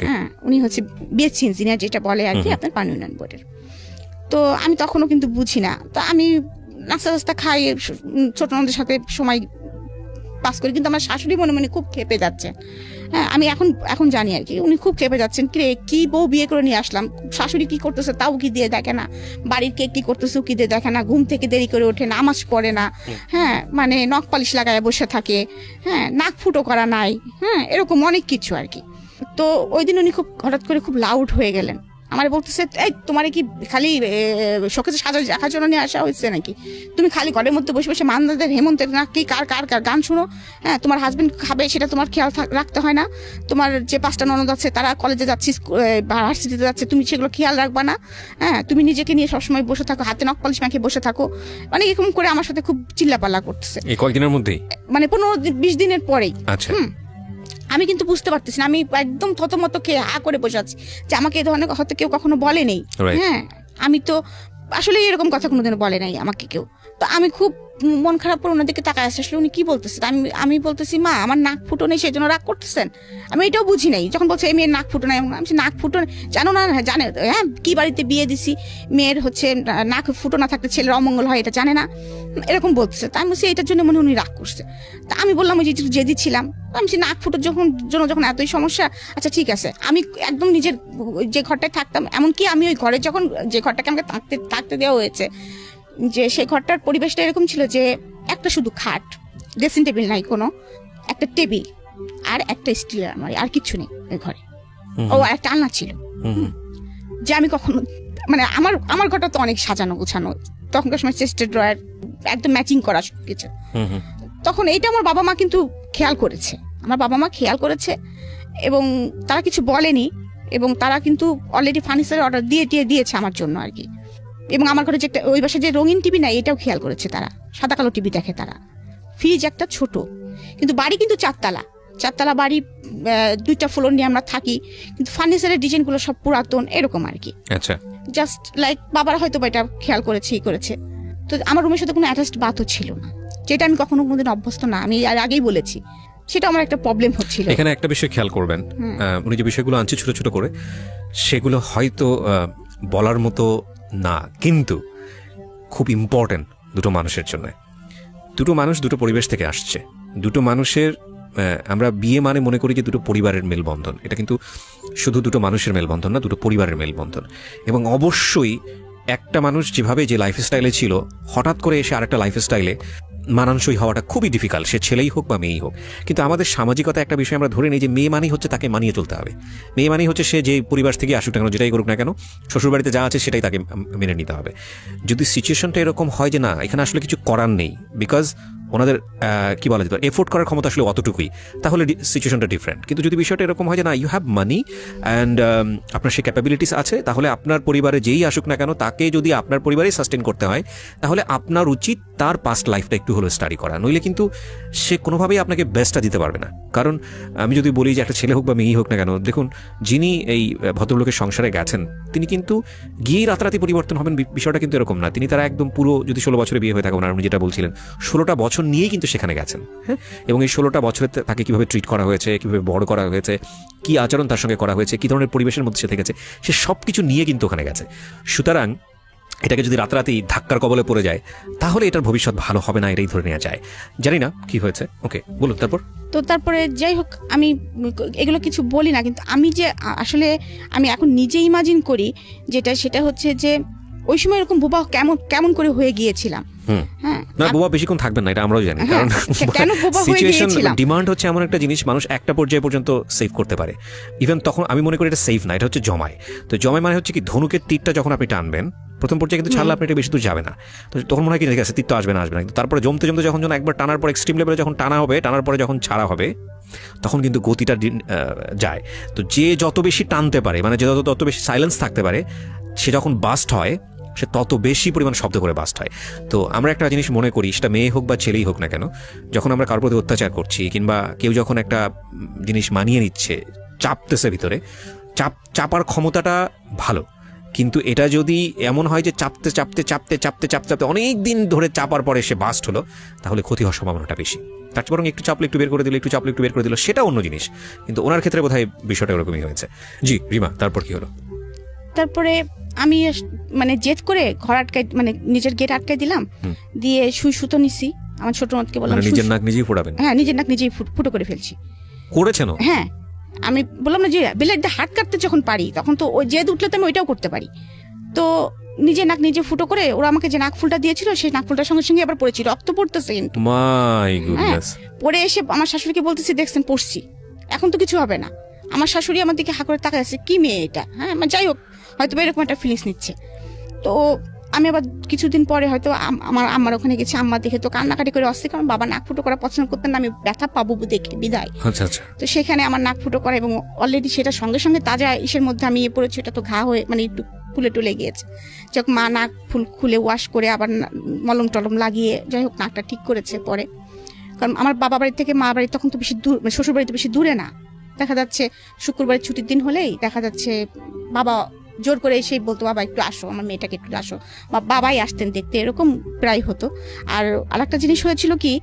হ্যাঁ, উনি হচ্ছে বিএসসি ইঞ্জিনিয়ার যেটা বলে আর কি আপনার পানি উন্নয়ন বোর্ডের। তো আমি তখনও কিন্তু বুঝি না। তো আমি নাস্তা টাস্তা খাই, ছোট ননদের সাথে সময় পাস করি, কিন্তু আমার শাশুড়ি মনে মনে খুব খেপে যাচ্ছে। হ্যাঁ, আমি এখন জানি আর কি উনি খুব খেপে যাচ্ছেন, কি বউ বিয়ে করে নিয়ে আসলাম, শাশুড়ি কি করতেছে তাও কি দিয়ে দেখে না, বাড়ির কে কি করতেছে কি দিয়ে দেখে না, ঘুম থেকে দেরি করে ওঠে, নামাজ পড়ে না, হ্যাঁ মানে নখ পালিশ লাগায় বসে থাকে, হ্যাঁ নাক ফুটো করা নাই, হ্যাঁ এরকম অনেক কিছু আর কি। তো ওই দিন উনি খুব হঠাৎ করে খুব লাউড হয়ে গেলেন, আমার বলতেছে এই তোমার কি খালি শোকেসে সাজা রাখার জন্য নিয়ে আসা হয়েছে নাকি, তুমি খালি ঘরের মধ্যে বসে বসে মান্দাদের হেমন্তের না কি কার কার কার গান শুনো, হ্যাঁ তোমার হাজবেন্ড খাবে সেটা তোমার খেয়াল রাখতে হয় না, তোমার যে 5টা ননদ আছে তারা কলেজে যাচ্ছিস ভার্সিটিতে যাচ্ছে, তুমি সেগুলো খেয়াল রাখবা না, হ্যাঁ তুমি নিজেকে নিয়ে সবসময় বসে থাকো, হাতে নখ পালিশ মাখিয়ে বসে থাকো, মানে এরকম করে আমার সাথে খুব চিল্লাপাল্লা করতেছে এই কয়েকদিনের মধ্যেই, মানে 15-20 দিনের পরেই। আচ্ছা, আমি কিন্তু বুঝতে পারতেছি না, আমি একদম থতমত খেয়ে হা করে বসে আছি যে আমাকে এই ধরনের কথা কেউ কখনো বলে নেই। হ্যাঁ, আমি তো আসলে এরকম কথা কোনোদিনও বলে নাই আমাকে কেউ। তো আমি খুব মন খারাপ করে ওনার দিকে তাকায় আসলে উনি কি বলতেছেন, আমি বলতেছি মা আমার নাক ফুটো নেই সেই জন্য রাগ করতেছেন, আমি এটাও বুঝি নাই। যখন বলছে এই মেয়ের নাক ফুটো নাই, আমি নাক ফুটো জানো না, জানে হ্যাঁ কি বাড়িতে বিয়ে দিছি, মেয়ের হচ্ছে নাক ফুটো না থাকতে ছেলের অমঙ্গল হয় এটা জানে না, এরকম বলতেছে। তা আমি বলছি এটার জন্য মনে উনি রাগ করছে। তা আমি বললাম ওই যে জেদি ছিলাম, আমি নাক ফুটোর যখন এতই সমস্যা, আচ্ছা ঠিক আছে, আমি একদম নিজের যে ঘরটায় থাকতাম, এমনকি আমি ওই ঘরে যখন যে ঘরটাকে আমাকে থাকতে দেওয়া হয়েছে, যে সেই ঘরটার পরিবেশটা এরকম ছিল যে একটা শুধু খাট, ড্রেসিং টেবিল নাই কোনো, একটা টেবিল আর একটা স্টিলের আলমারি, আর কিছু নেই ওই ঘরে। ও একটা আলনা ছিল, যে আমি কখনো মানে আমার ঘরটা তো অনেক সাজানো গোছানো, তখনকার সময় চেস্টের ড্রয়ার একদম ম্যাচিং করা সবকিছু। তখন এইটা আমার বাবা মা কিন্তু খেয়াল করেছে, আমার বাবা মা খেয়াল করেছে এবং তারা কিছু বলেনি, এবং তারা কিন্তু অলরেডি ফার্নিচারের অর্ডার দিয়েছে আমার জন্য আর কি। এবং আমার ঘরে যে ওই বাসায় যে রঙিন টিভি নাই এটাও খেয়াল করেছে তারা, সাদা কালো টিভি দেখে তারা। ফ্রিজ একটা ছোট, কিন্তু বাড়ি কিন্তু 4তলা বাড়ি, 2টা ফ্লোর নিয়ে আমরা থাকি, কিন্তু ফার্নিচারের ডিজাইনগুলো সব পুরাতন এরকম আর কি। আচ্ছা, জাস্ট লাইক বাবারা হয়তো এটা খেয়াল করেছে। তো আমার রুমের সাথে কোনো অ্যাটাচড বাথও ছিল না, যেটা আমি কখনো কোনোদিন অভ্যস্ত না, আমি আর আগেই বলেছি, সেটা আমার একটা প্রবলেম হচ্ছিল। এখানে একটা বিষয় খেয়াল করবেন, উনি যে বিষয়গুলো আনছে ছোট ছোট করে, সেগুলো হয়তো বলার মতো না, কিন্তু খুব ইম্পর্টেন্ট দুটো মানুষের জন্য। দুটো মানুষ দুটো পরিবেশ থেকে আসছে, দুটো মানুষের আমরা বিয়ে মানে মনে করি যে দুটো পরিবারের মেলবন্ধন, এটা কিন্তু শুধু দুটো মানুষের মেলবন্ধন না, দুটো পরিবারের মেলবন্ধন। এবং অবশ্যই একটা মানুষ যেভাবে যে লাইফস্টাইলে ছিল, হঠাৎ করে এসে আরেকটা লাইফস্টাইলে মানানসই হওয়াটা খুবই ডিফিকাল্ট, সে ছেলেই হোক বা মেয়েই হোক। কিন্তু আমাদের সামাজিকতা একটা বিষয় আমরা ধরে নিই যে মেয়ে মানেই হচ্ছে তাকে মানিয়ে চলতে হবে, মেয়ে মানেই হচ্ছে সে যে পরিবার থেকে আসুক না কেন, যেটাই করুক না কেন, শ্বশুরবাড়িতে যা আছে সেটাই তাকে মেনে নিতে হবে। যদি সিচুয়েশনটা এরকম হয় যে না এখানে আসলে কিছু করার নেই, বিকজ ওনাদের কি বলা যেত এফোর্ড করার ক্ষমতা আসলে অতটুকুই, তাহলে সিচুয়েশনটা ডিফারেন্ট। কিন্তু যদি বিষয়টা এরকম হয় যে না ইউ হ্যাভ মানি অ্যান্ড আপনার সেই ক্যাপাবিলিটিস আছে, তাহলে আপনার পরিবারে যেই আসুক না কেন তাকে যদি আপনার পরিবারেই সাস্টেন করতে হয়, তাহলে আপনার উচিত তার পাস্ট লাইফটা একটু হলেও স্টাডি করা, নইলে কিন্তু সে কোনোভাবেই আপনাকে বেস্টটা দিতে পারবে না। কারণ আমি যদি বলি যে একটা ছেলে হোক বা মেয়েই হোক না কেন, দেখুন যিনি এই ভদ্রলোকের সংসারে গেছেন তিনি কিন্তু গিয়েই রাতারাতি পরিবর্তন হবেন, বিষয়টা কিন্তু এরকম না। তিনি তারা একদম পুরো, যদি 16 বছরে বিয়ে হয়ে থাকে ওনার, উনি যেটা বলছিলেন 16টা বছর নিয়েই কিন্তু সেখানে গেছেন, হ্যাঁ। এবং এই 16টা বছরে তাকে কিভাবে ট্রিট করা হয়েছে, কিভাবে বড় করা হয়েছে, কি আচরণ তার সঙ্গে করা হয়েছে, কি ধরনের পরিবেশের মধ্যে সে থেকেছে, সে সব কিছু নিয়ে কিন্তু ওখানে গেছে। সুতরাং এটাকে যদি রাতারাতি ধাক্কার কবলে পড়ে যায় তাহলে এটার ভবিষ্যৎ ভালো হবে না, এটাই ধরে নেওয়া যায়। জানি না কি হয়েছে, ওকে বলুন। তারপরে যাই হোক, আমি এগুলো কিছু বলি না, কিন্তু আমি যে আসলে আমি এখন নিজে ইমাজিন করি সেটা হচ্ছে যে ওই সময় এরকম বোবা কেমন করে হয়ে গিয়েছিলাম। হ্যাঁ, না বোবা বেশিক্ষণ থাকবেন না, এটা আমরাও জানি, কারণ সিচুয়েশন ডিমান্ড হচ্ছে এমন একটা জিনিস মানুষ একটা পর্যায়ে পর্যন্ত সেভ করতে পারে। ইভেন তখন আমি মনে করি এটা সেভ না, এটা হচ্ছে জমায়। তো জমায় মানে হচ্ছে কি, ধনুকের তীরটা যখন আপনি টানবেন প্রথম পর্যায়ে কিন্তু ছাড়লে আপনি এটা বেশি দূর যাবে না, তো তখন মনে হয় কি ঠিক আছে তীর তো আসবে না, কিন্তু তারপরে জমতে যখন একবার টানার পর এক্সট্রিম লেভেলে যখন টানা হবে, টানার পরে যখন ছাড়া হবে তখন কিন্তু গতিটা যায়। তো যে যত বেশি টানতে পারে, মানে যে তত বেশি সাইলেন্স থাকতে পারে, সে যখন বাস্ট হয় সে তত বেশি পরিমাণ শব্দ করে বাস্ট হয়। তো আমরা একটা জিনিস মনে করি, সেটা মেয়ে হোক বা ছেলেই হোক না কেন, যখন আমরা কারোর প্রতি অত্যাচার করছি কিংবা কেউ যখন একটা জিনিস মানিয়ে নিচ্ছে, চাপতেছে ভিতরে, চাপার ক্ষমতাটা ভালো, কিন্তু এটা যদি এমন হয় যে চাপতে অনেক দিন ধরে চাপার পরে সে বাস্ট হলো, তাহলে ক্ষতি হওয়ার সম্ভাবনাটা বেশি। তার চেয়ে বরং একটু চাপলে একটু বের করে দিল, একটু চাপলে একটু বের করে দিল, সেটা অন্য জিনিস। কিন্তু ওনার ক্ষেত্রে বোধহয় বিষয়টা ওরকমই হয়েছে। জি রিমা, তারপর কি হলো? তারপরে আমি মানে জেদ করে ঘর আটকাই, মানে নিজের গেট আটকাই দিলাম, দিয়ে সুই সুতো নিছি। আমার ছোট নদকে বললাম নিজের নাক নিজেই ফোড়াবেন? হ্যাঁ, নিজের নাক নিজেই ফুটো করে ফেলছি। করেছেন? হ্যাঁ, আমি বললাম না যে বেলের দিয়ে হাত কাটতে যখন পারি তখন তো ওই জেদ উঠলে তো আমি ওইটাও করতে পারি। তো নিজে নাক নিজে ফুটো করে ওরা আমাকে যে নাক ফুলটা দিয়েছিল সেই নাক ফুলটার সঙ্গে সঙ্গে আবার পড়েছি, রক্ত পড়তেছে কিন্তু। My goodness. পরে এসে আমার শাশুড়িকে বলতেছি, দেখছেন পড়ছি, এখন তো কিছু হবে না। আমার শাশুড়ি আমার দিকে হা করে তাকায় আছে, কি মেয়ে এটা, হ্যাঁ যাই হোক হয়তো এরকম একটা ফিলিংস নিচ্ছে। তো আমি আবার কিছুদিন পরে হয়তো আমার আম্মার ওখানে গেছি, আম্মা দেখে তো কান্নাকাটি করে আসছে, কারণ বাবা নাক ফুটো করা পছন্দ করতেন না, আমি ব্যথা পাবো দেখে বিদায়। আচ্ছা আচ্ছা। তো সেখানে আমার নাক ফুটো করা এবং অলরেডি সেটা সঙ্গে সঙ্গে তাজা ইসের মধ্যে আমি পড়েছি, এটা তো ঘা হয়ে মানে একটু ফুলে টুলে গিয়েছে। যখন মা নাক ফুল খুলে ওয়াশ করে আবার মলম টলম লাগিয়ে যাই হোক নাকটা ঠিক করেছে পরে। কারণ আমার বাবা বাড়ি থেকে মা বাড়ি তখন তো বেশি দূর, মানে শ্বশুর বাড়ি তো বেশি দূরে না। দেখা যাচ্ছে শুক্রবারের ছুটির দিন হলেই দেখা যাচ্ছে বাবা জোর করে এসেই বলতো, বাবা একটু আসো, আমার মেয়েটাকে একটু আসো, বা বাবাই আসতেন দেখতে, এরকম প্রায় হতো। আর আরেকটা জিনিস হয়েছিল কি,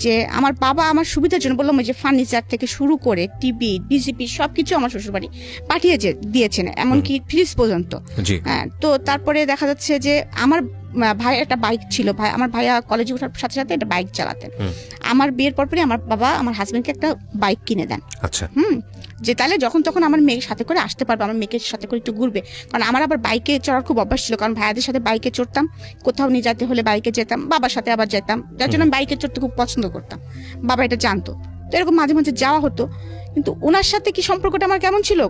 যে আমার বাবা আমার সুবিধার জন্য বললাম যে ফার্নিচার থেকে শুরু করে টিভি বিজিপি সবকিছু আমার শ্বশুরবাড়ি পাঠিয়ে দিয়েছেন, এমনকি ফ্রিজ পর্যন্ত। হ্যাঁ, তো তারপরে দেখা যাচ্ছে যে আমার ভাই একটা বাইক ছিল, আমার ভাইয়া কলেজে ওঠার সাথে সাথে একটা বাইক চালাতেন। আমার বিয়ের পরপরই আমার বাবা আমার হাজবেন্ডকে একটা বাইক কিনে দেন। আচ্ছা। যে তাহলে যখন তখন আমার মেয়ের সাথে করে আসতে পারবে, আমার মেয়েকে সাথে করে একটু ঘুরবে। কারণ আমার আবার বাইকে চড়ার খুব অভ্যাস ছিল, কারণ ভাইয়াদের সাথে বাইকে চড়তাম, কোথাও নিয়ে যেতে হলে বাইকে যেতাম, বাবার সাথে আবার যেতাম, যার জন্য আমি বাইকে চড়তে খুব পছন্দ করতাম। বাবা এটা জানতো, তো এরকম মাঝে মাঝে যাওয়া হতো। কিন্তু ওনার সাথে কি সম্পর্কটা আমার কেমন ছিল,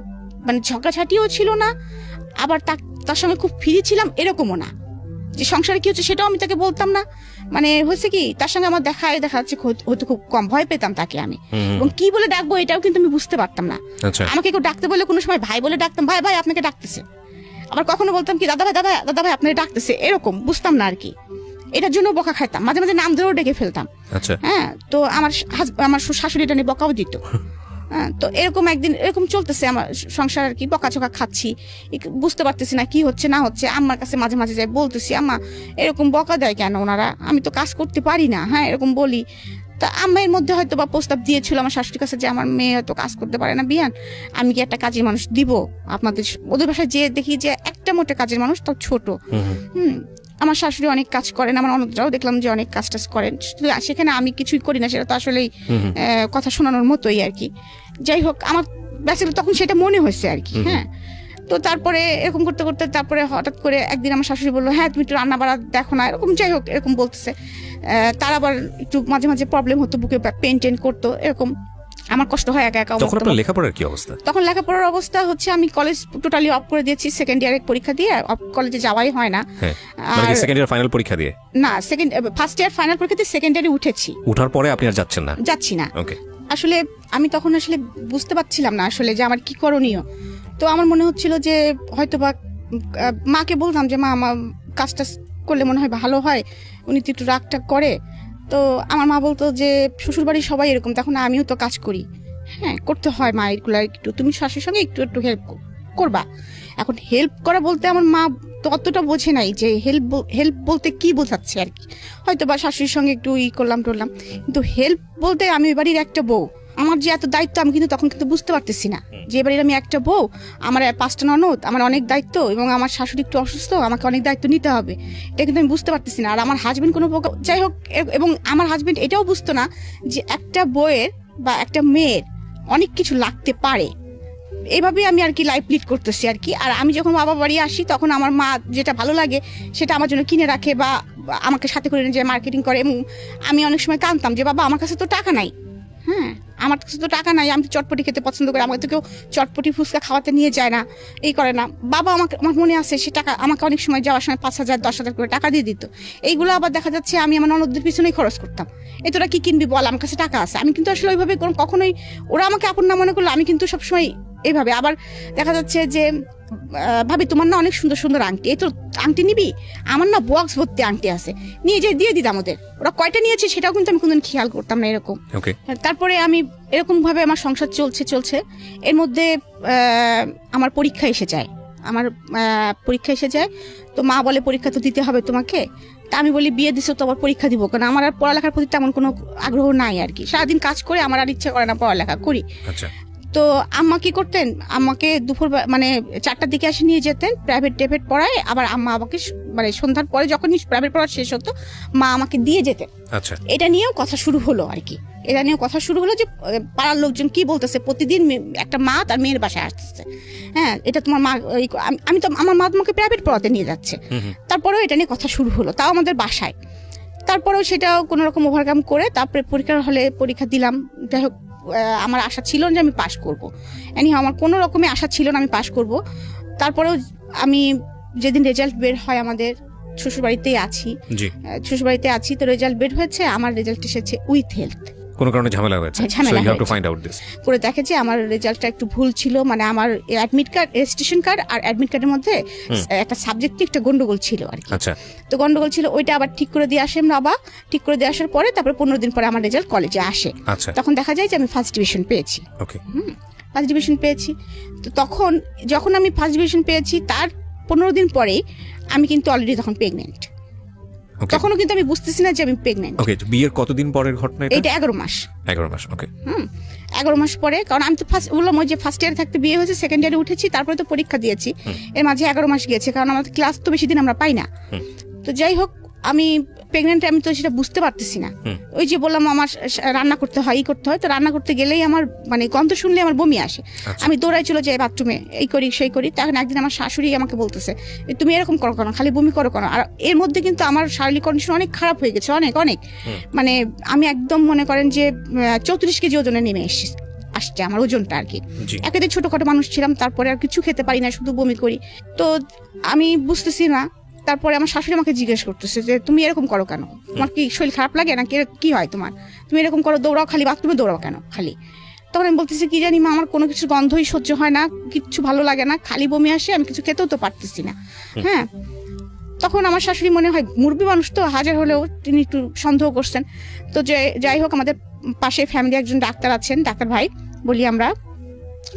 মানে ঝগড়াঝাটিও ছিল না, আবার তার সঙ্গে খুব ফ্রি ছিলাম এরকমও না। যে সংসারে কি হচ্ছে সেটাও আমি তাকে বলতাম না। মানে হয়েছে কি, তার সঙ্গে আমার দেখা যাচ্ছে হয়তো খুব কম, ভয় পেতাম তাকে আমি, এবং কি বলে ডাকবো এটাও কিন্তু আমি বুঝতে পারতাম না। আমাকে কেউ ডাকতে বলে কোনো সময় ভাই বলে ডাকতাম, ভাই ভাই আপনাকে ডাকতেছে, আবার কখনো বলতাম কি দাদা ভাই দাদা ভাই আপনাকে ডাকতেছে, এরকম বুঝতাম না আর কি। এটার জন্য বকা খাইতাম, মাঝে মাঝে নাম ধরেও ডেকে ফেলতাম। হ্যাঁ, তো আমার শাশুড়ি এটা নিয়ে বকাও দিত। তো এরকম একদিন এরকম চলতেছে আমার সংসার আর কি, বকাচকা খাচ্ছি, বুঝতে পারতেছি না কি হচ্ছে না হচ্ছে। আম্মার কাছে মাঝে মাঝে যাই বলতেছি, আম্মা এরকম বকা দেয় কেন ওনারা, আমি তো কাজ করতে পারি না, হ্যাঁ এরকম বলি। তা আম্মা এর মধ্যে হয়তো বা প্রস্তাব দিয়েছিল আমার শাশুড়ির কাছে যে আমার মেয়ে হয়তো কাজ করতে পারে না বিয়ান, আমি কি একটা কাজের মানুষ দিব আপনাদের, ওদের বাসায় যে দেখি যে একটা মোটে কাজের মানুষ, তাও ছোট। আমার শাশুড়ি অনেক কাজ করেন, আমার অন্যরাও দেখলাম যে অনেক কাজ টাজ করেন, সেখানে আমি কিছুই করি না, সেটা তো আসলেই কথা শোনানোর মতোই আর কি। যাই হোক আমার বেসিক্যালি তখন সেটা মনে হয়েছে আর কি। হ্যাঁ, তো তারপরে এরকম করতে করতে তারপরে হঠাৎ করে একদিন আমার শাশুড়ি বললো, হ্যাঁ তুমি একটু রান্না বাড়া দেখো না, এরকম যাই হোক এরকম বলতেছে। তার আবার একটু মাঝে মাঝে প্রবলেম হতো, বুকে পেন টেন করতো, এরকম আমার কষ্ট হয় একা একা। তখন আপনার লেখাপড়ার কি অবস্থা? তখন লেখাপড়ার অবস্থা হচ্ছে আমি কলেজ টোটালি অফ করে দিয়েছি, সেকেন্ড ইয়ারের পরীক্ষা দিয়ে কলেজে যাওয়াই হয় না। মানে সেকেন্ড ইয়ার ফাইনাল পরীক্ষা দিয়ে না, ফার্স্ট ইয়ার ফাইনাল পরীক্ষা দিয়ে সেকেন্ড ইয়ারে উঠেছি। উঠার পরে আপনি আর যাচ্ছেন না? যাচ্ছি না। ওকে। আসলে আমি তখন আসলে বুঝতে পারছিলাম না আসলে যে আমার কি করণীয়। তো আমার মনে হচ্ছিল যে হয়তো বা মাকে বলতাম যে মা আমার কাজটা করলে মনে হয় ভালো হয়, উনি তো একটু রাগটাগ করে। তো আমার মা বলতো যে শ্বশুরবাড়ির সবাই এরকম, তখন আমিও তো কাজ করি, হ্যাঁ করতে হয় মা এগুলো, একটু তুমি শাশুড়ির সঙ্গে একটু একটু হেল্প করবা। এখন হেল্প করা বলতে আমার মা ততটা বোঝে নাই যে হেল্প বলতে কি বোঝাচ্ছে আর কি, হয়তো বা শাশুড়ির সঙ্গে একটু করলাম টরলাম, কিন্তু হেল্প বলতে আমি বাড়ির একটা বউ, আমার যে এত দায়িত্ব আমি কিন্তু তখন কিন্তু বুঝতে পারতেছি না যে এবারে আমি একটা বউ, আমার 5টা ননদ, আমার অনেক দায়িত্ব, এবং আমার শাশুড়ি একটু অসুস্থ, আমাকে অনেক দায়িত্ব নিতে হবে, এটা কিন্তু আমি বুঝতে পারতেছি না। আর আমার হাজবেন্ড কোনো যাই হোক, এবং আমার হাজবেন্ড এটাও বুঝতো না যে একটা বউয়ের বা একটা মেয়ের অনেক কিছু লাগতে পারে। এইভাবে আমি আর কি লাইফ লিড করতেছি আর কি। আর আমি যখন বাবা বাড়ি আসি তখন আমার মা যেটা ভালো লাগে সেটা আমার জন্য কিনে রাখে, বা আমাকে সাথে করে নিয়ে যায় মার্কেটিং করে, এবং আমি অনেক সময় কাঁদতাম যে বাবা আমার কাছে তো টাকা নাই, হ্যাঁ আমার কাছে তো টাকা নাই, আমি তো চটপটি খেতে পছন্দ করি, আমাকে তো কেউ চটপটি ফুচকা খাওয়াতে নিয়ে যায় না, এই করে না। বাবা আমার মনে আছে সে টাকা আমাকে অনেক সময় যাওয়ার সময় 5,000 10,000 করে টাকা দিয়ে দিত। এইগুলো আবার দেখা যাচ্ছে আমি আমার ননদদের পিছনেই খরচ করতাম, এই তোরা কি কিনবি বল, আমার কাছে টাকা আছে। আমি কিন্তু আসলে ওইভাবে কখনোই, ওরা আমাকে আপন না মনে করলো, আমি কিন্তু সবসময় এইভাবে। আবার দেখা যাচ্ছে যে ভাবি তোমার না অনেক সুন্দর সুন্দর আংটি, এই তো আংটি নিবি, আমার না বক্স ভর্তি আংটি আছে, নিয়ে যে দিয়ে দিতাম ওদের, ওরা কয়টা নিয়েছে সেটাও কিন্তু আমি কোনদিন খেয়াল করতাম না এরকম। তারপরে আমি এরকম ভাবে আমার সংসার চলছে, এর মধ্যে আমার পরীক্ষা এসে যায়, তো মা বলে পরীক্ষা তো দিতে হবে তোমাকে। তা আমি বলি বিয়ে দিছো তো আবার পরীক্ষা দিব কেন, আমার আর পড়ালেখার প্রতি তেমন কোনো আগ্রহ নাই আর কি, সারাদিন কাজ করে আমার আর ইচ্ছা করে না পড়ালেখা করি। তো আম্মা কি করতেন, আমাকে দুপুর মানে 4টার দিকে এসে নিয়ে যেতেন, প্রাইভেট টেভেট পড়ায়, আবার আম্মা আমাকে মানে সন্ধ্যার পরে যখনই প্রাইভেট পড়া শেষ হতো মা আমাকে দিয়ে যেতেন। আচ্ছা, এটা নিয়েও কথা শুরু হলো আর কি, এটা নিয়েও কথা শুরু হলো যে পাড়ার লোকজন কি বলতেছে, প্রতিদিন একটা মা তার মেয়ের বাসায় আসতেছে, হ্যাঁ এটা তোমার মা, আমি তো আমার মা তোমাকে প্রাইভেট পড়াতে নিয়ে যাচ্ছে। তারপরেও এটা নিয়ে কথা শুরু হলো, তাও আমাদের বাসায়। তারপরেও সেটাও কোনো রকম ওভারকাম করে তারপরে পরীক্ষার হলে পরীক্ষা দিলাম। যাই হোক, আমার আশা ছিল না যে আমি পাশ করবো, আমার কোনো রকমের আশা ছিল না আমি পাশ করব। তারপরেও আমি যেদিন রেজাল্ট বের হয়, আমাদের শ্বশুরবাড়িতেই আছি, শ্বশুরবাড়িতে আছি, তো রেজাল্ট বের হয়েছে, আমার রেজাল্ট এসেছে উইথ হেলথ। কোনো কারণে ঝামেলা হয়েছে, করে দেখেছি আমার রেজাল্টটা একটু ভুল ছিল, মানে আমার অ্যাডমিট কার্ড, রেজিস্ট্রেশন কার্ড আর অ্যাডমিট কার্ডের মধ্যে একটা সাবজেক্টে একটা গন্ডগোল ছিল আর কি। আচ্ছা, তো গন্ডগোল ছিল, ওইটা আবার ঠিক করে দিয়ে আসে আমরা, আবার ঠিক করে দিয়ে আসার পরে তারপরে 15 দিন পরে আমার রেজাল্ট কলেজে আসে। তখন দেখা যায় যে আমি ফার্স্ট ডিভিশন পেয়েছি। ফার্স্ট ডিভিশন পেয়েছি। তো তখন যখন আমি ফার্স্ট ডিভিশন পেয়েছি তার 15 দিন পরেই আমি কিন্তু অলরেডি তখন প্রেগনেন্ট। তখনও কিন্তু আমি বুঝতেছি না যে আমি প্রেগনেন্ট। ওকে, বিয়ের কতদিন পরের ঘটনা এটা? 11 মাস। 11 মাস, ওকে। 11 মাস পরে, কারণ আমি তো বললাম ওই যে ফার্স্ট ইয়ারে থাকতে বিয়ে হয়েছে, সেকেন্ড ইয়ারে উঠেছি, তারপরে তো পরীক্ষা দিয়েছি, এর মাঝে 11 মাস গিয়েছে, কারণ আমাদের ক্লাস তো বেশি দিন আমরা পাই না। তো যাই হোক, আমি প্রেগনেন্ট, আমি তো সেটা বুঝতে পারতেছি না। ওই যে বললাম আমার রান্না করতে হয়, করতে হয়, তো রান্না করতে গেলেই আমার মানে গন্ধ শুনলে আমার বমি আসে। আমি দৌড়াই চলে যাই বাথরুমে, এই করি সেই করি। তখন একদিন আমার শাশুড়ি আমাকে বলতেছে, তুমি এরকম করো কেন, খালি বমি করো কেন? আর এর মধ্যে কিন্তু আমার শারীরিক কন্ডিশন অনেক খারাপ হয়ে গেছে, অনেক অনেক, মানে আমি একদম মনে করেন যে 34 কেজি ওজনে নেমে আসছে আমার ওজনটা আর কি। একেবারে ছোটখাটো মানুষ ছিলাম, তারপরে আর কিছু খেতে পারি না, শুধু বমি করি। তো আমি বুঝতেছি না। তারপরে আমার শাশুড়ি আমাকে জিজ্ঞেস করতেছে যে তুমি এরকম করো কেন, তোমার কি শরীর খারাপ লাগে না, কি হয় তোমার, তুমি এরকম করো, দৌড়াও, খালি বাথরুমে দৌড়াও কেন খালি? তখন আমি বলতেছি কি জানি মা, আমার কোনো কিছু গন্ধই সহ্য হয় না, কিচ্ছু ভালো লাগে না, খালি বমি আসে, আমি কিছু খেতেও তো পারতেছি না। হ্যাঁ, তখন আমার শাশুড়ি মনে হয় মুরব্বী মানুষ তো, হাজার হলেও তিনি একটু সন্দেহ করছেন। তো যাই হোক, আমাদের পাশে ফ্যামিলি একজন ডাক্তার আছেন, ডাক্তার ভাই বলি আমরা,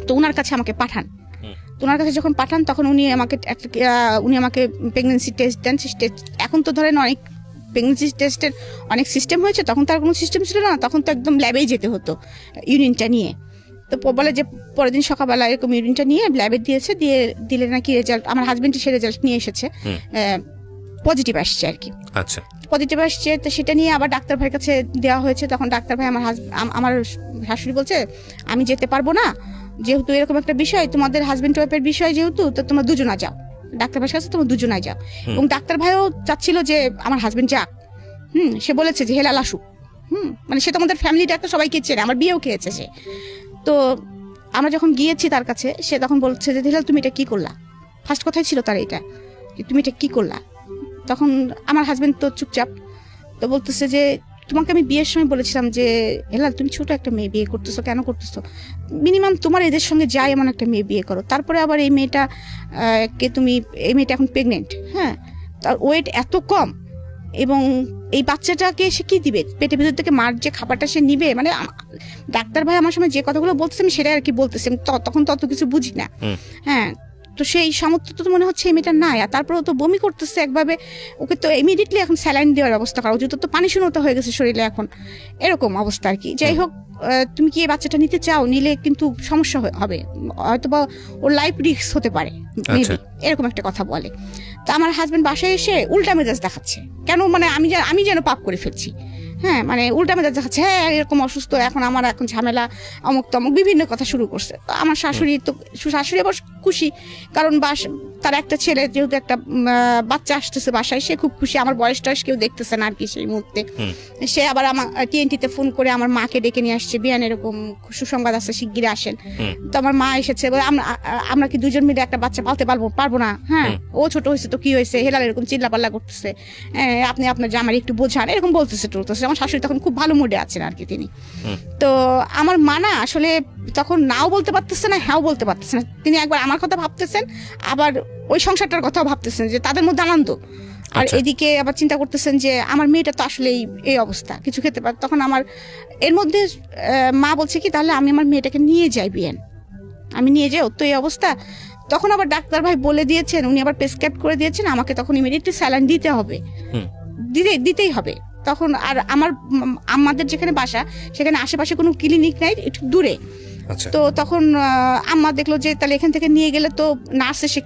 তো ওনার কাছে আমাকে পাঠান। ওনার কাছে যখন পাঠান তখন উনি আমাকে প্রেগনেন্সি টেস্ট দেন। এখন তো ধরেন অনেক প্রেগনেন্সি টেস্টের অনেক সিস্টেম হয়েছে, তখন তার কোনো সিস্টেম ছিল না, তখন তো একদম ল্যাবেই যেতে হতো ইউরিনটা নিয়ে। তো বলে যে পরের দিন সকালবেলা এরকম ইউরিনটা নিয়ে ল্যাবে দিলে নাকি রেজাল্ট, আমার হাজবেন্ড সে রেজাল্ট নিয়ে এসেছে, পজিটিভ আসছে আর কি। আচ্ছা, পজিটিভ আসছে, তো সেটা নিয়ে আবার ডাক্তার ভাইয়ের কাছে দেওয়া হয়েছে। তখন ডাক্তার ভাই আমার শাশুড়ি বলছে আমি যেতে পারবো না, যেহেতু এরকম একটা বিষয়, তোমাদের হাজবেন্ড ওয়াইফের বিষয় যেহেতু, তো তোমরা দুজনা যাও ডাক্তার ভাইয়ের কাছে, তোমরা দুজনাই যাও। এবং ডাক্তার ভাইও চাচ্ছিল যে আমার হাজবেন্ড যাক। সে বলেছে যে হেলাল আসুক। মানে সে তোমাদের ফ্যামিলি ডাক্তার, সবাইকে চেনে, আমার বিয়েও খেয়েছে সে। তো আমরা যখন গিয়েছি তার কাছে, সে তখন বলছে যে হেলাল তুমি এটা কি করলা, ফার্স্ট কথাই ছিল তার এটা, তুমি এটা কি করলা। তখন আমার হাজবেন্ড তো চুপচাপ, তো বলতেছে যে তোমাকে আমি বিয়ের সময় বলেছিলাম যে হেলাল তুমি ছোট একটা মেয়ে বিয়ে করতেছো, কেন করতেছো, মিনিমাম তোমার এদের সঙ্গে যায় এমন একটা মেয়ে বিয়ে করো। তারপরে আবার এই মেয়েটা এখন প্রেগনেন্ট, হ্যাঁ, তার ওয়েট এত কম, এবং এই বাচ্চাটাকে সে কি দিবে, পেটের ভিতর থেকে মার যে খাবারটা সে নিবে। মানে ডাক্তার ভাই আমার সময় যে কথাগুলো বলতেছে আমি সেটাই আর কি বলতেছি, তখন তো অত কিছু বুঝি না। হ্যাঁ, তো সেই সামর্থ্য তো মনে হচ্ছে এই মেয়েটা নাই। আর তারপরে তো বমি করতেছে একভাবে, ওকে তো ইমিডিয়েটলি এখন স্যালাইন দেওয়ার ব্যবস্থা করা উচিত, তো পানি শূন্যতা হয়ে গেছে শরীরে এখন, এরকম অবস্থা আর কি। যাই হোক, তুমি কি এই বাচ্চাটা নিতে চাও, নিলে কিন্তু সমস্যা হবে, হয়তোবা ওর লাইফ রিস্ক হতে পারে, এরকম একটা কথা বলে। তো আমার হাজবেন্ড বাসায় এসে উল্টা মেজাজ দেখাচ্ছে, কেন মানে আমি যেন পাপ করে ফেলছি। হ্যাঁ, মানে উল্টা মেজাজ দেখাচ্ছে, হ্যাঁ এরকম অসুস্থ, এখন আমার এখন ঝামেলা, অমুক তমুক বিভিন্ন কথা শুরু করছে। তো আমার শাশুড়ি আবার খুশি, কারণ তার একটা ছেলে, যেহেতু একটা বাচ্চা আসতেছে বাসায়, সে খুব খুশি। আমার বয়স টয়স কেউ দেখতেছে না আর কি সেই মুহূর্তে। সে আবার আমার TNT-তে ফোন করে আমার মাকে ডেকে নিয়ে আসছে, বিয়ান এরকম সুসংবাদ আছে, শিগগিরই আসেন। তো আমার মা এসেছে, আমরা কি দুজন মিলে একটা বাচ্চা পালতে পারবো না? হ্যাঁ, ও ছোট হয়েছে তো কি হয়েছে, হেলাল এরকম চিল্লাপাল্লা করতেছে, আপনি আপনার জামাই একটু বোঝান, এরকম বলতেছে। আমার শাশুড়ি তখন খুব ভালো মুডে আছেন আর কি তিনি। তো আমার মা না আসলে তখন নাও বলতে পারতেছে না, হ্যাঁও বলতে পারতেছে না। তিনি একবার আমার কথা ভাবতেছেন, আবার ওই সংসারটার কথাও ভাবতেছেন যে তাদের মধ্যে আনন্দ, আর এদিকে আবার চিন্তা করতেছেন যে আমার মেয়েটা তো আসলে এই অবস্থা, কিছু খেতে পারে। তখন আমার এর মধ্যে মা বলছে কি, তাহলে আমি আমার মেয়েটাকে নিয়ে যাই বিয়ান, আমি নিয়ে যাই, ওর তো এই অবস্থা। তখন আবার ডাক্তার ভাই বলে দিয়েছেন, উনি আবার প্রেসক্রাইব করে দিয়েছেন আমাকে, তখন ইমিডিয়েটলি স্যালাইন দিতে হবে, দিতেই হবে। তখন আর আমাদের যেখানে বাসা সেখানে আশেপাশে কোনো ক্লিনিক নাই, একটু দূরে। তো তখন আম্মা দেখলো যে তাহলে এখান থেকে নিয়ে গেলে তো নার্স এসে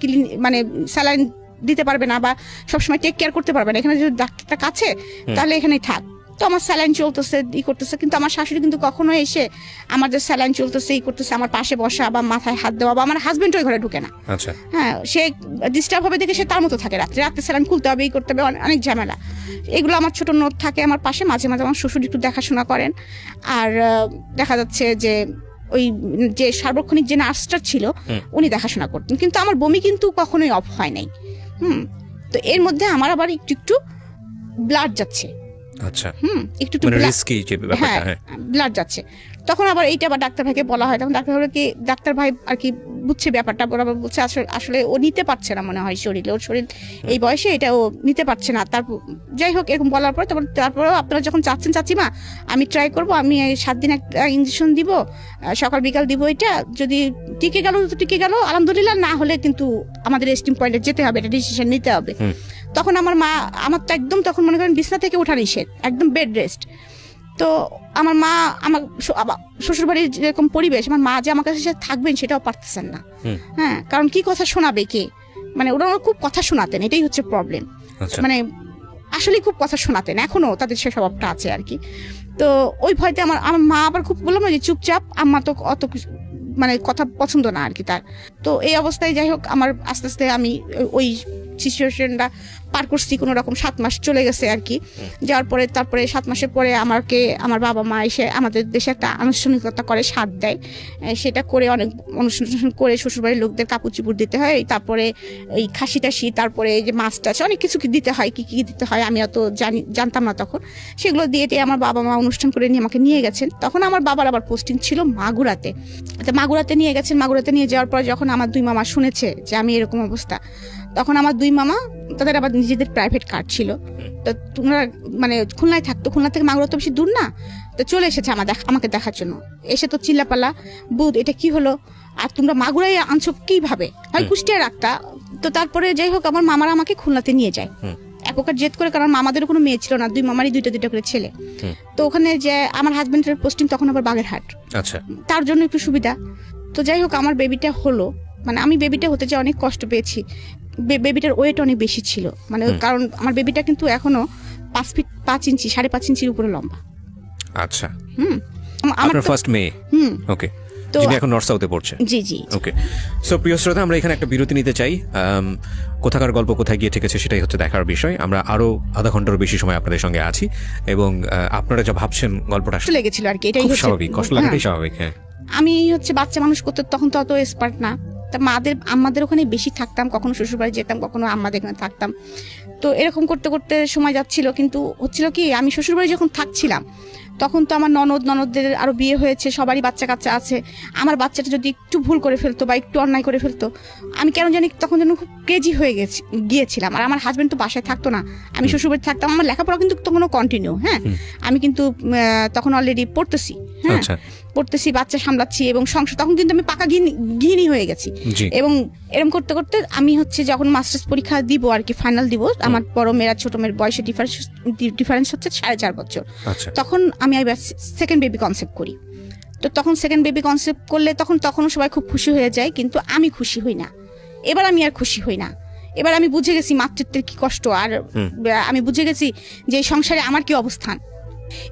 মানে স্যালাইন দিতে পারবে না বা সবসময় টেক কেয়ার করতে পারবে না, এখানে যদি ডাক্তারটা কাছে তাহলে এখানেই থাক। তো আমার স্যালাইন চলতেছে করতেছে, কিন্তু আমার শাশুড়ি কিন্তু কখনো এসে আমার যে স্যালাইন চলতেছে করতেছে আমার পাশে বসা বা মাথায় হাত দেওয়া, বা আমার হাজবেন্ড ওই ঘরে ঢুকে না। হ্যাঁ, সে ডিস্টার্ব হবে দেখে সে তার মতো থাকে, রাত্রে স্যালাইন খুলতে হবে, করতে হবে, অনেক ঝামেলা। এগুলো আমার ছোট নোট থাকে আমার পাশে, মাঝে মাঝে আমার শ্বশুর একটু দেখাশোনা করেন। আর দেখা যাচ্ছে যে ওই যে সার্বক্ষণিক যে নার্সটা ছিল উনি দেখাশোনা করতেন, কিন্তু আমার বমি কিন্তু কখনোই অফ হয় নাই। তো এর মধ্যে আমার আবার একটু একটু ব্লাড যাচ্ছে। আচ্ছা, একটু ব্লাড যাচ্ছে। তখন আবার এইটা আবার ডাক্তার ভাইকে বলা হয়, তখন ডাক্তার ভাই আর কি বুঝছে ব্যাপারটা, বরাবর বলছে আসলে ও নিতে পারছে না মনে হয় শরীরে, ওর শরীর এই বয়সে এটা ও নিতে পারছে না। তারপর যাই হোক এরকম বলার পর তারপরেও আপনারা যখন চাচ্ছেন চাচিমা আমি ট্রাই করব, আমি 7 দিন একটা ইঞ্জেকশন দিব, সকাল বিকাল দিব, এটা যদি টিকে গেল তো টিকে গেল আলহামদুলিল্লাহ, না হলে কিন্তু আমাদের এস্টিম পয়েন্টে যেতে হবে, এটা ডিসিশন নিতে হবে। তখন আমার মা, আমার তো একদম তখন মনে করেন বিছনা থেকে ওঠা নিষেধ, একদম বেড রেস্ট। তো আমার মা, আমার শ্বশুর বাড়ির যেরকম পরিবেশ, আমার মা যে আমার কাছে থাকবেন সেটাও পারতেছেন না। হ্যাঁ, কারণ কি কথা শোনাবে কে, মানে ওরা খুব কথা শোনাতেন, এটাই হচ্ছে প্রবলেম। মানে আসলে খুব কথা শোনাতেন, এখনো তাদের সে স্বভাবটা আছে আর কি। তো ওই ভয়তে আমার মা আবার খুব বললাম না যে চুপচাপ, আম্মা তো অত মানে কথা পছন্দ না আর কি তার। তো এই অবস্থায় যাই হোক আমার আস্তে আস্তে আমি ওই সিচুয়েশনটা পার করছি, কোনো রকম 7 মাস চলে গেছে আর কি। যাওয়ার পরে তারপরে 7 মাসের পরে আমাকে আমার বাবা মা এসে আমাদের দেশে একটা আনুষ্ঠানিকতা করে, সাথ দেয়, সেটা করে অনেক অনুষ্ঠান করে শ্বশুরবাড়ির লোকদের কাপড় চুপড় দিতে হয়, তারপরে এই খাসি টাসি, তারপরে এই যে মাছ টাছ অনেক কিছু দিতে হয়, কি কি দিতে হয় আমি অত জানতাম না তখন। সেগুলো দিয়ে আমার বাবা মা অনুষ্ঠান করে নিয়ে আমাকে নিয়ে গেছেন। তখন আমার বাবার আবার পোস্টিং ছিল মাগুরাতে, তো মাগুরাতে নিয়ে গেছেন। মাগুরাতে নিয়ে যাওয়ার পর যখন আমার 2 মামা শুনেছে যে আমি এরকম অবস্থা, তখন আমার 2 মামা, তাদের আবার নিজেদের প্রাইভেট কার ছিল, তো তোমরা মানে খুলনায় থাকতো, খুলনা থেকে মাগুরা তো বেশি দূর না, তো চলে এসেছে আমাকে দেখার জন্য। এসে তো চিল্লাপাল্লা, বুধ এটা কি হলো, আর তোমরা মাগুরায় আনছো কিভাবে, হয় কুষ্টিয়া রাখতা। তো তারপরে যাই হোক আমার মামারা আমাকে খুলনাতে নিয়ে যায় এক প্রকার জেদ করে, কারণ মামাদের কোনো মেয়ে ছিল না, 2 মামারই 2টা করে ছেলে। তো ওখানে যে আমার হাজবেন্ডের পোস্টিং তখন আবার বাগেরহাট, আচ্ছা, তার জন্য একটু সুবিধা। তো যাই হোক আমার বেবিটা হলো, মানে আমি বেবিটা হতে যে অনেক কষ্ট পেয়েছি, বেবিটার ওয়েট অনেক বেশি ছিল, মানে কারণ আমার বেবিটা কিন্তু এখনো 5 ফিট 5 ইঞ্চি 5.5 ইঞ্চির উপরে লম্বা। আচ্ছা, আপনার ফার্স্ট মেয়ে, ওকে, যিনি এখন নর্থ সাউথে পড়ছে। জি জি, ওকে। সো প্রিয় শ্রোতা, আমরা এখানে একটা বিরতি নিতে চাই। কোথাকার গল্প কোথায় গিয়ে ঠেকেছে সেটাই হচ্ছে দেখার বিষয়। আমরা আরো আধা ঘন্টারও বেশি সময় আপনাদের সঙ্গে আছি, এবং আপনারা যা ভাবছেন গল্পটা লেগেছিল আর কি, এটাই হচ্ছে স্বাভাবিক, কষ্ট লাগাটাই স্বাভাবিক। হ্যাঁ, আমি হচ্ছে বাচ্চা মানুষ করতে তখন তো অত এক্সপার্ট না, তা আমাদের ওখানে বেশি থাকতাম, কখনো শ্বশুরবাড়ি যেতাম, কখনো আমাদের এখানে থাকতাম। তো এরকম করতে করতে সময় যাচ্ছিল, কিন্তু হচ্ছিল কি আমি শ্বশুরবাড়ি যখন থাকছিলাম তখন তো আমার ননদদের আরো বিয়ে হয়েছে, সবারই বাচ্চা কাচ্চা আছে। আমার বাচ্চাটা যদি একটু ভুল করে ফেলতো বা একটু অন্যায় করে ফেলতো, আমি কেন জানি তখন যেন খুব ক্রেজি হয়ে গিয়েছিলাম। আর আমার হাজবেন্ড তো বাসায় থাকতো না, আমি শ্বশুরবাড়ি থাকতাম। আমার লেখাপড়া কিন্তু তখনও কন্টিনিউ, হ্যাঁ, আমি কিন্তু তখন অলরেডি পড়তেছি, হ্যাঁ পড়তেছি, বাচ্চা সামলাচ্ছি, এবং সংসার তখন কিন্তু আমি পাকা গৃহিণী হয়ে গেছি। এবং এরকম করতে করতে আমি হচ্ছে যখন মাস্টার্স পরীক্ষা দিব আর কি, ফাইনাল দিব, আমার বড় মেয়েরা ছোট মেয়ের বয়সে ডিফারেন্স হচ্ছে 4.5 বছর। তখন আমি সেকেন্ড বেবি কনসেপ্ট করি। তো তখন সেকেন্ড বেবি কনসেপ্ট করলে তখনও সবাই খুব খুশি হয়ে যায়, কিন্তু আমি খুশি হই না। এবার আমি আর খুশি হই না। এবার আমি বুঝে গেছি মাতৃত্বের কি কষ্ট, আর আমি বুঝে গেছি যে এই সংসারে আমার কি অবস্থান।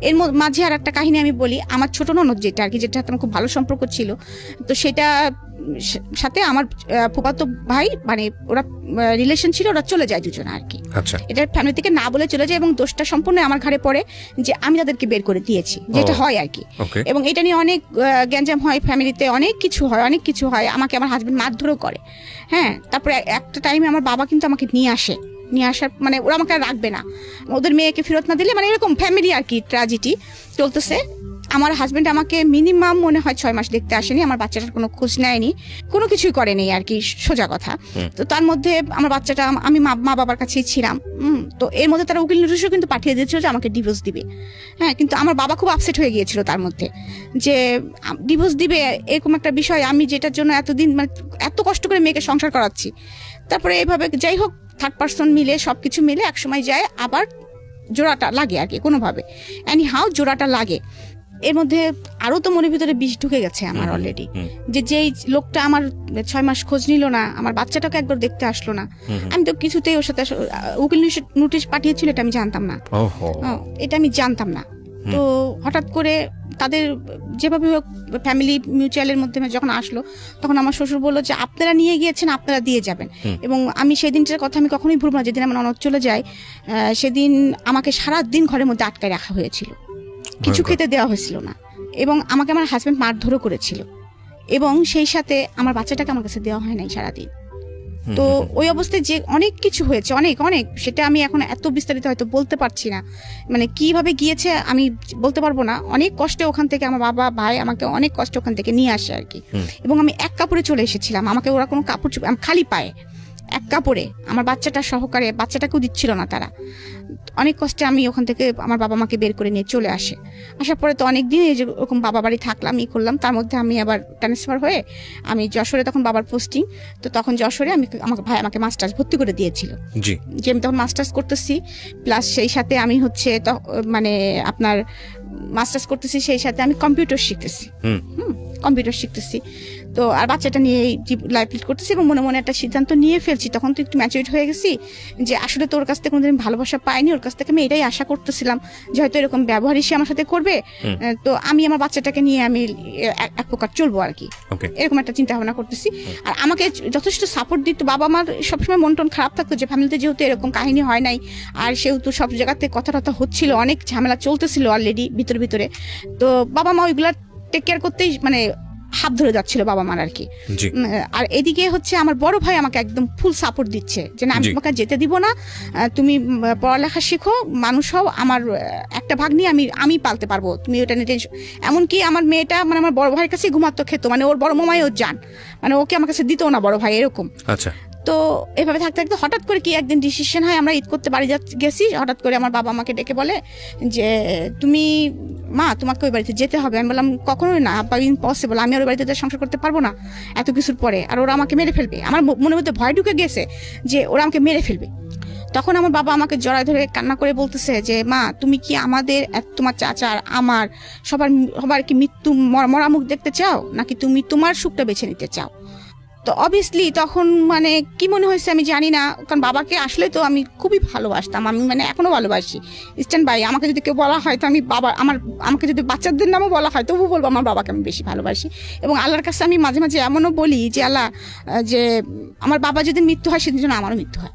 এর মাঝে আর একটা কাহিনী আমি বলি। আমার ছোট ননদ যেটা আর কি, যেটা আমার খুব ভালো সম্পর্ক ছিল, তো সেটা সাথে আমার ফুফাতো ভাই, মানে ওরা রিলেশন ছিল, ওরা চলে যায় দুজনে আর কি। এটা ফ্যামিলি থেকে না বলে চলে যায়, এবং দোষটা সম্পূর্ণ আমার ঘাড়ে পড়ে যে আমি তাদেরকে বের করে দিয়েছি, যেটা হয় আর কি। এবং এটা নিয়ে অনেক গ্যাঞ্জাম হয় ফ্যামিলিতে, অনেক কিছু হয়। আমাকে আমার হাজবেন্ড মারধরও করে, হ্যাঁ। তারপরে একটা টাইমে আমার বাবা কিন্তু আমাকে নিয়ে আসার মানে ওরা আমাকে আর রাখবে না, ওদের মেয়েকে ফেরত না দিলে, মানে এরকম ফ্যামিলি আর কি ট্র্যাজেডি চলতেছে। আমার হাজবেন্ড আমাকে মিনিমাম মনে হয় 6 মাস দেখতে আসেনি, আমার বাচ্চাটার কোনো খোঁজ নেয়নি, কোনো কিছুই করেনি আর কি, সোজা কথা। তো তার মধ্যে আমার বাচ্চাটা, আমি মা বাবার কাছেই ছিলাম। তো এর মধ্যে তারা উকিল নোটিশও কিন্তু পাঠিয়ে দিয়েছিল যে আমাকে ডিভোর্স দিবে, হ্যাঁ। কিন্তু আমার বাবা খুব আপসেট হয়ে গিয়েছিল তার মধ্যে, যে ডিভোর্স দিবে এরকম একটা বিষয়, আমি যেটার জন্য এতদিন মানে এত কষ্ট করে মেয়েকে সংসার করাচ্ছি। তারপরে এইভাবে যাই হোক থার্ড পার্সন মিলে সবকিছু মিলে একসময় যায় আবার জোড়াটা লাগে আর কি, কোনোভাবে এনি হাউ জোড়াটা লাগে। এর মধ্যে আরো তো মনের ভিতরে বিষ ঢুকে গেছে আমার অলরেডি, যে যেই লোকটা আমার 6 মাস খোঁজ নিল না, আমার বাচ্চাটাকে একবার দেখতে আসলো না, আমি তো কিছুতেই ওর সাথে উকিল নোটিশ পাঠিয়েছিল এটা আমি জানতাম না, এটা আমি জানতাম না। তো হঠাৎ করে তাদের যেভাবে ফ্যামিলি মিউচুয়ালের মধ্যে যখন আসলো, তখন আমার শ্বশুর বললো যে আপনারা নিয়ে গিয়েছেন, আপনারা দিয়ে যাবেন। এবং আমি সেই দিনটার কথা আমি কখনোই ভুলব না, যেদিন আমার ননদ চলে যায় সেদিন আমাকে সারাদিন ঘরের মধ্যে আটকায় রাখা হয়েছিল, কিছু খেতে দেওয়া হয়েছিল না, এবং আমাকে আমার হাজব্যান্ড মারধরও করেছিল, এবং সেই সাথে আমার বাচ্চাটাকে আমার কাছে দেওয়া হয় নাই সারাদিন। তো ওই অবস্থায় যে অনেক কিছু হয়েছে, অনেক অনেক, সেটা আমি এখন এত বিস্তারিত হয়তো বলতে পারছি না, মানে কিভাবে গিয়েছে আমি বলতে পারবো না। অনেক কষ্টে ওখান থেকে আমার বাবা ভাই আমাকে অনেক কষ্ট ওখান থেকে নিয়ে আসে আর কি। এবং আমি এক কাপড়ে চলে এসেছিলাম, আমাকে ওরা কোনো কাপড় খালি পায়ে এক কাপড়ে আমার বাচ্চাটা সহকারে, বাচ্চাটাকেও দিচ্ছিল না তারা। অনেক কষ্টে আমি ওখান থেকে আমার বাবা মাকে বের করে নিয়ে চলে আসে। আসার পরে তো অনেকদিন এই যে ওরকম বাবা বাড়ি থাকলাম, ই করলাম। তার মধ্যে আমি আবার ট্রান্সফার হয়ে আমি যশোরে, তখন বাবার পোস্টিং, তো তখন যশোরে আমাকে ভাই আমাকে মাস্টার্স ভর্তি করে দিয়েছিল, যে আমি তখন মাস্টার্স করতেছি, প্লাস সেই সাথে আমি হচ্ছে মানে আপনার মাস্টার্স করতেছি, সেই সাথে আমি কম্পিউটার শিখতেছি, কম্পিউটার শিখতেছি। তো আর বাচ্চাটা নিয়ে লাইফ লিড করতেছি, এবং মনে মনে একটা সিদ্ধান্ত নিয়ে ফেলছি। তখন তো একটু ম্যাচুরিড হয়ে গেছি, যে আসলে তো ওর কাছ থেকে কোনোদিন ভালোবাসা পাইনি, ওর কাছ থেকে আমি এটাই আশা করতেছিলাম যে হয়তো এরকম ব্যবহারই সে আমার সাথে করবে, তো আমি আমার বাচ্চাটাকে নিয়ে আমি এক প্রকার চলবো আর কি, এরকম একটা চিন্তা ভাবনা করতেছি। আর আমাকে যথেষ্ট সাপোর্ট দিত বাবা মার, সবসময় মন টন খারাপ থাকতো যে ফ্যামিলিতে যেহেতু এরকম কাহিনী হয় নাই, আর সেহেতু সব জায়গাতে কথা টথা হচ্ছিল, অনেক ঝামেলা চলতেছিল অলরেডি ভিতরে, তো বাবা মা ওইগুলা টেক কেয়ার করতেই মানে হাত ধরে যাচ্ছিল বাবা মার আর কি। আর এদিকে হচ্ছে আমার বড় ভাই আমাকে একদম ফুল সাপোর্ট দিচ্ছে, যে না আমি তোমাকে যেতে দিব না, তুমি পড়ালেখা শিখো, মানুষ হও, আমার একটা ভাগ নিয়ে আমি পালতে পারবো, তুমি ওটা নিয়ে টেনশন। এমনকি আমার মেয়েটা মানে আমার বড় ভাইয়ের কাছে ঘুমাতো, খেত, মানে ওর বড় মামাইও যান, মানে ওকে আমার কাছে দিত না বড় ভাই, এরকম। আচ্ছা। তো এভাবে থাকতে থাকতে হঠাৎ করে কি একদিন ডিসিশন হয়, আমরা ঈদ করতে বাড়ি গেছি, হঠাৎ করে আমার বাবা আমাকে ডেকে বলে যে তুমি মা তোমাকে ওই বাড়িতে যেতে হবে। আমি বললাম কখনোই না আব্বা, ইম্পসিবল, আমি ওই বাড়িতে সংসার করতে পারবো না এত কিছুর পরে, আর ওরা আমাকে মেরে ফেলবে। আমার মনের মধ্যে ভয় ঢুকে গেছে যে ওরা আমাকে মেরে ফেলবে। তখন আমার বাবা আমাকে জড়ায় ধরে কান্না করে বলতেছে যে মা তুমি কি আমাদের, তোমার চাচার, আমার সবার কি মৃত্যু মরা মুখ দেখতে চাও, নাকি তুমি তোমার সুখটা বেছে নিতে চাও? তো অবভিয়াসলি তখন মানে কি মনে হয়েছে আমি জানি না, কারণ বাবাকে আসলে তো আমি খুবই ভালোবাসতাম, আমি মানে এখনো ভালোবাসি। ইস্টার্ন ভাই আমাকে যদি কেউ বলা হয় তো আমি বাবা, আমাকে যদি বাচ্চাদের নামও বলা হয় তবু বলবো আমার বাবাকে আমি বেশি ভালোবাসি। এবং আল্লাহর কাছে আমি মাঝে মাঝে এমনও বলি যে আল্লাহ, যে আমার বাবা যদি মৃত্যু হয় সেদিন যেন আমারও মৃত্যু হয়।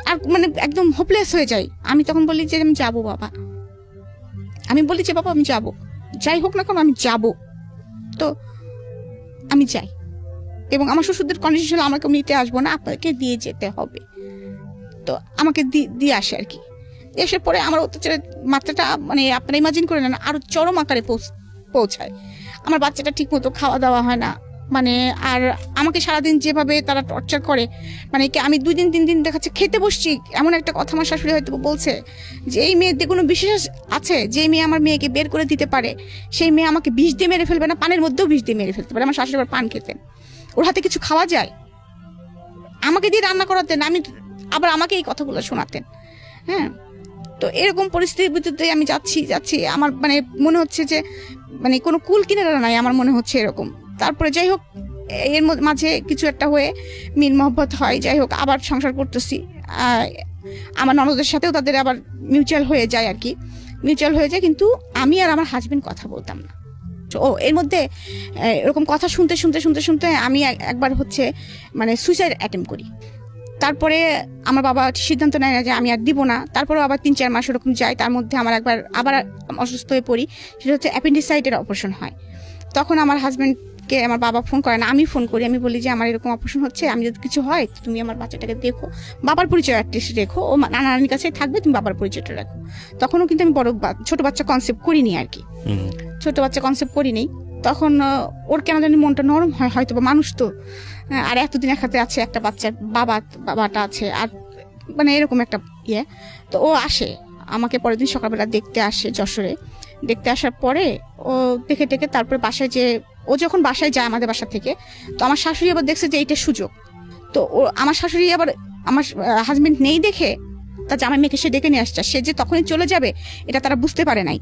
আর মানে একদম হোপলেস হয়ে যাই। আমি তখন বলি যে আমি যাবো বাবা, আমি বলি যে বাবা আমি যাবো, যাই হোক না কেন আমি যাবো। তো আমি যাই, এবং আমার শ্বশুরদের কন্ডিশন হলো আমাকে নিতে আসবো না, আপনাকে দিয়ে যেতে হবে। তো আমাকে দিয়ে আসে আর কি। এসে পরে আমার অত্যাচারের মাত্রাটা মানে আপনারা ইমাজিন করে নেন, আরো চরম আকারে পৌঁছায়। আমার বাচ্চাটা ঠিক মতো খাওয়া দাওয়া হয় না, মানে আর আমাকে সারাদিন যেভাবে তারা টর্চার করে, মানে আমি 2 দিন 3 দিন দেখাচ্ছে খেতে বসছি, এমন একটা কথা আমার শাশুড়ি হয়তো বলছে যে এই মেয়ের কোনো বিশেষ আছে, যে মেয়ে আমার মেয়েকে বের করে দিতে পারে সেই মেয়ে আমাকে বিষ দিয়ে মেরে ফেলবে না, পানের মধ্যেও বিষ দিয়ে মেরে ফেলতে পারে। আমার শাশুড়ি আবার পান খেতেন, ওর হাতে কিছু খাওয়া যায়, আমাকে দিয়ে রান্না করাতেন, আমি আবার আমাকে এই কথাগুলো শোনাতেন। হ্যাঁ, তো এরকম পরিস্থিতির ভিতরে আমি যাচ্ছি, আমার মানে মনে হচ্ছে যে মানে কোনো কুল কিনারা নাই, আমার মনে হচ্ছে এরকম। তারপরে যাই হোক এর মাঝে কিছু একটা হয়ে মিল মহব্বত হয়, যাই হোক আবার সংসার করতেছি। আমার ননদের সাথেও তাদের আবার মিউচুয়াল হয়ে যায় আর কি, মিউচুয়াল হয়ে যায়, কিন্তু আমি আর আমার হাজবেন্ড কথা বলতাম না। ও এর মধ্যে এরকম কথা শুনতে আমি একবার হচ্ছে মানে সুইসাইড অ্যাটেম্প করি। তারপরে আমার বাবা সিদ্ধান্ত নেয় না যে আমি আর দিব না। তারপরে আবার 3-4 মাস ওরকম যায়, তার মধ্যে আমার আবার অসুস্থ হয়ে পড়ি, সেটা হচ্ছে অ্যাপেন্ডিসাইটের অপারেশন হয়। তখন আমার হাজব্যান্ডকে আমার বাবা ফোন করে না, আমি ফোন করি, আমি বলি যে আমার এরকম অপারেশন হচ্ছে, আমি যদি কিছু হয় তুমি আমার বাচ্চাটাকে দেখো, বাবার পরিচয় অ্যাটলিস্ট রেখো, ও নানার কাছে থাকবে, তুমি বাবার পরিচয়টা রাখো। তখনও কিন্তু আমি ছোট বাচ্চা কনসেপ্ট করিনি আর কি, ছোট বাচ্চা কনসেপ্ট করিনি। তখন ওর কেন জানি মনটা নরম হয়, হয়তো বা মানুষ তো, আর এতদিন একসাথে আছে, একটা বাচ্চার বাবাটা আছে, আর মানে এরকম একটা ইয়ে। তো ও আসে আমাকে পরের দিন সকালবেলা দেখতে আসে যশোরে। দেখতে আসার পরে ও দেখে টেকে তারপরে বাসায়, যে ও যখন বাসায় যায় আমাদের বাসা থেকে, তো আমার শাশুড়ি আবার দেখছে যে এইটা সুযোগ। তো ও আমার শাশুড়ি আবার আমার হাজবেন্ড নেই দেখে তার জামাই মেয়েকে সে ডেকে নিয়ে আসছে, সে যে তখনই চলে যাবে এটা তারা বুঝতে পারে নাই।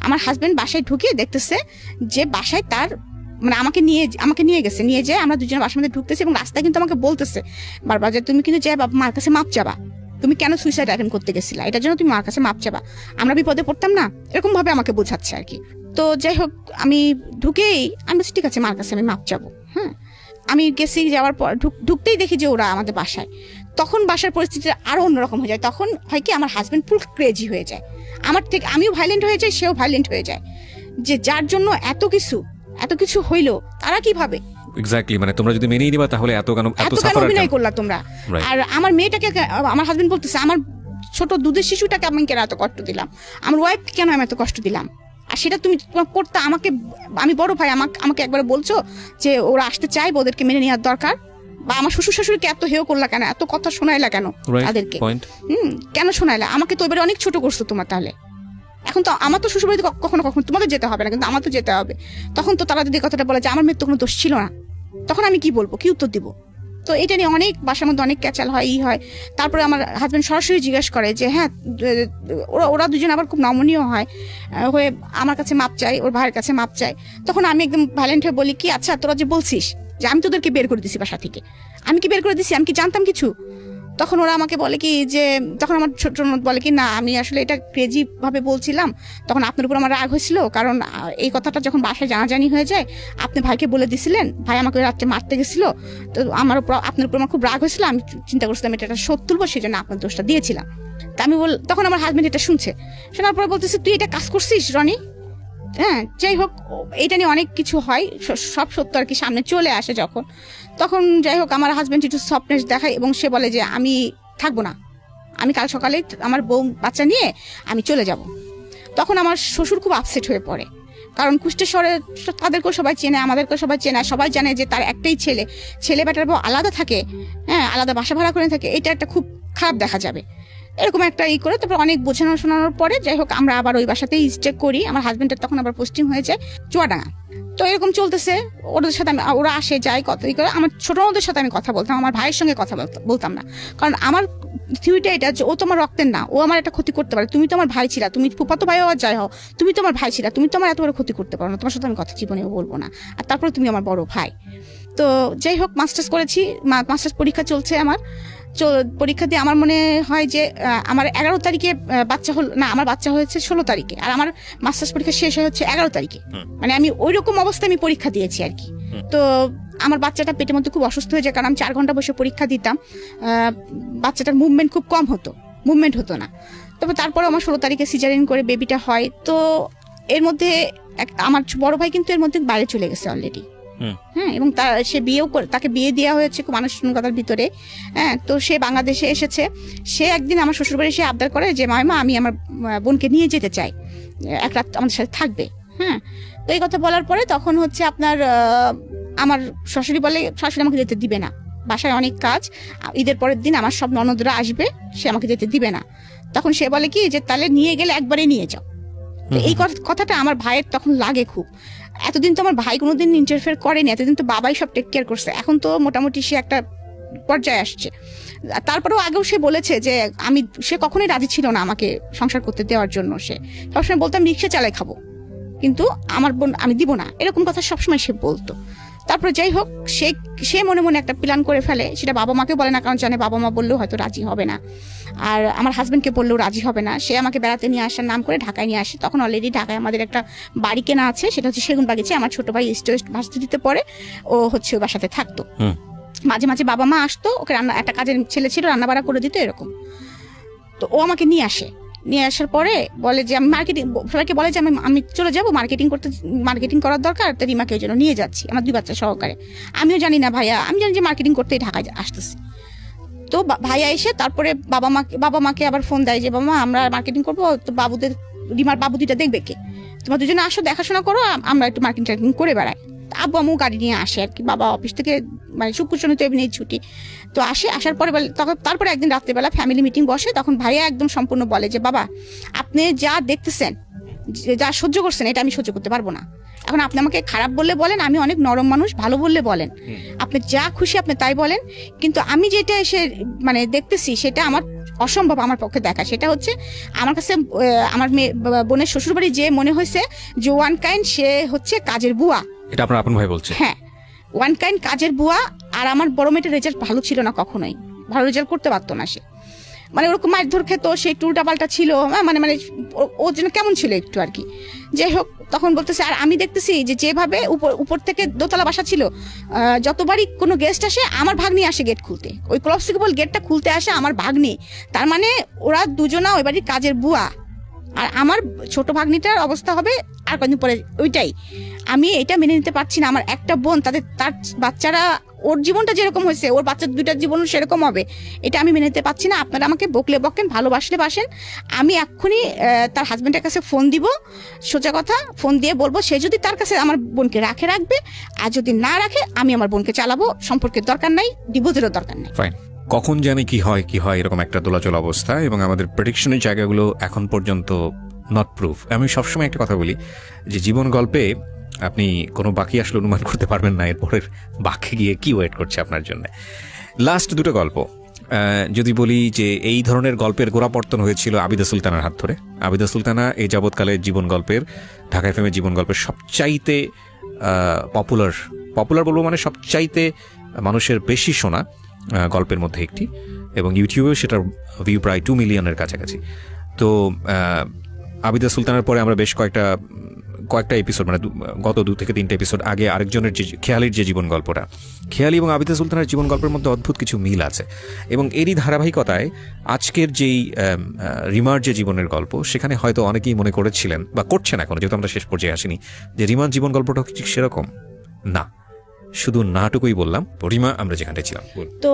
আমার হাজবেন্ড বাসায় ঢুকে দেখতেছে যে বাসায় তার মানে আমাকে নিয়ে গেছে, নিয়ে যায় আমরা দুজনে বাসার মধ্যে ঢুকতেছি এবং রাস্তায় কিন্তু আমাকে বলতেছে বারবার যে তুমি কিন্তু যাই বাবা মার কাছে মাপ চাবা, তুমি কেন সুইসাইড অ্যাটেম্প করতে গেছিলা, এটার জন্য তুমি মার কাছে মাপ চাবা, আমরা বিপদে পড়তাম না, এরকম ভাবে আমাকে বোঝাচ্ছে আর কি। তো যাই হোক আমি ঢুকেই আমি বলছি ঠিক আছে মার কাছে আমি মাপ চাবো। হ্যাঁ, আমি গেছি, যাওয়ার পর ঢুকতেই দেখি যে ওরা আমাদের বাসায়। তখন বাসার পরিস্থিতি আরো অন্যরকম হয়ে যায়। তখন হয় কি আমার হাজবেন্ড ফুল ক্রেজি হয়ে যায়, আমার থেকে আমিও ভাইলেন্ট হয়ে যাই, সেও ভাইলেন্ট হয়ে যায়, যে যার জন্য এত কিছু হইলো তারা কিভাবে এক্স্যাক্টলি, মানে তোমরা যদি মেনেই নিবা তাহলে এত কেন অভিনয় করলা তোমরা। আর আমার মেয়েটাকে আমার হাজবেন্ড বলতেছে আমার ছোট দুধের শিশুটাকে আমি কেন এত কষ্ট দিলাম, আমার ওয়াইফ কেন আমি এত কষ্ট দিলাম, আর সেটা তুমি করতে আমাকে, আমি বড় ভাই আমাকে একবার বলছো যে ওরা আসতে চাই, ওদেরকে মেনে নেওয়ার দরকার, বা আমার শ্বশুর শাশুড়িকে এত হেয় করলা কেন, এত কথা শোনাইলা কেন তাদেরকে, কেন শোনাইলা, আমাকে তো এবারে অনেক ছোট করছো তোমার, তাহলে এখন তো আমার তো শ্বশুর বাড়িতে কখনো তোমাকে যেতে হবে না, কিন্তু আমার তো যেতে হবে। তখন তো তারা যদি কথাটা বলে যে আমার মেয়ের তো কোনো দোষ ছিল না, তখন আমি কি বলবো, কি উত্তর দিব? তো এটা নিয়ে অনেক বাসার মধ্যে অনেক ক্যাচাল হয়, হয়। তারপরে আমার হাজবেন্ড সরাসরি জিজ্ঞাসা করে যে হ্যাঁ ওরা দুজন আবার খুব নমনীয় হয় হয়ে আমার কাছে মাপ চাই, ওর ভাইয়ের কাছে মাপ চাই। তখন আমি একদম ভ্যালেন্ট হয়ে বলি কি আচ্ছা তোরা যে বলছিস যে আমি তোদেরকে বের করে দিছি বাসা থেকে, আমি কি বের করে দিছি, আমি কি জানতাম কিছু? তখন ওরা আমাকে বলে কি যে, তখন আমার ছোট ননদ বলে কি না আমি আসলে এটা ক্রেজি ভাবে বলছিলাম, তখন আপনার উপর আমার রাগ হয়েছিল, কারণ এই কথাটা যখন বাসায় জানাজানি হয়ে যায় আপনি ভাইকে বলে দিছিলেন, ভাই আমাকে রাত্রে মারতে গেছিল, তো আমার উপর আপনার উপর আমার খুব রাগ হয়েছিল, আমি চিন্তা করছিলাম এটা শোধ তুলবো, সেই জন্য আপনার দোষটা দিয়েছিলাম। তা আমি তখন আমার হাজবেন্ড এটা শুনছে, শোনার পরে বলতেছে তুই এটা কাজ করছিস রনি। হ্যাঁ, যাই হোক এটা নিয়ে অনেক কিছু হয়, সব সত্য আর কি সামনে চলে আসে যখন, তখন যাই হোক আমার হাজবেন্ড একটু সফটনেস দেখায় এবং সে বলে যে আমি থাকবো না, আমি কাল সকালে আমার বউ বাচ্চা নিয়ে আমি চলে যাব। তখন আমার শ্বশুর খুব আপসেট হয়ে পড়ে, কারণ কুষ্টেশ্বরে তাদেরকেও সবাই চেনে, আমাদেরকেও সবাই চেনে, সবাই জানে যে তার একটাই ছেলে বেটার বউ আলাদা থাকে, হ্যাঁ আলাদা বাসা ভাড়া করে থাকে, এটা একটা খুব খারাপ দেখা যাবে, এরকম একটা করে। তারপর অনেক বোঝানো শোনানোর পরে যাই হোক আমরা আবার ওই বাসাতেই স্টে করি। আমার হাজবেন্ডের তখন আবার পোস্টিং হয়ে যায় চুয়াডাঙ্গা। তো এরকম চলতেছে, ওদের সাথে ওরা আসে যায় কথা করে, আমার ছোট নদের সাথে আমি কথা বলতাম, আমার ভাইয়ের সঙ্গে কথা বলতাম না, কারণ আমার থিওরিটা এটা যে ও তোমার রক্তের না, ও আমার একটা ক্ষতি করতে পারে, তুমি তো আমার ভাই ছিলা, তুমি ফুফাতো ভাই হওয়ার যাই হও, তুমি তো আমার ভাই ছিলা, তুমি তো আমার এত বড় ক্ষতি করতে পারো না, তোমার সাথে আমি কথা জীবনেও বলবো না, আর তারপরে তুমি আমার বড় ভাই। তো যাই হোক মাস্টার্স করেছি, মাস্টার্স পরীক্ষা চলছে আমার, পরীক্ষা দিয়ে আমার মনে হয় যে আমার 11 তারিখে বাচ্চা হল না, আমার বাচ্চা হয়েছে 16 তারিখে, আর আমার মাস্টার্স পরীক্ষা শেষ হচ্ছে 11 তারিখে, মানে আমি ওই রকম অবস্থায় আমি পরীক্ষা দিয়েছি আর কি। তো আমার বাচ্চাটা পেটের মধ্যে খুব অসুস্থ হয়ে যায়, কারণ আমি 4 ঘন্টা বসে পরীক্ষা দিতাম, বাচ্চাটার মুভমেন্ট খুব কম হতো, মুভমেন্ট হতো না। তবে তারপরে আমার 16 তারিখে সিজারিন করে বেবিটা হয়। তো এর মধ্যে আমার বড় ভাই কিন্তু এর মধ্যে বাইরে চলে গেছে অলরেডি, হ্যাঁ, এবং সে তাকে বিয়ে দেওয়া হয়েছে খুব আনুষ্ঠানিকতার ভিতরে। হ্যাঁ, তো সে বাংলাদেশে এসেছে, সে একদিন আমার শ্বশুরবাড়ি এসে আবদার করে যে মামা আমি আমার বোনকে নিয়ে যেতে চাই, এক রাত আমাদের সাথে থাকবে। হ্যাঁ, তো এই কথা বলার পরে তখন হচ্ছে আপনার আমার শাশুড়ি আমাকে যেতে দিবে না, বাসায় অনেক কাজ, ঈদের পরের দিন আমার সব ননদরা আসবে, সে আমাকে যেতে দিবে না। তখন সে বলে কি যে তাহলে নিয়ে গেলে একবারে নিয়ে যাও। এই কথাটা আমার ভাইয়ের তখন লাগে খুব, এতদিন তো আমার ভাই কোনোদিন ইন্টারফেয়ার করেনি, এতদিন তো বাবাই সব টেক কেয়ার করছে, এখন তো মোটামুটি সে একটা পর্যায়ে আসছে। তারপরেও আগেও সে বলেছে যে সে কখনোই রাজি ছিল না আমাকে সংসার করতে দেওয়ার জন্য, সে সবসময় বলতাম রিক্সা চালাই খাবো, কিন্তু আমার বোন আমি দিব না, এরকম কথা সবসময় সে বলতো। তারপরে যাই হোক সে মনে মনে একটা প্ল্যান করে ফেলে, সেটা বাবা মাকে বলে না, কারণ জানে বাবা মা বললেও হয়তো রাজি হবে না, আর আমার হাজবেন্ডকে বললেও রাজি হবে না। সে আমাকে বেড়াতে নিয়ে আসার নাম করে ঢাকায় নিয়ে আসে। তখন অলরেডি ঢাকায় আমাদের একটা বাড়ি কেনা আছে, সেটা হচ্ছে সেগুন বাগিচে, আমার ছোট ভাই স্টেট ভার্সিটিতে পড়ে, ও হচ্ছে ওই বাসাতে থাকতো, মাঝে মাঝে বাবা মা আসতো, ওকে একটা কাজের ছেলে ছিল, রান্না বাড়া করে দিত এরকম। তো ও আমাকে নিয়ে আসার পরে বলে যে আমি সবাইকে বলে যে আমি চলে যাবো মার্কেটিং করার দরকার, তো রিমাকে ওই জন্য নিয়ে যাচ্ছি আমার 2 বাচ্চা সহকারে। আমিও জানি না ভাইয়া, আমি জানি যে মার্কেটিং করতেই ঢাকায় আসতেছি। তো ভাইয়া এসে তারপরে বাবা মাকে আবার ফোন দেয় যে বাবা মা আমরা মার্কেটিং করবো, তো রিমার বাবু 2টা দেখবে কে, তোমরা দুজনে আসো দেখাশোনা করো, আমরা একটু মার্কেটিং করে বেড়াই। আব্বু আম্মু গাড়ি নিয়ে আসে আর কি, বাবা অফিস থেকে মানে শুক্র শনি তো এমনি ছুটি, তো আসার পরে তারপরে একদিন রাত্রেবেলা ফ্যামিলি মিটিং বসে, তখন ভাইয়া একদম সম্পূর্ণ বলে যে বাবা আপনি যা দেখতেছেন যা সহ্য করছেন এটা আমি সহ্য করতে পারবো না, এখন আপনি আমাকে খারাপ বললে বলেন, আমি অনেক নরম মানুষ, ভালো বললে বলেন, আপনি যা খুশি আপনি তাই বলেন, কিন্তু আমি যেটা এসে মানে দেখতেছি সেটা আমার অসম্ভব আমার পক্ষে দেখা। সেটা হচ্ছে আমার কাছে আমার বোনের শ্বশুরবাড়ি যে মনে হয়েছে যে ওয়ান কাইন্ড সে হচ্ছে কাজের বুয়া। এটা আপনার আপন ভাই বলছে? হ্যাঁ, ওয়ান কাইন্ড কাজের বুয়া। আর আমার বড় মেয়েটার রেজাল্ট ভালো ছিল না, কখনোই ভালো রেজাল্ট করতে পারতো না সে, মানে ওরকম মারধর খেত, সে একটু উল্টাপাল্টা ছিল, মানে মানে ও যেন কেমন ছিল একটু আর কি। যাই হোক, তখন বলতেছে আর আমি দেখতেছি যে যেভাবে উপর থেকে দোতলা বাসা ছিল, যতবারই কোনো গেস্ট আসে আমার ভাগ্নি আসে গেট খুলতে, ওই ক্লপসিকেবল গেটটা খুলতে আসে আমার ভাগ্নি। তার মানে ওরা দুজনা ওই বাড়ির কাজের বুয়া। আর আমার ছোট ভাগ্নিটার অবস্থা হবে আর কদিন পরে ওইটাই। আমি এটা মেনে নিতে পারছি না। আমার একটা বোন, তার বাচ্চারা, ওর জীবনটা যেরকম হয়েছে ওর বাচ্চা দুইটার জীবন সেরকম হবে, এটা আমি মেনে নিতে পারছি না। আপনারা আমাকে বকলে বকেন, ভালোবাসলে বাসেন। আমি এক্ষুনি তার হাজবেন্ডের কাছে ফোন দিব, সোজা কথা ফোন দিয়ে বলবো সে যদি তার কাছে আমার বোনকে রাখবে, আর যদি না রাখে আমি আমার বোনকে চালাবো। সম্পর্কের দরকার নাই, ডিভোর্সেরও দরকার নাই। কখন জানি কি হয় এরকম একটা দোলাচল অবস্থা, এবং আমাদের প্রেডিকশনের জায়গাগুলো এখন পর্যন্ত নট প্রুফ। আমি সবসময় একটা কথা বলি যে জীবন গল্পে আপনি কোনো বাকি আসলে অনুমান করতে পারবেন না এরপরের বাকি গিয়ে কি ওয়েট করছে আপনার জন্য। লাস্ট দুটো গল্প যদি বলি যে এই ধরনের গল্পের গোড়াপর্তন হয়েছিল আবিদা সুলতানার হাত ধরে। আবিদা সুলতানা এই যাবৎকালের জীবন গল্পের, ঢাকা এফএম এর জীবন গল্পের সবচাইতে পপুলার বলবো, মানে সবচাইতে মানুষের বেশি শোনা গল্পের মধ্যে একটি, এবং ইউটিউবেও সেটার ভিউ প্রায় 2 মিলিয়নের কাছাকাছি। তো আবিদা সুলতানার পরে আমরা বেশ কয়েকটা এপিসোড, মানে গত 2 থেকে 3টা এপিসোড আগে আরেকজনের যে খেয়ালির যে জীবন গল্পটা, খেয়ালি এবং আবিদা সুলতানের জীবন গল্পের মধ্যে অদ্ভুত কিছু মিল আছে। এবং এরই ধারাবাহিকতায় আজকের যেই রিমার যে জীবনের গল্প, সেখানে হয়তো অনেকেই মনে করেছিলেন বা করছেন এখন, যেহেতু আমরা শেষ পর্যায়ে আসিনি, যে রিমার জীবন গল্পটা ঠিক সেরকম না। শুধু নাটুকুই বললাম, রিমা আমরা যেখানটায় ছিলাম। তো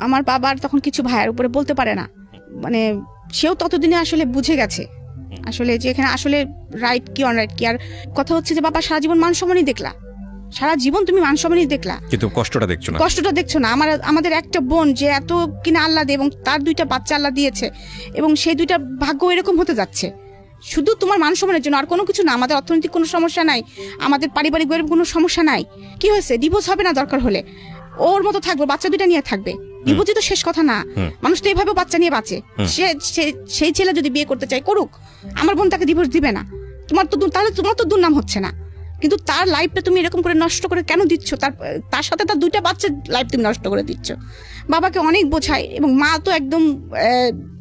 আমার বাবার তখন কিছু ভাইয়ের উপরে বলতে পারে না, মানে সেও ততদিনে আসলে বুঝে গেছে আসলে যে এখানে আসলে রাইট কি অনরাইট কি। আর কথা হচ্ছে যে বাবা সারা জীবন মান সম্মানই দেখলা, সারা জীবন তুমি মান সম্মানই দেখলা, কিন্তু কষ্টটা দেখছো না। আমাদের একটা বোন যে এত কিনা আল্লাহ দিয়ে, এবং তার 2টা বাচ্চা আল্লাহ দিয়েছে, এবং সেই 2টা ভাগ্য এরকম হতে যাচ্ছে শুধু তোমার মান সম্মানের জন্য, আর কোনো কিছু না। আমাদের অর্থনৈতিক কোনো সমস্যা নাই, আমাদের পারিবারিক কোনো সমস্যা নাই। কি হয়েছে, ডিভোর্স হবে না দরকার হলে, ওর মতো থাকবে, বাচ্চা 2টা নিয়ে থাকবে। ডিভোর্সই তো শেষ কথা না, মানুষ তো এইভাবে বাচ্চা নিয়ে বাঁচে। সেই ছেলে যদি বিয়ে করতে চায় করুক, আমার বোন তাকে ডিভোর্স দিবে না। তাহলে তোমার তো দুর্নাম হচ্ছে না, কিন্তু তার লাইফটা তুমি এরকম করে নষ্ট করে কেন দিচ্ছ? তার সাথে তার 2টা বাচ্চার লাইফ তুমি নষ্ট করে দিচ্ছ। বাবাকে অনেক বোঝায়, এবং মা তো একদম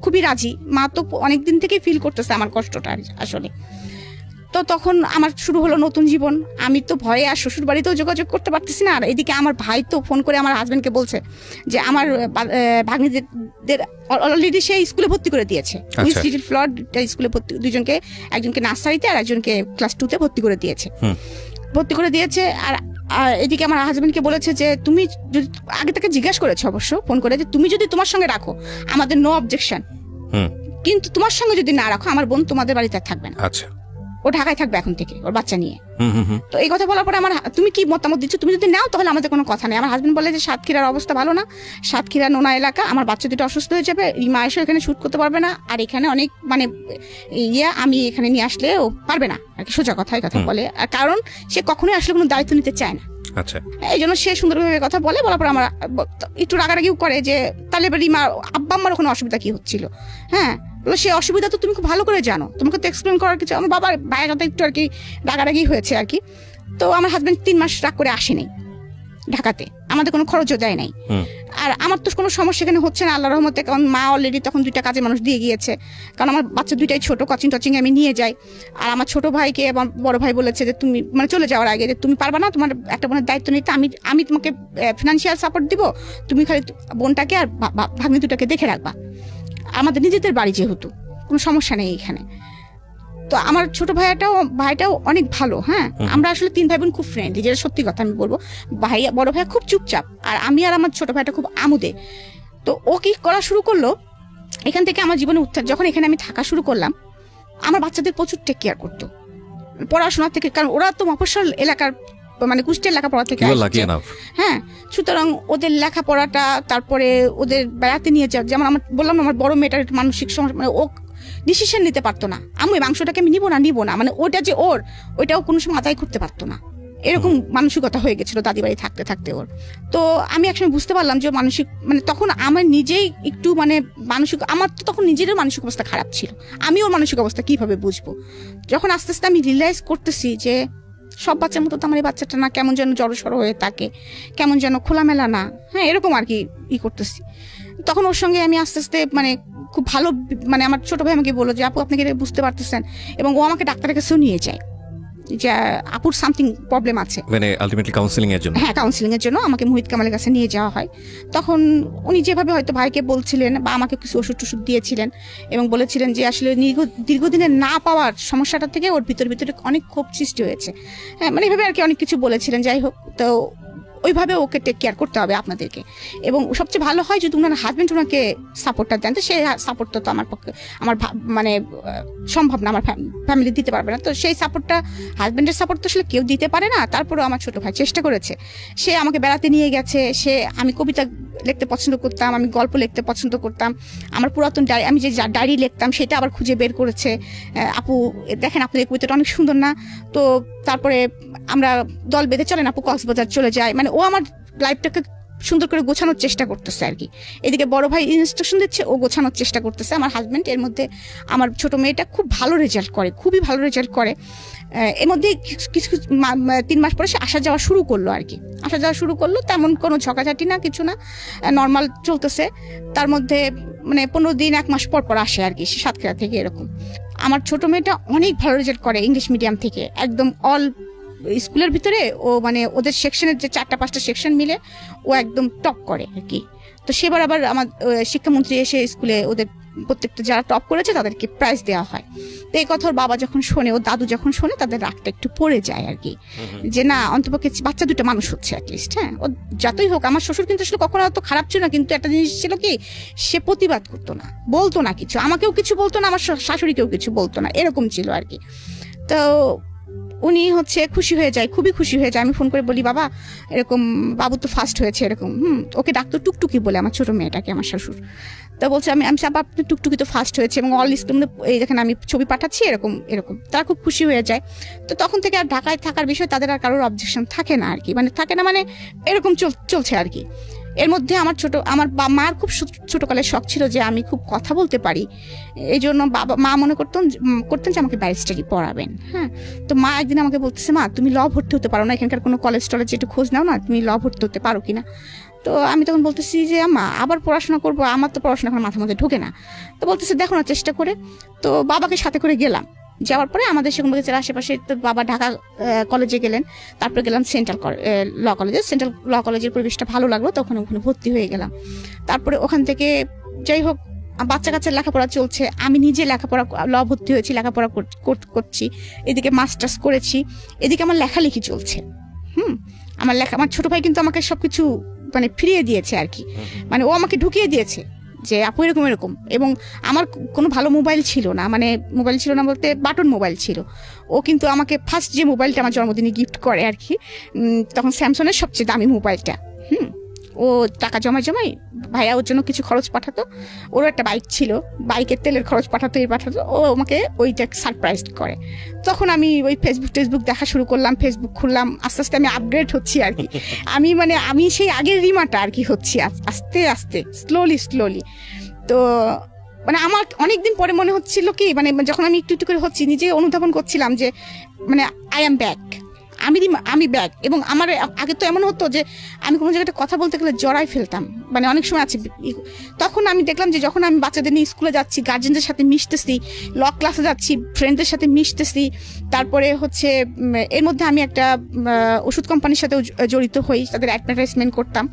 খুবই রাজি। মা তো অনেকদিন থেকে ফিল করতেছে আমার কষ্টটা আসলে। তো তখন আমার শুরু হলো নতুন জীবন। আমি তো ভয়ে আর শ্বশুর বাড়িতেও যোগাযোগ করতে পারতেছি না। আর এদিকে আমার ভাই তো ফোন করে আমার হাজবেন্ডকে বলছে যে আমার ভাগ্নিদের অলরেডি সে স্কুলে ভর্তি করে দিয়েছে, লিটল ফ্লাওয়ার স্কুলে ভর্তি, 2জনকে, একজনকে নার্সারিতে আর একজনকে ক্লাস 2তে ভর্তি করে দিয়েছে। আর এদিকে আমার হাজবেন্ডকে বলেছে যে তুমি যদি, আগে তাকে জিজ্ঞাসা করেছে অবশ্য ফোন করে, যে তুমি যদি তোমার সঙ্গে রাখো আমাদের নো অবজেকশন, কিন্তু তোমার সঙ্গে যদি না রাখো আমার বোন তোমাদের বাড়িতে থাকবে না। আচ্ছা, ও ঢাকায় থাকবে এখন থেকে ওর বাচ্চা নিয়ে। তো এই কথা বলার পরে তুমি কি মতামত দিচ্ছ? তুমি যদি নাও তাহলে আমাদের কোনো কথা নেই। আমার হাজবেন্ড বলে যে সাতক্ষীরার অবস্থা ভালো না, সাতক্ষীরা নোনা এলাকা, আমার বাচ্চা 2টা অসুস্থ হয়ে যাবে, রিমা এসে এখানে শুট করতে পারবে না, আর এখানে অনেক মানে আমি এখানে নিয়ে আসলে ও পারবে না আর কি, সোজা কথা বলে। আর কারণ সে কখনোই আসলে কোনো দায়িত্ব নিতে চায় না। আচ্ছা, এই জন্য সে সুন্দরভাবে কথা বলার পর আমার একটু রাগারাগিও করে যে তাহলে রিমা আব্বা আম্মার ওখানে অসুবিধা কি হচ্ছিল। হ্যাঁ, সে অসুবিধা তো তুমি খুব ভালো করে জানো, তোমাকে তো এক্সপ্লেন করার কিছু। আমার বাবার ভাইয়ের সাথে একটু আর কি রাগারাগি হয়েছে আর কি। তো আমার হাজবেন্ড 3 মাস রাগ করে আসেনি ঢাকাতে, আমাদের কোনো খরচও দেয় নাই। আর আমার তো কোনো সমস্যা এখানে হচ্ছে না আল্লাহর রহমতে, কারণ মা অলরেডি তখন 2টা কাজে মানুষ দিয়ে গিয়েছে। কারণ আমার বাচ্চা 2টাই ছোট, কোচিং আমি নিয়ে যাই। আর আমার ছোট ভাইকে এবং বড় ভাই বলেছে যে তুমি মানে চলে যাওয়ার আগে যে তুমি পারবা না, তোমার একটা বোনের দায়িত্ব নিতে, আমি তোমাকে ফিনান্সিয়াল সাপোর্ট দিব, তুমি খালি বোনটাকে আর ভাগ্নি 2টাকে দেখে রাখবা। আমাদের নিজেদের বাড়ি যেহেতু কোনো সমস্যা নেই এখানে। তো আমার ছোট ভাইটাও অনেক ভালো। হ্যাঁ, আমরা আসলে 3 ভাই বোন খুব ফ্রেন্ডলি, যেটা সত্যি কথা আমি বলবো। বড় ভাই খুব চুপচাপ, আর আমি আর আমার ছোট ভাইটা খুব আমোদে। তো ও কি করা শুরু করলো, এখান থেকে আমার জীবনে উত্থান, যখন এখানে আমি থাকা শুরু করলাম, আমার বাচ্চাদের প্রচুর টেক কেয়ার করতো পড়াশোনা থেকে, কারণ ওরা তো মফস্বল এলাকার, মানে কুষ্টিয়ার লেখাপড়া থেকে। হ্যাঁ, সুতরাং ওদের লেখাপড়াটা, তারপরে ওদের বেড়াতে নিয়ে যাওয়া, যেমন আমার বললাম আমার বড় মেয়েটার মানসিক সমস্যা, মানে ও ডিসিশন নিতে পারতো না, আমি মাংসটাকে আমি নিবো না, মানে ওটা যে ওইটাও কোনো সময় আদায় করতে পারতো না। এরকম মানসিকতা হয়ে গেছিল দাদি বাড়ি থাকতে থাকতে ওর। তো আমি একসময় বুঝতে পারলাম যে মানসিক মানে তখন আমার নিজেই একটু মানে মানসিক, আমার তো তখন নিজেরও মানসিক অবস্থা খারাপ ছিল, আমি ওর মানসিক অবস্থা কিভাবে বুঝবো। যখন আস্তে আস্তে আমি রিয়েলাইজ করতেছি যে সব বাচ্চার মতো তো আমার এই বাচ্চাটা না, কেমন যেন জড়সড় হয়ে থাকে, কেমন যেন খোলামেলা না, হ্যাঁ এরকম আর কি করতেছি। তখন ওর সঙ্গে আমি আস্তে আস্তে মানে খুব ভালো, মানে আমার ছোট ভাই আমাকে বললো যে আপু আপনি কি এটা বুঝতে পারতেছেন, এবং ও আমাকে ডাক্তারের কাছেও নিয়ে যায় যে আপুর সামথিং প্রবলেম আছে, মানে আলটিমেটলি কাউন্সেলিং এর জন্য। হ্যাঁ, কাউন্সেলিং এর জন্য আমাকে মোহিত কামালের কাছে নিয়ে যাওয়া হয়। তখন উনি যেভাবে হয়তো ভাইকে বলছিলেন বা আমাকে কিছু ওষুধ টষুধ দিয়েছিলেন এবং বলেছিলেন যে আসলে দীর্ঘদিনের না পাওয়ার সমস্যাটা থেকে ওর ভিতরে অনেক ক্ষোভ সৃষ্টি হয়েছে, হ্যাঁ মানে এভাবে আর কি অনেক কিছু বলেছিলেন। যাই হোক, তো ওইভাবে ওকে টেক কেয়ার করতে হবে আপনাদেরকে, এবং সবচেয়ে ভালো হয় যদি ওনার হাজবেন্ড ওনাকে সাপোর্টটা দেন। তো সেই সাপোর্টটা তো আমার পক্ষে আমার মানে সম্ভব না, আমার ফ্যামিলি দিতে পারবে না। তো সেই সাপোর্টটা, হাজবেন্ডের সাপোর্ট তো আসলে কেউ দিতে পারে না। তারপরেও আমার ছোট ভাই চেষ্টা করেছে, সে আমাকে বেড়াতে নিয়ে গেছে, আমি কবিতা লিখতে পছন্দ করতাম, আমি গল্প লিখতে পছন্দ করতাম, আমার পুরাতন ডায়েরি, আমি যে ডায়েরি লিখতাম সেটা আবার খুঁজে বের করেছে। আপু দেখেন আপনার এই কবিতাটা অনেক সুন্দর না, তো তারপরে আমরা দল বেঁধে চলেন আপু কক্সবাজার চলে যায়। মানে ও আমার লাইফটাকে সুন্দর করে গোছানোর চেষ্টা করতেছে আর কি। এদিকে বড় ভাই ইনস্ট্রাকশন দিচ্ছে, ও গোছানোর চেষ্টা করতেছে। আমার হাজবেন্ড এর মধ্যে, আমার ছোট মেয়েটা খুব ভালো রেজাল্ট করে, খুবই ভালো রেজাল্ট করে। এর মধ্যে কিছু 3 মাস পরে সে আসা যাওয়া শুরু করলো আর কি, আসা যাওয়া শুরু করলো। তেমন কোনো ঝগড়াঝাটি না, কিছু না, নর্মাল চলতেছে। তার মধ্যে মানে 15 দিন 1 মাস পর পর আসে আর কি, সাতক্ষীরা থেকে এরকম। আমার ছোট মেয়েটা অনেক ভালো রেজাল্ট করে ইংলিশ মিডিয়াম থেকে, একদম অল স্কুলের ভিতরে ও মানে ওদের সেকশনের যে 4-5টা সেকশন মিলে ও একদম টপ করে আর কি। তো সেবার আবার আমার শিক্ষামন্ত্রী এসে স্কুলে ওদের প্রত্যেকটা যারা টপ করেছে তাদেরকে প্রাইজ দেওয়া হয়। তো এই কথা ওর বাবা যখন শোনে, ও দাদু যখন শোনে, তাদের রাগটা একটু পড়ে যায় আর কি, যে না অন্তপক্ষে বাচ্চা দুটো মানুষ হচ্ছে অ্যাটলিস্ট। হ্যাঁ, ও যতই হোক, আমার শ্বশুর কিন্তু আসলে কখনো অত খারাপ ছিল না, কিন্তু একটা জিনিস ছিল কি, সে প্রতিবাদ করতো না, বলতো না কিছু, আমাকেও কিছু বলতো না, আমার শাশুড়িকেও কিছু বলতো না, এরকম ছিল আর কি। তো উনি হচ্ছে খুশি হয়ে যায়, খুবই খুশি হয়ে যায়। আমি ফোন করে বলি বাবা এরকম বাবু তো ফার্স্ট হয়েছে এরকম, ওকে ডাকতো টুকটুকি বলে আমার ছোট মেয়েটাকে, আমার শ্বশুর। তা বলছে আমি বাবা আপনি টুকটুকি তো ফার্স্ট হয়েছে, এবং অল স্কুল এই দেখেন আমি ছবি পাঠাচ্ছি এরকম এরকম। তারা খুব খুশি হয়ে যায়। তো তখন থেকে আর ঢাকায় থাকার বিষয়ে তাদের আর কারোর অবজেকশন থাকে না আর কি, মানে থাকে না, মানে এরকম চলছে আর কি। এর মধ্যে আমার মার খুব ছোটকালের শখ ছিল যে আমি খুব কথা বলতে পারি, এই জন্য মা মনে করতেন যে আমাকে ব্যারিস্টারি পড়াবেন। হ্যাঁ, তো মা একদিন আমাকে বলতেছে মা তুমি ল ভর্তি হতে পারো না, এখানকার কোনো কলেজ টলেজ একটু খোঁজ নাও না, তুমি ল ভর্তি হতে পারো কিনা। তো আমি তখন বলতেছি যে মা আবার পড়াশোনা করবো, আমার তো পড়াশোনা এখন মাথার মধ্যে ঢোকে না। তো বলতেছে দেখো না চেষ্টা করে। তো বাবাকে সাথে করে গেলাম, যাওয়ার পরে আমাদের সেখান থেকে আশেপাশে, তো বাবা ঢাকা কলেজে গেলেন, তারপরে গেলাম সেন্ট্রাল ল কলেজে। সেন্ট্রাল ল কলেজের পরিবেশটা ভালো লাগলো, তখন ওখানে ভর্তি হয়ে গেলাম। তারপরে ওখান থেকে যাই হোক বাচ্চা কাচ্চার লেখাপড়া চলছে, আমি নিজে লেখাপড়া ল ভর্তি হয়েছি, লেখাপড়া করছি, এদিকে মাস্টার্স করেছি, এদিকে আমার লেখালেখি চলছে। আমার ছোট ভাই কিন্তু আমাকে সবকিছু মানে ফিরিয়ে দিয়েছে আর কি, মানে ও আমাকে ঢুকিয়ে দিয়েছে যে আপু এরকম এরকম। এবং আমার কোনো ভালো মোবাইল ছিল না, মানে মোবাইল ছিল না বলতে বাটন মোবাইল ছিল। ও কিন্তু আমাকে ফার্স্ট যে মোবাইলটা আমার জন্মদিনে গিফট করে আর কি, তখন স্যামসংয়ের সবচেয়ে দামি মোবাইলটা। ও টাকা জমাই ভাইয়া ওর জন্য কিছু খরচ পাঠাতো, ওরও একটা বাইক ছিল, বাইকের তেলের খরচ পাঠাতো, ও আমাকে ওইটা সারপ্রাইজ করে। তখন আমি ওই ফেসবুক দেখা শুরু করলাম, ফেসবুক খুললাম, আস্তে আস্তে আমি আপগ্রেড হচ্ছি আর কি। আমি সেই আগের রিমাটা আর কি হচ্ছি আস্তে আস্তে, স্লোলি। তো মানে আমার অনেকদিন পরে মনে হচ্ছিল কি, মানে যখন আমি একটু করে হচ্ছি, নিজে অনুধাবন করছিলাম যে মানে আই এম ব্যাক, আমি ব্যাক। এবং আমার আগে তো এমন হতো যে আমি কোনো জায়গায় কথা বলতে গেলে জড়াই ফেলতাম, মানে অনেক সময় আছে। তখন আমি দেখলাম যে যখন আমি বাচ্চাদের নিয়ে স্কুলে যাচ্ছি, গার্জেনদের সাথে মিশতেছি, ল ক্লাসে যাচ্ছি, ফ্রেন্ডদের সাথে মিশতেছি, তারপরে হচ্ছে এর মধ্যে আমি একটা ওষুধ কোম্পানির সাথেও জড়িত হই, তাদের অ্যাডভার্টাইজমেন্ট করতাম।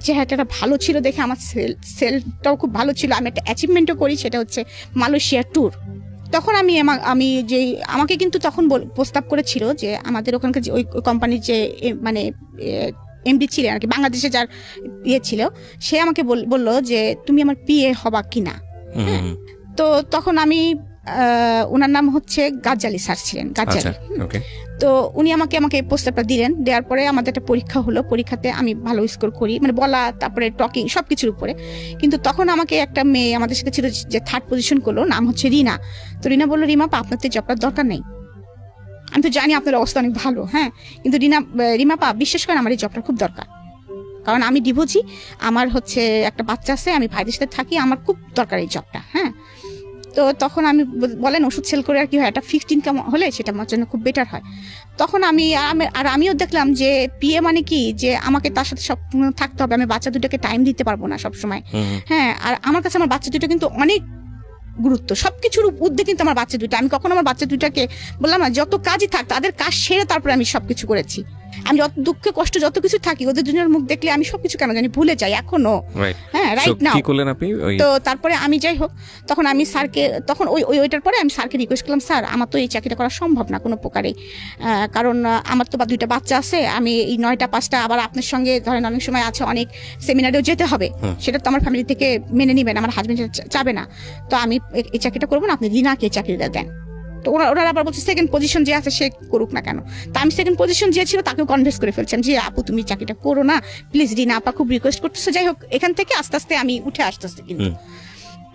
চেহারাটা ভালো ছিল দেখে আমার সেলটাও খুব ভালো ছিল। আমি একটা অ্যাচিভমেন্টও করি, সেটা হচ্ছে মালয়েশিয়া ট্যুর। তখন আমি যে আমাকে কিন্তু তখন প্রস্তাব করেছিল যে আমাদের ওখানকার যে ওই কোম্পানির যে মানে এমডি ছিলেন আর কি, বাংলাদেশে যার ছিল, সে আমাকে বললো যে তুমি আমার পিএ হবা কিনা। তো তখন আমি ওনার নাম হচ্ছে গাজ্জালি স্যার ছিলেন, গাজ্জালি। তো উনি আমাকে প্রস্তাবটা দিলেন, দেওয়ার পরে আমাদের একটা পরীক্ষা হলো, পরীক্ষাতে আমি ভালো স্কোর করি, মানে বলা তারপরে টকিং সবকিছুর উপরে। কিন্তু তখন আমাকে একটা মেয়ে আমাদের সাথে ছিল যে 3rd পজিশন করলো, নাম হচ্ছে রিনা। তো রিনা বললো রিমা আপনার তো জবটার দরকার নেই, আমি তো জানি আপনার অবস্থা অনেক ভালো, হ্যাঁ, কিন্তু রিমাপা বিশ্বাস করেন আমার এই জবটা খুব দরকার, কারণ আমি ডিভোর্সি, আমার হচ্ছে একটা বাচ্চা আছে, আমি ভাইদের সাথে থাকি, আমার খুব দরকার এই জবটা, হ্যাঁ। তো তখন আমি বলেন ওষুধ সেল করে আর কি হয়, একটা ফিক্সড ইনকাম হলে সেটা আমার জন্য খুব বেটার হয়। তখন আমিও দেখলাম যে পিএ মানে কি, যে আমাকে তার সাথে সব থাকতে হবে, আমি বাচ্চা দুটোকে টাইম দিতে পারবো না সবসময়, হ্যাঁ। আর আমার কাছে আমার বাচ্চা দুটো কিন্তু অনেক গুরুত্ব, সবকিছুর ঊর্ধ্বে কিন্তু আমার বাচ্চা দুটো। আমি কখনো আমার বাচ্চা দুটাকে বললাম না, যত কাজই থাক তাদের কাজ সেরে তারপরে আমি সবকিছু করেছি। আমি যত দুঃখে কষ্ট যত কিছু থাকি, ওদের দুজনের মুখ দেখলে আমি সবকিছু কেন জানি ভুলে যাই এখনো, হ্যাঁ, রাইট নাও। তো তারপরে আমি যাই হোক, তখন আমি স্যারকে, তখন ওইটার পরে আমি স্যারকে রিকোয়েস্ট করলাম, স্যার আমার তো এই চাকরিটা করা সম্ভব না কোনো প্রকারে, কারণ আমার তো দুইটা বাচ্চা আছে, আমি এই 9টা 5টা আবার আপনার সঙ্গে ধরেন অনেক সময় আছে অনেক সেমিনারেও যেতে হবে, সেটা তো আমার ফ্যামিলি থেকে মেনে নিবেন, আমার হাজবেন্ড চাবে না, তো আমি এই চাকরিটা করবো না, আপনি রিনাকে চাকরিটা দেন। তো ওরা আবার বলছে সেকেন্ড পজিশন যে আছে সে করুক না কেন। তা আমি সেকেন্ড পজিশন যে ছিল তাকেও কনভিন্স করে ফেলছিলাম যে আপু তুমি চাকরিটা করো না প্লিজ, রিনা আপা খুব রিকোয়েস্ট করতেছে। যাই হোক, এখান থেকে আস্তে আস্তে আমি উঠে আসতেছি, কিন্তু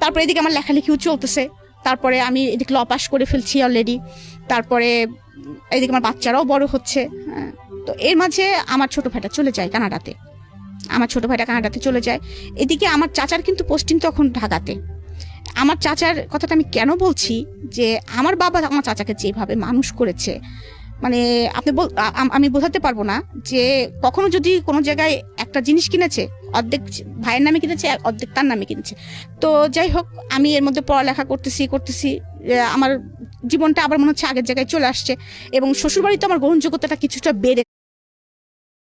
তারপরে এদিকে আমার লেখালেখিও চলতেছে, তারপরে আমি এদিকে ল পাস করে ফেলছি অলরেডি, তারপরে এদিকে আমার বাচ্চারাও বড় হচ্ছে, তো এর মাঝে আমার ছোট ভাইটা চলে যায় কানাডাতে, চলে যায়। এদিকে আমার চাচার কিন্তু পোস্টিং তখন ঢাকাতে। আমার চাচার কথাটা আমি কেন বলছি, যে আমার বাবা আমার চাচাকে যেভাবে মানুষ করেছে, মানে আমি বোঝাতে পারবো না, যে কখনো যদি কোনো জায়গায় একটা জিনিস কিনেছে, অর্ধেক ভাইয়ের নামে কিনেছে, অর্ধেক তার নামে কিনেছে। তো যাই হোক, আমি এর মধ্যে পড়ালেখা করতেছি, আমার জীবনটা আবার মনে হচ্ছে আগের জায়গায় চলে আসছে, এবং শ্বশুরবাড়িতে আমার গ্রহণযোগ্যতাটা কিছুটা বেড়ে